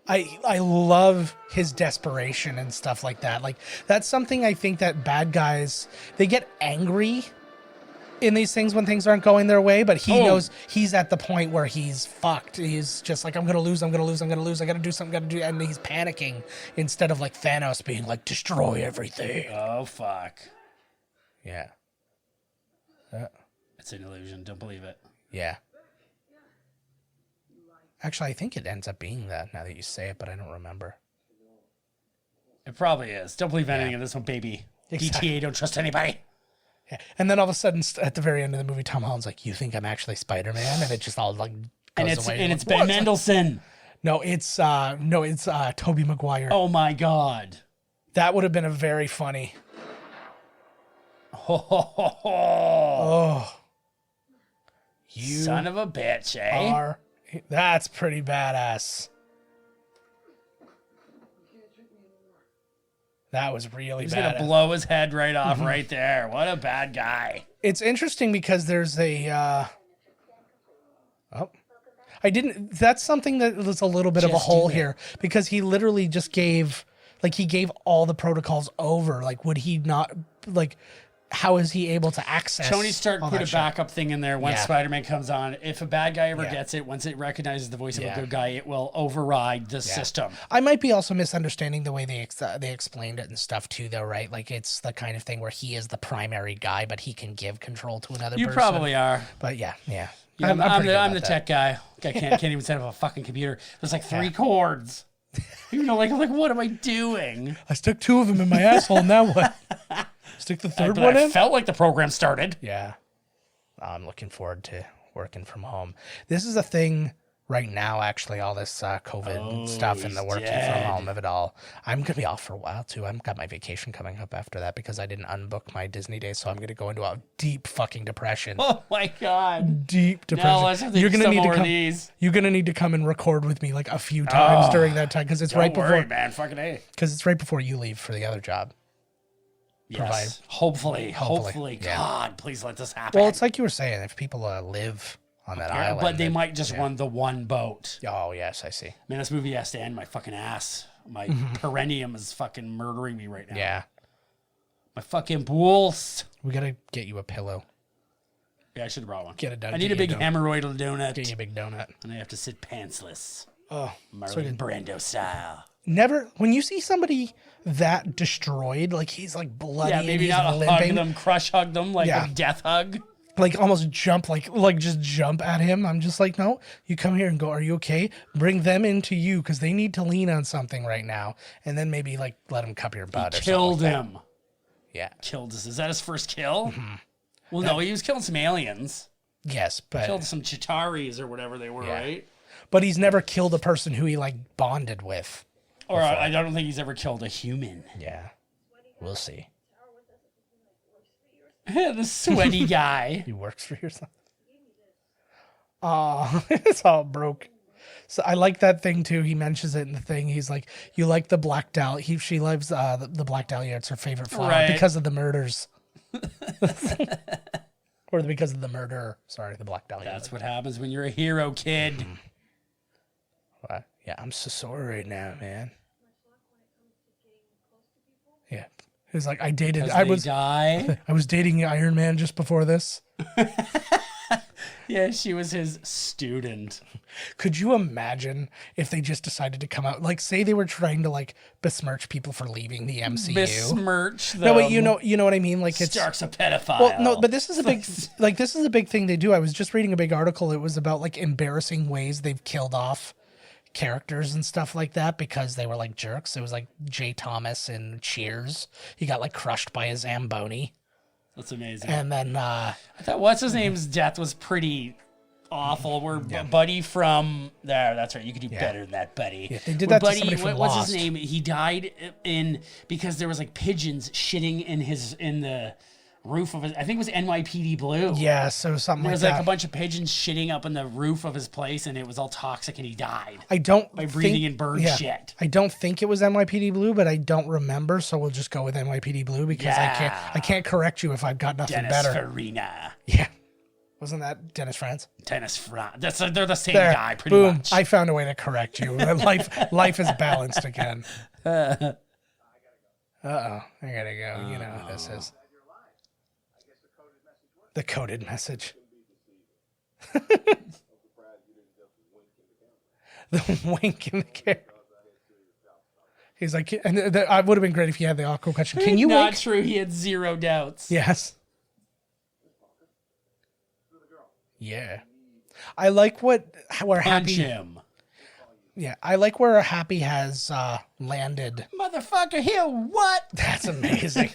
I love his desperation and stuff like that. Like that's something I think that bad guys, they get angry in these things when things aren't going their way, but he knows he's at the point where he's fucked. He's just like, I'm gonna lose. I gotta do something. And he's panicking instead of like Thanos being like, destroy everything. Oh fuck. Yeah. It's an illusion. Don't believe it. Yeah. Actually, I think it ends up being that now that you say it, but I don't remember. It probably is. Don't believe anything in this one, baby. Exactly. DTA, don't trust anybody. Yeah. And then all of a sudden, at the very end of the movie, Tom Holland's like, "You think I'm actually Spider-Man?" And it just all like goes away. And it's Ben Mendelsohn. No, it's Tobey Maguire. Oh my God. That would have been a very funny. Oh, You son of a bitch, eh? That's pretty badass. That was really He's bad. gonna blow his head right off right there. What a bad guy. It's interesting because there's that's something that was a little bit of a hole here, because he literally just gave all the protocols over. Like, would he not, like, how is he able to access? Tony Stark put a backup thing in there once Spider-Man comes on. If a bad guy ever gets it, once it recognizes the voice of a good guy, it will override the system. I might be also misunderstanding the way they explained it and stuff too, though, right? Like, it's the kind of thing where he is the primary guy, but he can give control to another person. You probably are. But yeah. I'm the tech guy. I can't even set up a fucking computer. There's like 3 cords. You know, like what am I doing? I stuck 2 of them in my asshole. Now what? Stick the third one in? I felt like the program started. Yeah. I'm looking forward to working from home. This is a thing right now, actually, all this COVID stuff and the working from home of it all. I'm going to be off for a while, too. I've got my vacation coming up after that because I didn't unbook my Disney day, so I'm going to go into a deep fucking depression. Oh, my God. Deep depression. No, let's You're going to need to come. These. You're going to need to come and record with me like a few times during that time, because it's right before. Man. Fucking A. Because it's right before you leave for the other job. Yes. Hopefully. Yeah. God, please let this happen. Well, it's like you were saying, if people live on that island. But they might just run the one boat. Oh, yes, I see. Man, this movie has to end. My fucking ass. My perineum is fucking murdering me right now. Yeah. My fucking balls. We got to get you a pillow. Yeah, I should have brought one. Get it done. I need a big hemorrhoidal donut. Get you a big donut. And I have to sit pantsless. Oh, Marlon Brando style. Never, when you see somebody that destroyed, like he's like bloody, yeah, maybe and not hug them, crush hug them, like a death hug. Like almost jump, like just jump at him. I'm just like, no, you come here and go, are you okay? Bring them into you because they need to lean on something right now. And then maybe like let him cup your butt or killed something. Him. Yeah. Killed us. Is that his first kill? Well, no, he was killing some aliens. Yes, but killed some Chitaris or whatever they were, right? But he's never killed a person who he like bonded with. Or I don't think he's ever killed a human. Yeah. We'll see. The sweaty guy. He works for yourself. Oh, it's all broke. So I like that thing too. He mentions it in the thing. He's like, "You like the black dahlia?" She loves the black dahlia. It's her favorite flower because of the murders, or because of the murder. Sorry, the black dahlia. That's what happens when you're a hero, kid. What? Yeah, I'm so sorry right now, man. Yeah. He's like, I was dating Iron Man just before this. Yeah, she was his student. Could you imagine if they just decided to come out, like, say they were trying to like besmirch people for leaving the MCU? Besmirch them. No, but you know what I mean. Like, it's Stark's a pedophile. Well, no, but this is a big this is a big thing they do. I was just reading a big article. It was about like embarrassing ways they've killed off characters and stuff like that because they were like jerks. It was like Jay Thomas in Cheers. He got like crushed by a Zamboni. That's amazing. And then I thought what's his name's death was pretty awful. We're Buddy from there. That's right. You could do better than that, Buddy. Yeah, they did that to somebody from what's Lost. his name? He died because there was like pigeons shitting in the roof of his. I think it was NYPD Blue. Yeah, so something there like was that. like a bunch of pigeons shitting up in the roof of his place, and it was all toxic, and he died. By breathing in bird shit. I don't think it was NYPD Blue, but I don't remember, so we'll just go with NYPD Blue because I can't correct you if I've got nothing Dennis better. Farina. Yeah. Wasn't that Dennis Franz? Dennis Franz. They're the same guy, pretty much. I found a way to correct you. Life is balanced again. I gotta go. You know how this is. The coded message. The wink in the camera. He's like, and I would have been great if you had the awkward question. Can you Not wink? true. He had zero doubts. Yes. Yeah. I like how we're Punch happy. him. Yeah, I like where Happy has landed. Motherfucker, here, what? That's amazing.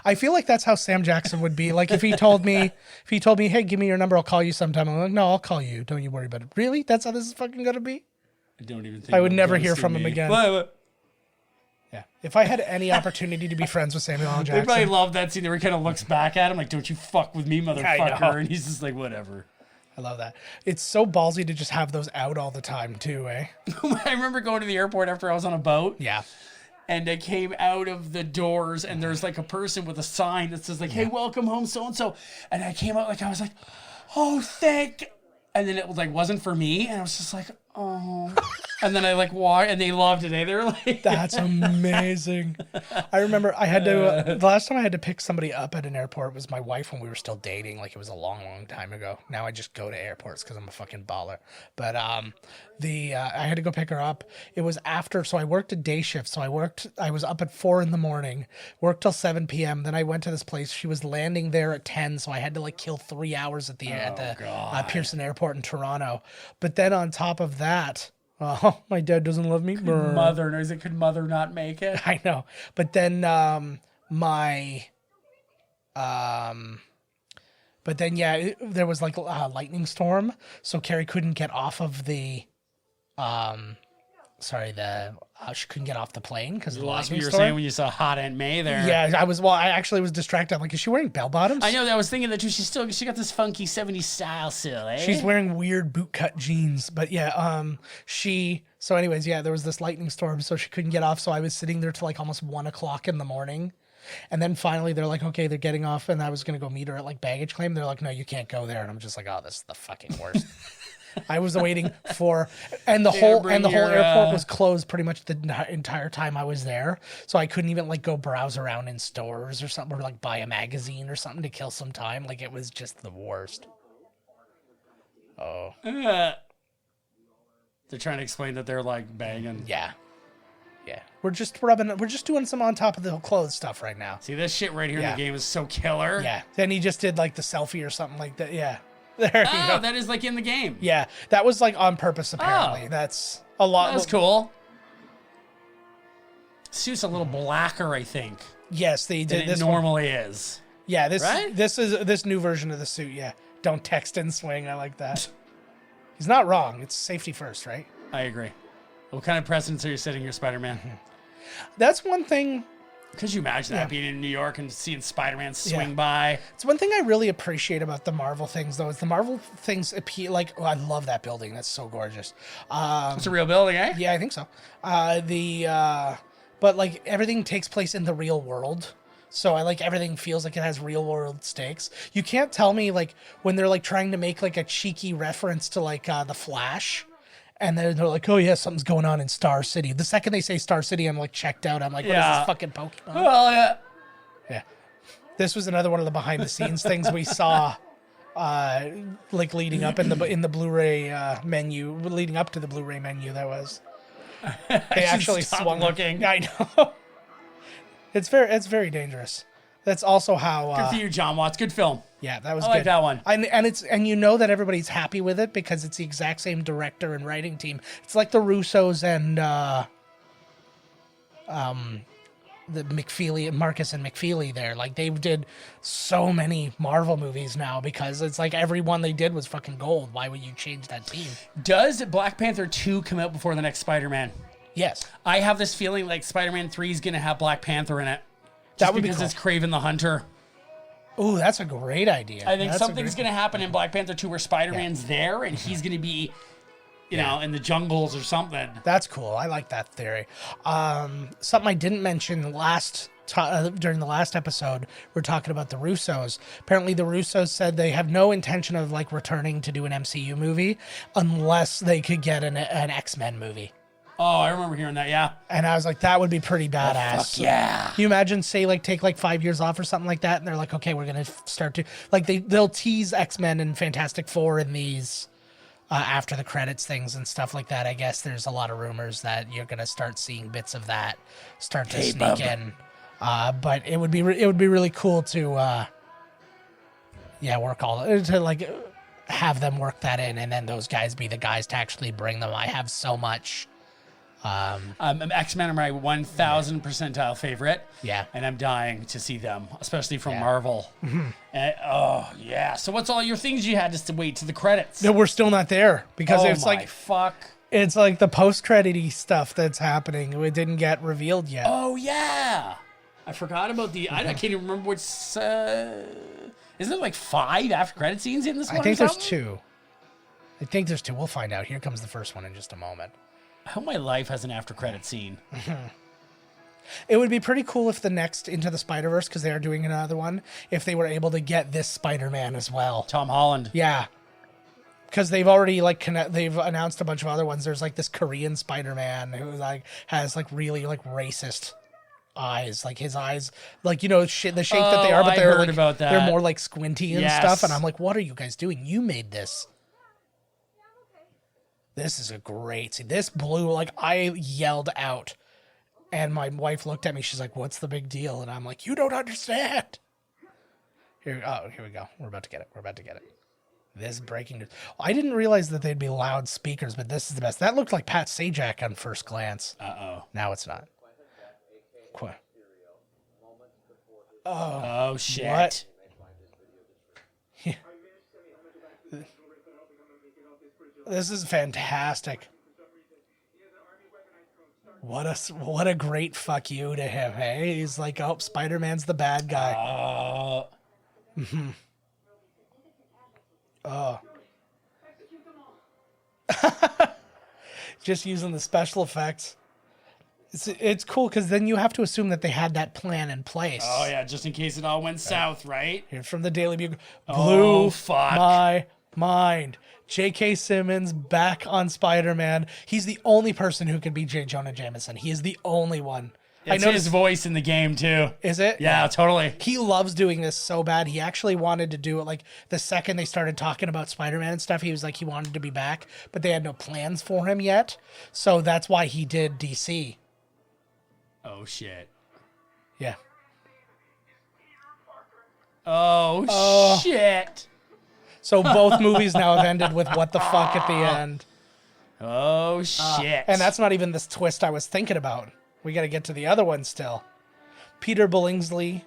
I feel like that's how Sam Jackson would be. Like if he told me, hey, give me your number, I'll call you sometime. I'm like, no, I'll call you. Don't you worry about it. Really? That's how this is fucking gonna be? I don't even think I would never hear from him again. What? Yeah. If I had any opportunity to be friends with Samuel L. They Jackson. probably love that scene where he kind of looks back at him like, don't you fuck with me, I know. motherfucker. And he's just like, whatever. I love that. It's so ballsy to just have those out all the time too, eh? I remember going to the airport after I was on a boat. Yeah. And I came out of the doors and there's like a person with a sign that says like, hey, welcome home, so-and-so. And I came out like, I was like, oh, thank. And then it was like, wasn't for me. And I was just like, oh. And then I like walked and they loved it. Eh? They were like, that's amazing. I remember I had to, the last time I had to pick somebody up at an airport was my wife when we were still dating. Like it was a long, long time ago. Now I just go to airports because I'm a fucking baller. But I had to go pick her up. It was after, so I worked a day shift. So I was up at 4 a.m, worked till 7 p.m. Then I went to this place. She was landing there at 10. So I had to like kill 3 hours at the Pearson Airport in Toronto. But then on top of that, oh, my dad doesn't love me. Mother knows it. Could mother not make it? I know. But then there was like a lightning storm. So Carrie couldn't get off of the, she couldn't get off the plane because of the Lost what lightning you were storm. saying when you saw Hot Aunt May there. Yeah, I actually was distracted. I'm like, is she wearing bell bottoms? I know that. I was thinking that too. She got this funky 70s style still, eh? She's wearing weird bootcut jeans, but yeah, so anyways, yeah, there was this lightning storm, so she couldn't get off. So I was sitting there till like almost 1 o'clock in the morning. And then finally they're like, okay, they're getting off. And I was going to go meet her at like baggage claim. They're like, no, you can't go there. And I'm just like, oh, this is the fucking worst. I was waiting for, and the whole airport was closed pretty much the entire time I was there. So I couldn't even like go browse around in stores or something, or like buy a magazine or something to kill some time. Like it was just the worst. Oh. They're trying to explain that they're like banging. Yeah. Yeah. We're just doing some on top of the clothes stuff right now. See, this shit right here in the game is so killer. Yeah. Then he just did like the selfie or something like that. Yeah. There you go. That is like in the game. Yeah. That was like on purpose, apparently. That's a lot. That's cool. Suit's a little blacker, I think. Yes, they did. This normally is. Yeah, right? This is this new version of the suit. Yeah. Don't text and swing. I like that. He's not wrong. It's safety first, right? I agree. What kind of precedents are you setting here, Spider-Man? That's one thing. Could you imagine that being in New York and seeing Spider-Man swing by? It's one thing I really appreciate about the Marvel things, though, is the Marvel things appeal. Like, I love that building. That's so gorgeous. It's a real building, eh? Yeah, I think so. But like everything takes place in the real world. So I like everything feels like it has real world stakes. You can't tell me like when they're like trying to make like a cheeky reference to like the Flash. And then they're like, oh, yeah, something's going on in Star City. The second they say Star City, I'm like checked out. I'm like, what is this fucking Pokemon? Well, yeah. Yeah. This was another one of the behind the scenes things we saw like leading up in the Blu-ray menu, leading up to the Blu-ray menu that was. They actually swung looking. I know. It's very dangerous. That's also how. Good for you, John Watts. Good film. Yeah, that was I good. like that one. And you know that everybody's happy with it because it's the exact same director and writing team. It's like the Russos and the McFeely, Marcus and McFeely there. Like they did so many Marvel movies now because it's like every one they did was fucking gold. Why would you change that team? Does Black Panther 2 come out before the next Spider-Man? Yes. I have this feeling like Spider-Man 3 is going to have Black Panther in it. That would be because cool. It's Kraven the Hunter. Oh, that's a great idea. I think something's going to happen in Black Panther 2 where Spider-Man's there and he's going to be, you know, in the jungles or something. That's cool. I like that theory. Something I didn't mention during the last episode, we're talking about the Russos. Apparently the Russos said they have no intention of like returning to do an MCU movie unless they could get an X-Men movie. Oh, I remember hearing that, yeah. And I was like, that would be pretty badass. Oh, fuck yeah. Can you imagine, say, like, take, like, 5 years off or something like that, and they're like, okay, we're going to start to... Like, they'll tease X-Men and Fantastic Four in these after the credits things and stuff like that. I guess there's a lot of rumors that you're going to start seeing bits of that start to sneak in. But it would be really cool to, work all... To, like... have them work that in, and then those guys be the guys to actually bring them. I have so much. X-Men are my 1,000 percentile favorite. Yeah. And I'm dying to see them, especially from Marvel. And, so what's all your things you had to wait to the credits? No, we're still not there because it's like fuck. It's like the post-credit-y stuff that's happening. It didn't get revealed yet. Oh yeah, I forgot about the. I can't even remember which. Isn't there like 5 after credit scenes in this one? I think there's 2. We'll find out. Here comes the first one in just a moment. I hope my life has an after credit scene. It would be pretty cool if the next Into the Spider-Verse, because they are doing another one, if they were able to get this Spider-Man as well. Tom Holland. Yeah. Because they've already they've announced a bunch of other ones. There's like this Korean Spider-Man who like has like really like racist eyes, like his eyes, like, you know, the shape that they are, but they're like about that. They're more like squinty and stuff. And I'm like, what are you guys doing? You made this. This is a great scene. This blew, like, I yelled out. And my wife looked at me. She's like, what's the big deal? And I'm like, you don't understand. Here we go. We're about to get it. This breaking news. I didn't realize that they'd be loud speakers, but this is the best. That looked like Pat Sajak on first glance. Uh-oh. Now it's not. Oh, shit. What? This is fantastic. What a great fuck you to him, hey? He's like, oh, Spider-Man's the bad guy. Just using the special effects. It's cool because then you have to assume that they had that plan in place. Oh, yeah, just in case it all went south, right? Here from the Daily Bugle. Blew fuck. my mind. J.K. Simmons back on Spider-Man. He's the only person who can be J. Jonah Jameson. He is the only one. It's his voice in the game, too. Is it? Yeah, totally. He loves doing this so bad. He actually wanted to do it, like, the second they started talking about Spider-Man and stuff, he was like, he wanted to be back, but they had no plans for him yet. So that's why he did DC. Oh, shit. Yeah. Oh, shit. So both movies now have ended with what the fuck at the end. Oh, shit. And that's not even this twist I was thinking about. We got to get to the other one still. Peter Billingsley,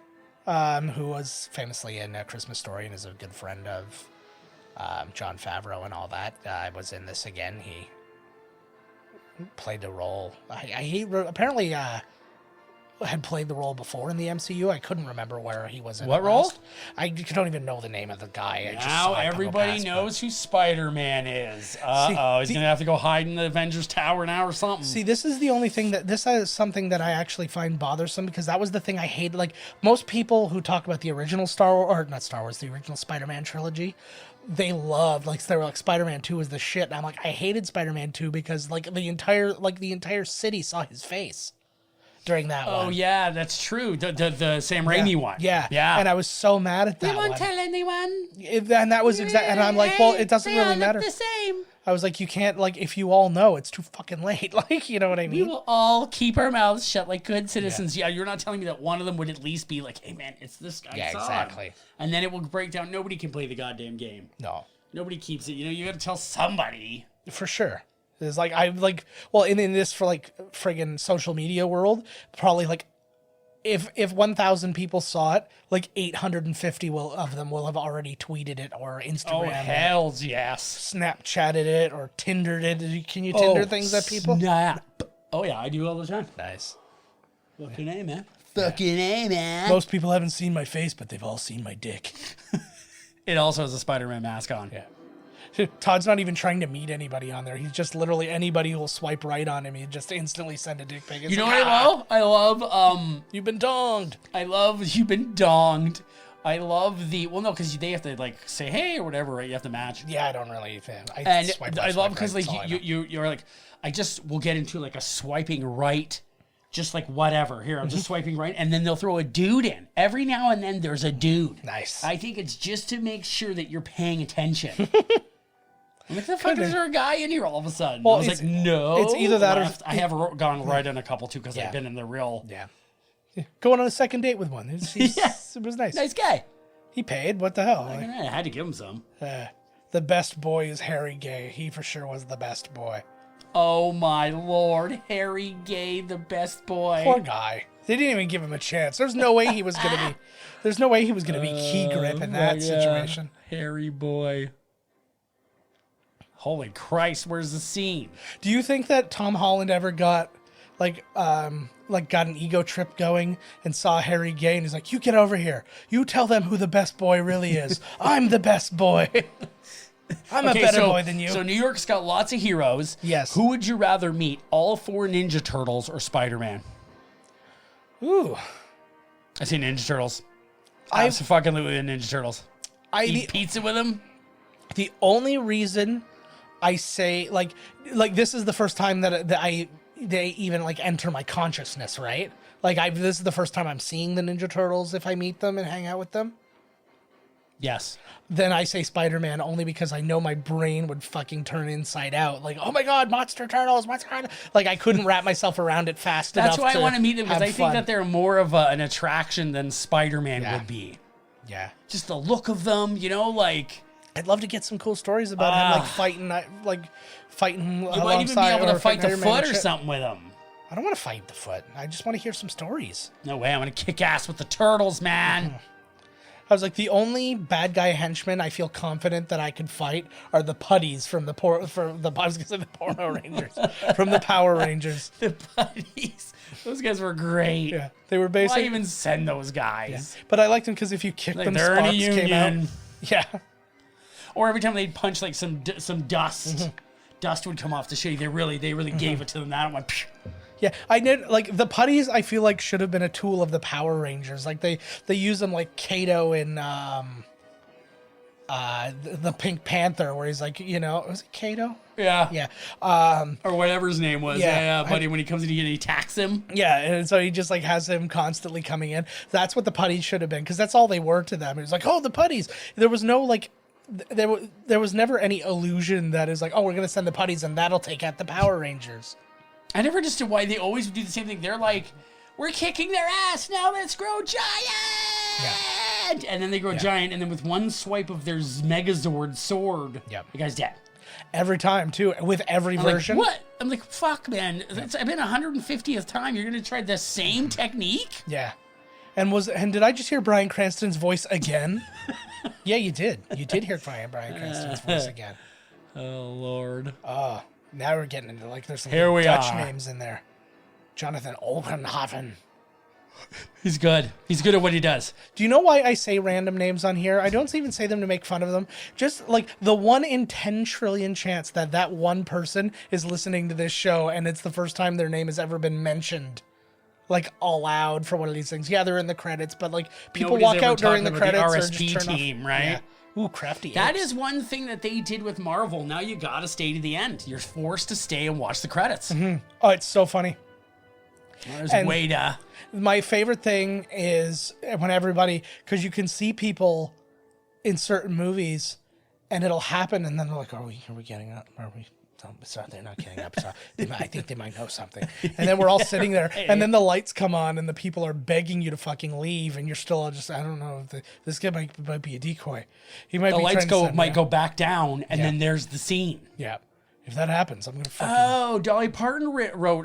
who was famously in A Christmas Story and is a good friend of Jon Favreau and all that, was in this again. He played the role. He apparently had played the role before in the MCU. I couldn't remember where he was in. What role? I don't even know the name of the guy. I just now saw it everybody past, knows who Spider-Man is. Uh-oh, he's going to have to go hide in the Avengers Tower now or something. See, this is the only thing this is something that I actually find bothersome, because that was the thing I hated. Like, most people who talk about the original the original Spider-Man trilogy, they loved, like, they were like, Spider-Man 2 is the shit. And I'm like, I hated Spider-Man 2 because, like, the entire city saw his face during that one. Oh, yeah, that's true. The Sam Raimi one. Yeah. Yeah. And I was so mad at that They won't one. tell anyone. And that was exactly, and I'm like, well, it doesn't They really all matter. look the same. I was like, you can't, like, if you all know, it's too fucking late. Like, you know what I We mean? will all keep our mouths shut like good citizens. Yeah, you're not telling me that one of them would at least be like, hey, man, it's this guy. Yeah, Todd. exactly. And then it will break down. Nobody can play the goddamn game. No. Nobody keeps it. You know, you got to tell somebody. For sure. It's like, in this, for like friggin' social media world, probably like, if 1,000 people saw it, like 850 of them will have already tweeted it or Instagram Oh, hells yes. Snapchatted it or Tindered it. Can you Tinder things at people? Snap. Oh, yeah, I do all the time. Nice. Fucking A, man. Fucking A, man. Most people haven't seen my face, but they've all seen my dick. It also has a Spider-Man mask on. Yeah. Todd's not even trying to meet anybody on there. He's just literally anybody who will swipe right on him. He just instantly send a dick pic. It's You know like, what I love? I love, you've been donged. I love you've been donged. I love well, no, because they have to like say hey or whatever, right? You have to match. Yeah, I don't really. I love because like you're like, I just will get into like a swiping right, just like whatever. Here, I'm just swiping right, and then they'll throw a dude in. Every now and then there's a dude. Nice. I think it's just to make sure that you're paying attention. I'm like, the fuck is there a guy in here all of a sudden? Well, I was like, no. it's either that left. or I have gone right on a couple too because Yeah. I've been in the real. Yeah. Going on a second date with one. It was nice. Nice guy. He paid. What the hell? I had to give him some. The the best boy is Harry Gay. He for sure was the best boy. Oh my lord, Harry Gay, the best boy. Poor guy. They didn't even give him a chance. There's no way he was gonna be. There's no way he was gonna be key grip in that situation. Harry boy. Holy Christ, where's the scene? Do you think that Tom Holland ever got got an ego trip going and saw Harry Gay and he's like, "You get over here. You tell them who the best boy really is. I'm the best boy. I'm a better boy than you." So New York's got lots of heroes. Yes. Who would you rather meet? All 4 Ninja Turtles or Spider-Man? Ooh. I see Ninja Turtles. I have some fucking loot with the Ninja Turtles. Eat pizza with them. The only reason I say like this is the first time that they even like enter my consciousness, right? Like this is the first time I'm seeing the Ninja Turtles if I meet them and hang out with them. Yes. Then I say Spider-Man only because I know my brain would fucking turn inside out. Like, oh my God, Monster Turtles, like I couldn't wrap myself around it fast enough. That's why I want to meet them, because I think fun. that they're more of an attraction than Spider-Man would be. Yeah. Just the look of them, you know, like. I'd love to get some cool stories about him, like fighting You might even be able to fight the Foot or something with him. I don't want to fight the Foot. I just want to hear some stories. No way, I'm going to kick ass with the Turtles, man. I was like, the only bad guy henchmen I feel confident that I could fight are the putties from the Power Rangers. From the Power Rangers. The Putties. Those guys were great. Yeah, they were basically. Why even send those guys? Yeah. But I liked them because if you kicked them, they're in a sparks came out. union. Yeah. Or every time they'd punch like some dust, dust would come off the shade. They really gave it to them. That went. Phew. Yeah, I did like the putties. I feel like should have been a tool of the Power Rangers. Like they use them like Kato in the Pink Panther, where he's like, you know, was it Kato? Yeah. Yeah. Or whatever his name was. Yeah, buddy. When he comes in, he attacks him. Yeah, and so he just like has him constantly coming in. That's what the putties should have been, because that's all they were to them. It was like, oh, the putties. There was no like. There was never any illusion that is like, oh, we're gonna send the putties and that'll take out the Power Rangers. I never understood why they always do the same thing. They're like, we're kicking their ass, now let's grow giant! Yeah. And then they grow giant, and then with one swipe of their Megazord sword, the guy's dead. Every time, too, with every version. Like, what? I'm like, fuck, man. I've been 150th time. You're going to try the same technique? Yeah. And did I just hear Bryan Cranston's voice again? Yeah, you did. You did hear Bryan Cranston's voice again. Oh, Lord. Now we're getting into, like, there's some Here we Dutch are. names in there. Jonathan Olkenhaven. He's good. He's good at what he does. Do you know why I say random names on here? I don't even say them to make fun of them. Just, like, the 1 in 10 trillion chance that one person is listening to this show and it's the first time their name has ever been mentioned, like, aloud for one of these things. Yeah, they're in the credits, but, like, people Nobody's walk ever out during the talking about credits the or just RSP turn team, off. right? Yeah. Ooh, crafty. That apes. is one thing that they did with Marvel. Now you gotta stay to the end. You're forced to stay and watch the credits. Mm-hmm. Oh, it's so funny. There's And Wada. my favorite thing is when everybody, because you can see people in certain movies and it'll happen and then they're like, are we getting up? Are we? Sorry, they're not getting up. Sorry. I think they might know something. And then we're all sitting there and then the lights come on and the people are begging you to fucking leave and you're still all just, I don't know, this guy might be a decoy. He might The be lights trying to might go back down and then there's the scene. Yeah. If that happens, I'm going to fucking... Oh, Dolly Parton wrote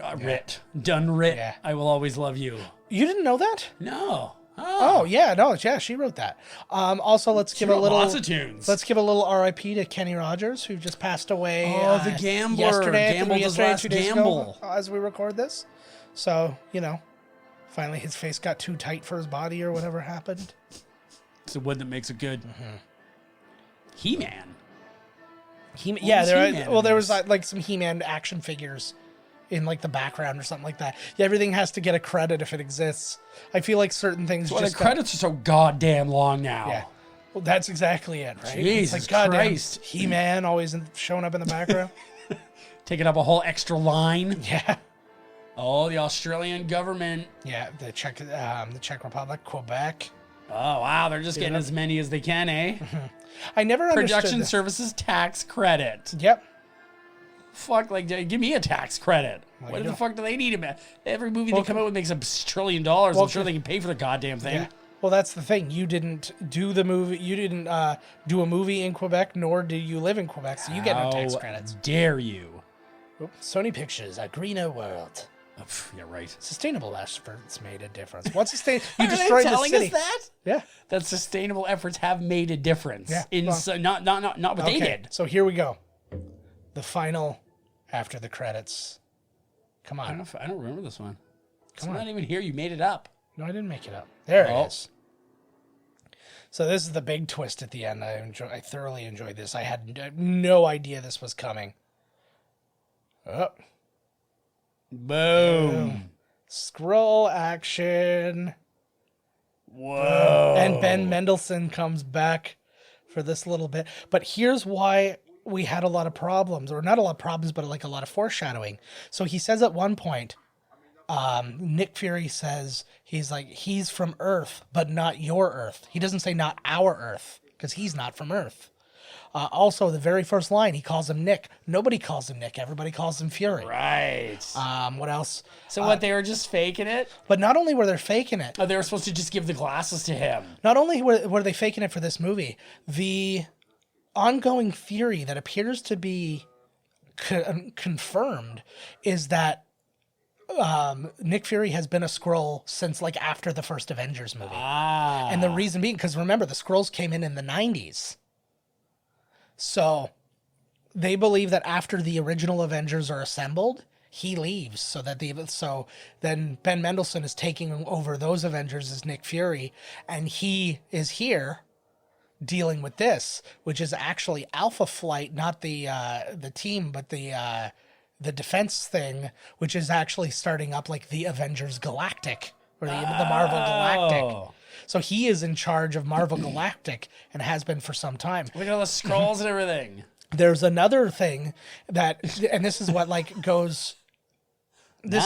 Done Writ. Yeah. I Will Always Love You. You didn't know that? No. Oh yeah, no, yeah, she wrote that. Also, let's give a wrote little. lots of tunes. Let's give a little R.I.P. to Kenny Rogers, who just passed away. Oh, the gambler. Yesterday, Gambled his last 2 days gamble. ago, as we record this. So finally his face got too tight for his body or whatever happened. It's the wood that makes it good. He-Man. Yeah, He-Man there was like some He-Man action figures in like the background or something like that. Yeah, everything has to get a credit if it exists. I feel like certain things Well, just the credits are so goddamn long now. Yeah. Well, that's exactly it, right? Jesus it's like, goddamn, Christ. He-Man always showing up in the background. Taking up a whole extra line. Yeah. Oh, the Australian government. Yeah, the Czech Republic, Quebec. Oh, wow. They're just getting as many as they can, eh? I never understood Production this. services tax credit. Yep. Fuck, like, give me a tax credit. Well, What you the don't. fuck do they need? Every movie they come out with makes $1 trillion. I'm sure they can pay for the goddamn thing. Yeah. Well, that's the thing. You didn't do the movie. You didn't do a movie in Quebec, nor do you live in Quebec, so you get no tax credits. Dare you? Sony Pictures, a greener world. Oh, yeah, right. Sustainable efforts made a difference. What's sustainable? You Are destroyed they the telling city. us that? Yeah. That sustainable efforts have made a difference. Yeah. Not what they did. So here we go. The final after the credits. Come I on. don't remember this one. It's Come on. not even here. You made it up. No, I didn't make it up. There Oh. it is. So this is the big twist at the end. I thoroughly enjoyed this. I had no idea this was coming. Oh. Boom. Scroll action. Whoa. And Ben Mendelsohn comes back for this little bit. But here's why we had a lot of problems, or not a lot of problems, but like a lot of foreshadowing. So he says at one point, Nick Fury says, he's from Earth, but not your Earth. He doesn't say not our Earth, because he's not from Earth. Also, the very first line, he calls him Nick. Nobody calls him Nick. Everybody calls him Fury. Right. What else? So what, they were just faking it? But not only were they faking it, Oh, they were supposed to just give the glasses to him. not only were they faking it for this movie, the ongoing theory that appears to be confirmed is that Nick Fury has been a Skrull since like after the first Avengers movie. And the reason being, because remember, the Skrulls came in the 90s. So they believe that after the original Avengers are assembled, he leaves, so then Ben Mendelsohn is taking over those Avengers as Nick Fury, and he is here dealing with this, which is actually Alpha Flight, not the team, but the defense thing, which is actually starting up like the Avengers Galactic, or the Marvel Galactic. So he is in charge of Marvel Galactic and has been for some time. Look at all the scrolls and everything. There's another thing that, and this is what like goes. This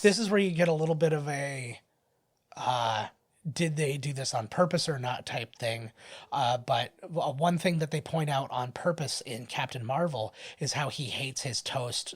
is where you get a little bit of a, did they do this on purpose or not type thing. But one thing that they point out on purpose in Captain Marvel is how he hates his toast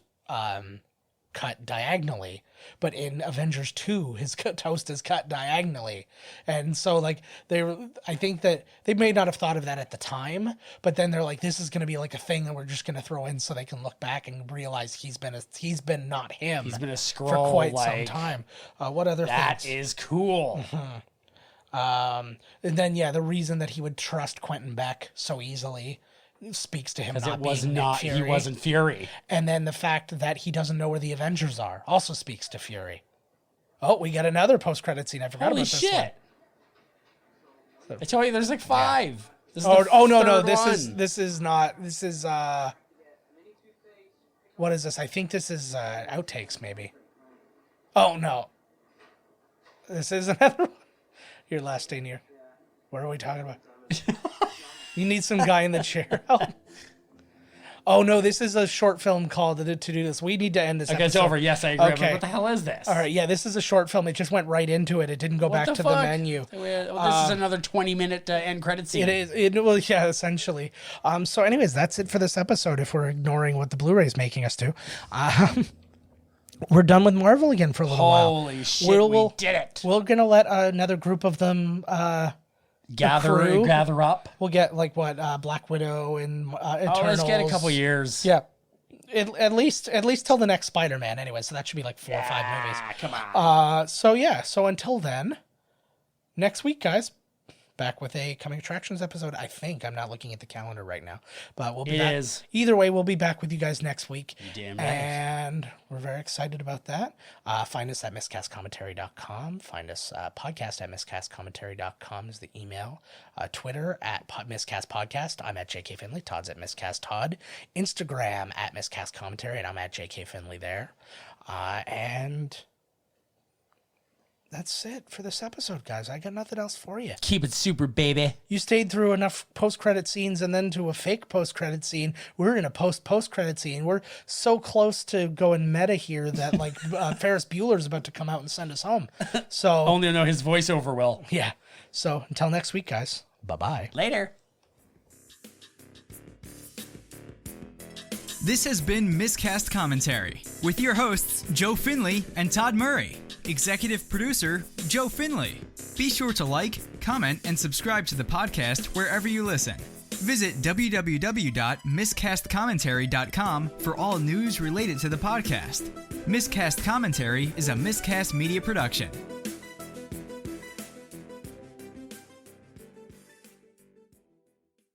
cut diagonally, but in Avengers 2 his toast is cut diagonally. And so like I think that they may not have thought of that at the time, but then they're like, this is going to be like a thing that we're just going to throw in so they can look back and realize he's been not him. He's been a Skrull for quite some time. What other that things? That is cool. And then the reason that he would trust Quentin Beck so easily speaks to him not being Nick Fury. He wasn't Fury. And then the fact that he doesn't know where the Avengers are also speaks to Fury. Oh, we got another post-credit scene. I forgot about this one. Holy shit. I told you there's like 5. Yeah. No. This is not. This is what is this? I think this is outtakes maybe. Oh no. This is another one. Your last day near. What are we talking about? You need some guy in the chair. Oh no, this is a short film called to do this. We need to end this episode. It's over. Yes, I agree. Okay. Like, what the hell is this? All right, this is a short film. It just went right into it. It didn't go back to the menu. This is another 20-minute end credit scene. It is. Well, yeah, essentially. So anyways, that's it for this episode if we're ignoring what the Blu-ray's making us do. We're done with Marvel again for a little while. Holy shit, we did it. We're going to let another group of them gather up. We'll get like Black Widow and Eternals. Let's get a couple years. Yeah. At least till the next Spider-Man anyway, so that should be like 4 or 5 movies. Come on. So until then, next week, guys, back with a Coming Attractions episode. I think I'm not looking at the calendar right now, but we'll be back. Either way, we'll be back with you guys next week. Damn right. And we're very excited about that. Find us at miscastcommentary.com. Find us podcast at miscastcommentary.com is the email. Twitter at miscastpodcast. I'm at JK Finley. Todd's at miscasttodd. Instagram at miscastcommentary, and I'm at JK Finley there. And that's it for this episode, guys. I got nothing else for you. Keep it super, baby. You stayed through enough post-credit scenes and then to a fake post-credit scene. We're in a post-credit scene. We're so close to going meta here that like Ferris Bueller's about to come out and send us home. So only know his voiceover will. Yeah. So until next week, guys. Bye-bye. Later. This has been Miscast Commentary with your hosts, Joe Finley and Todd Murray. Executive producer, Joe Finley. Be sure to like, comment, and subscribe to the podcast wherever you listen. Visit www.miscastcommentary.com for all news related to the podcast. Miscast Commentary is a Miscast Media production.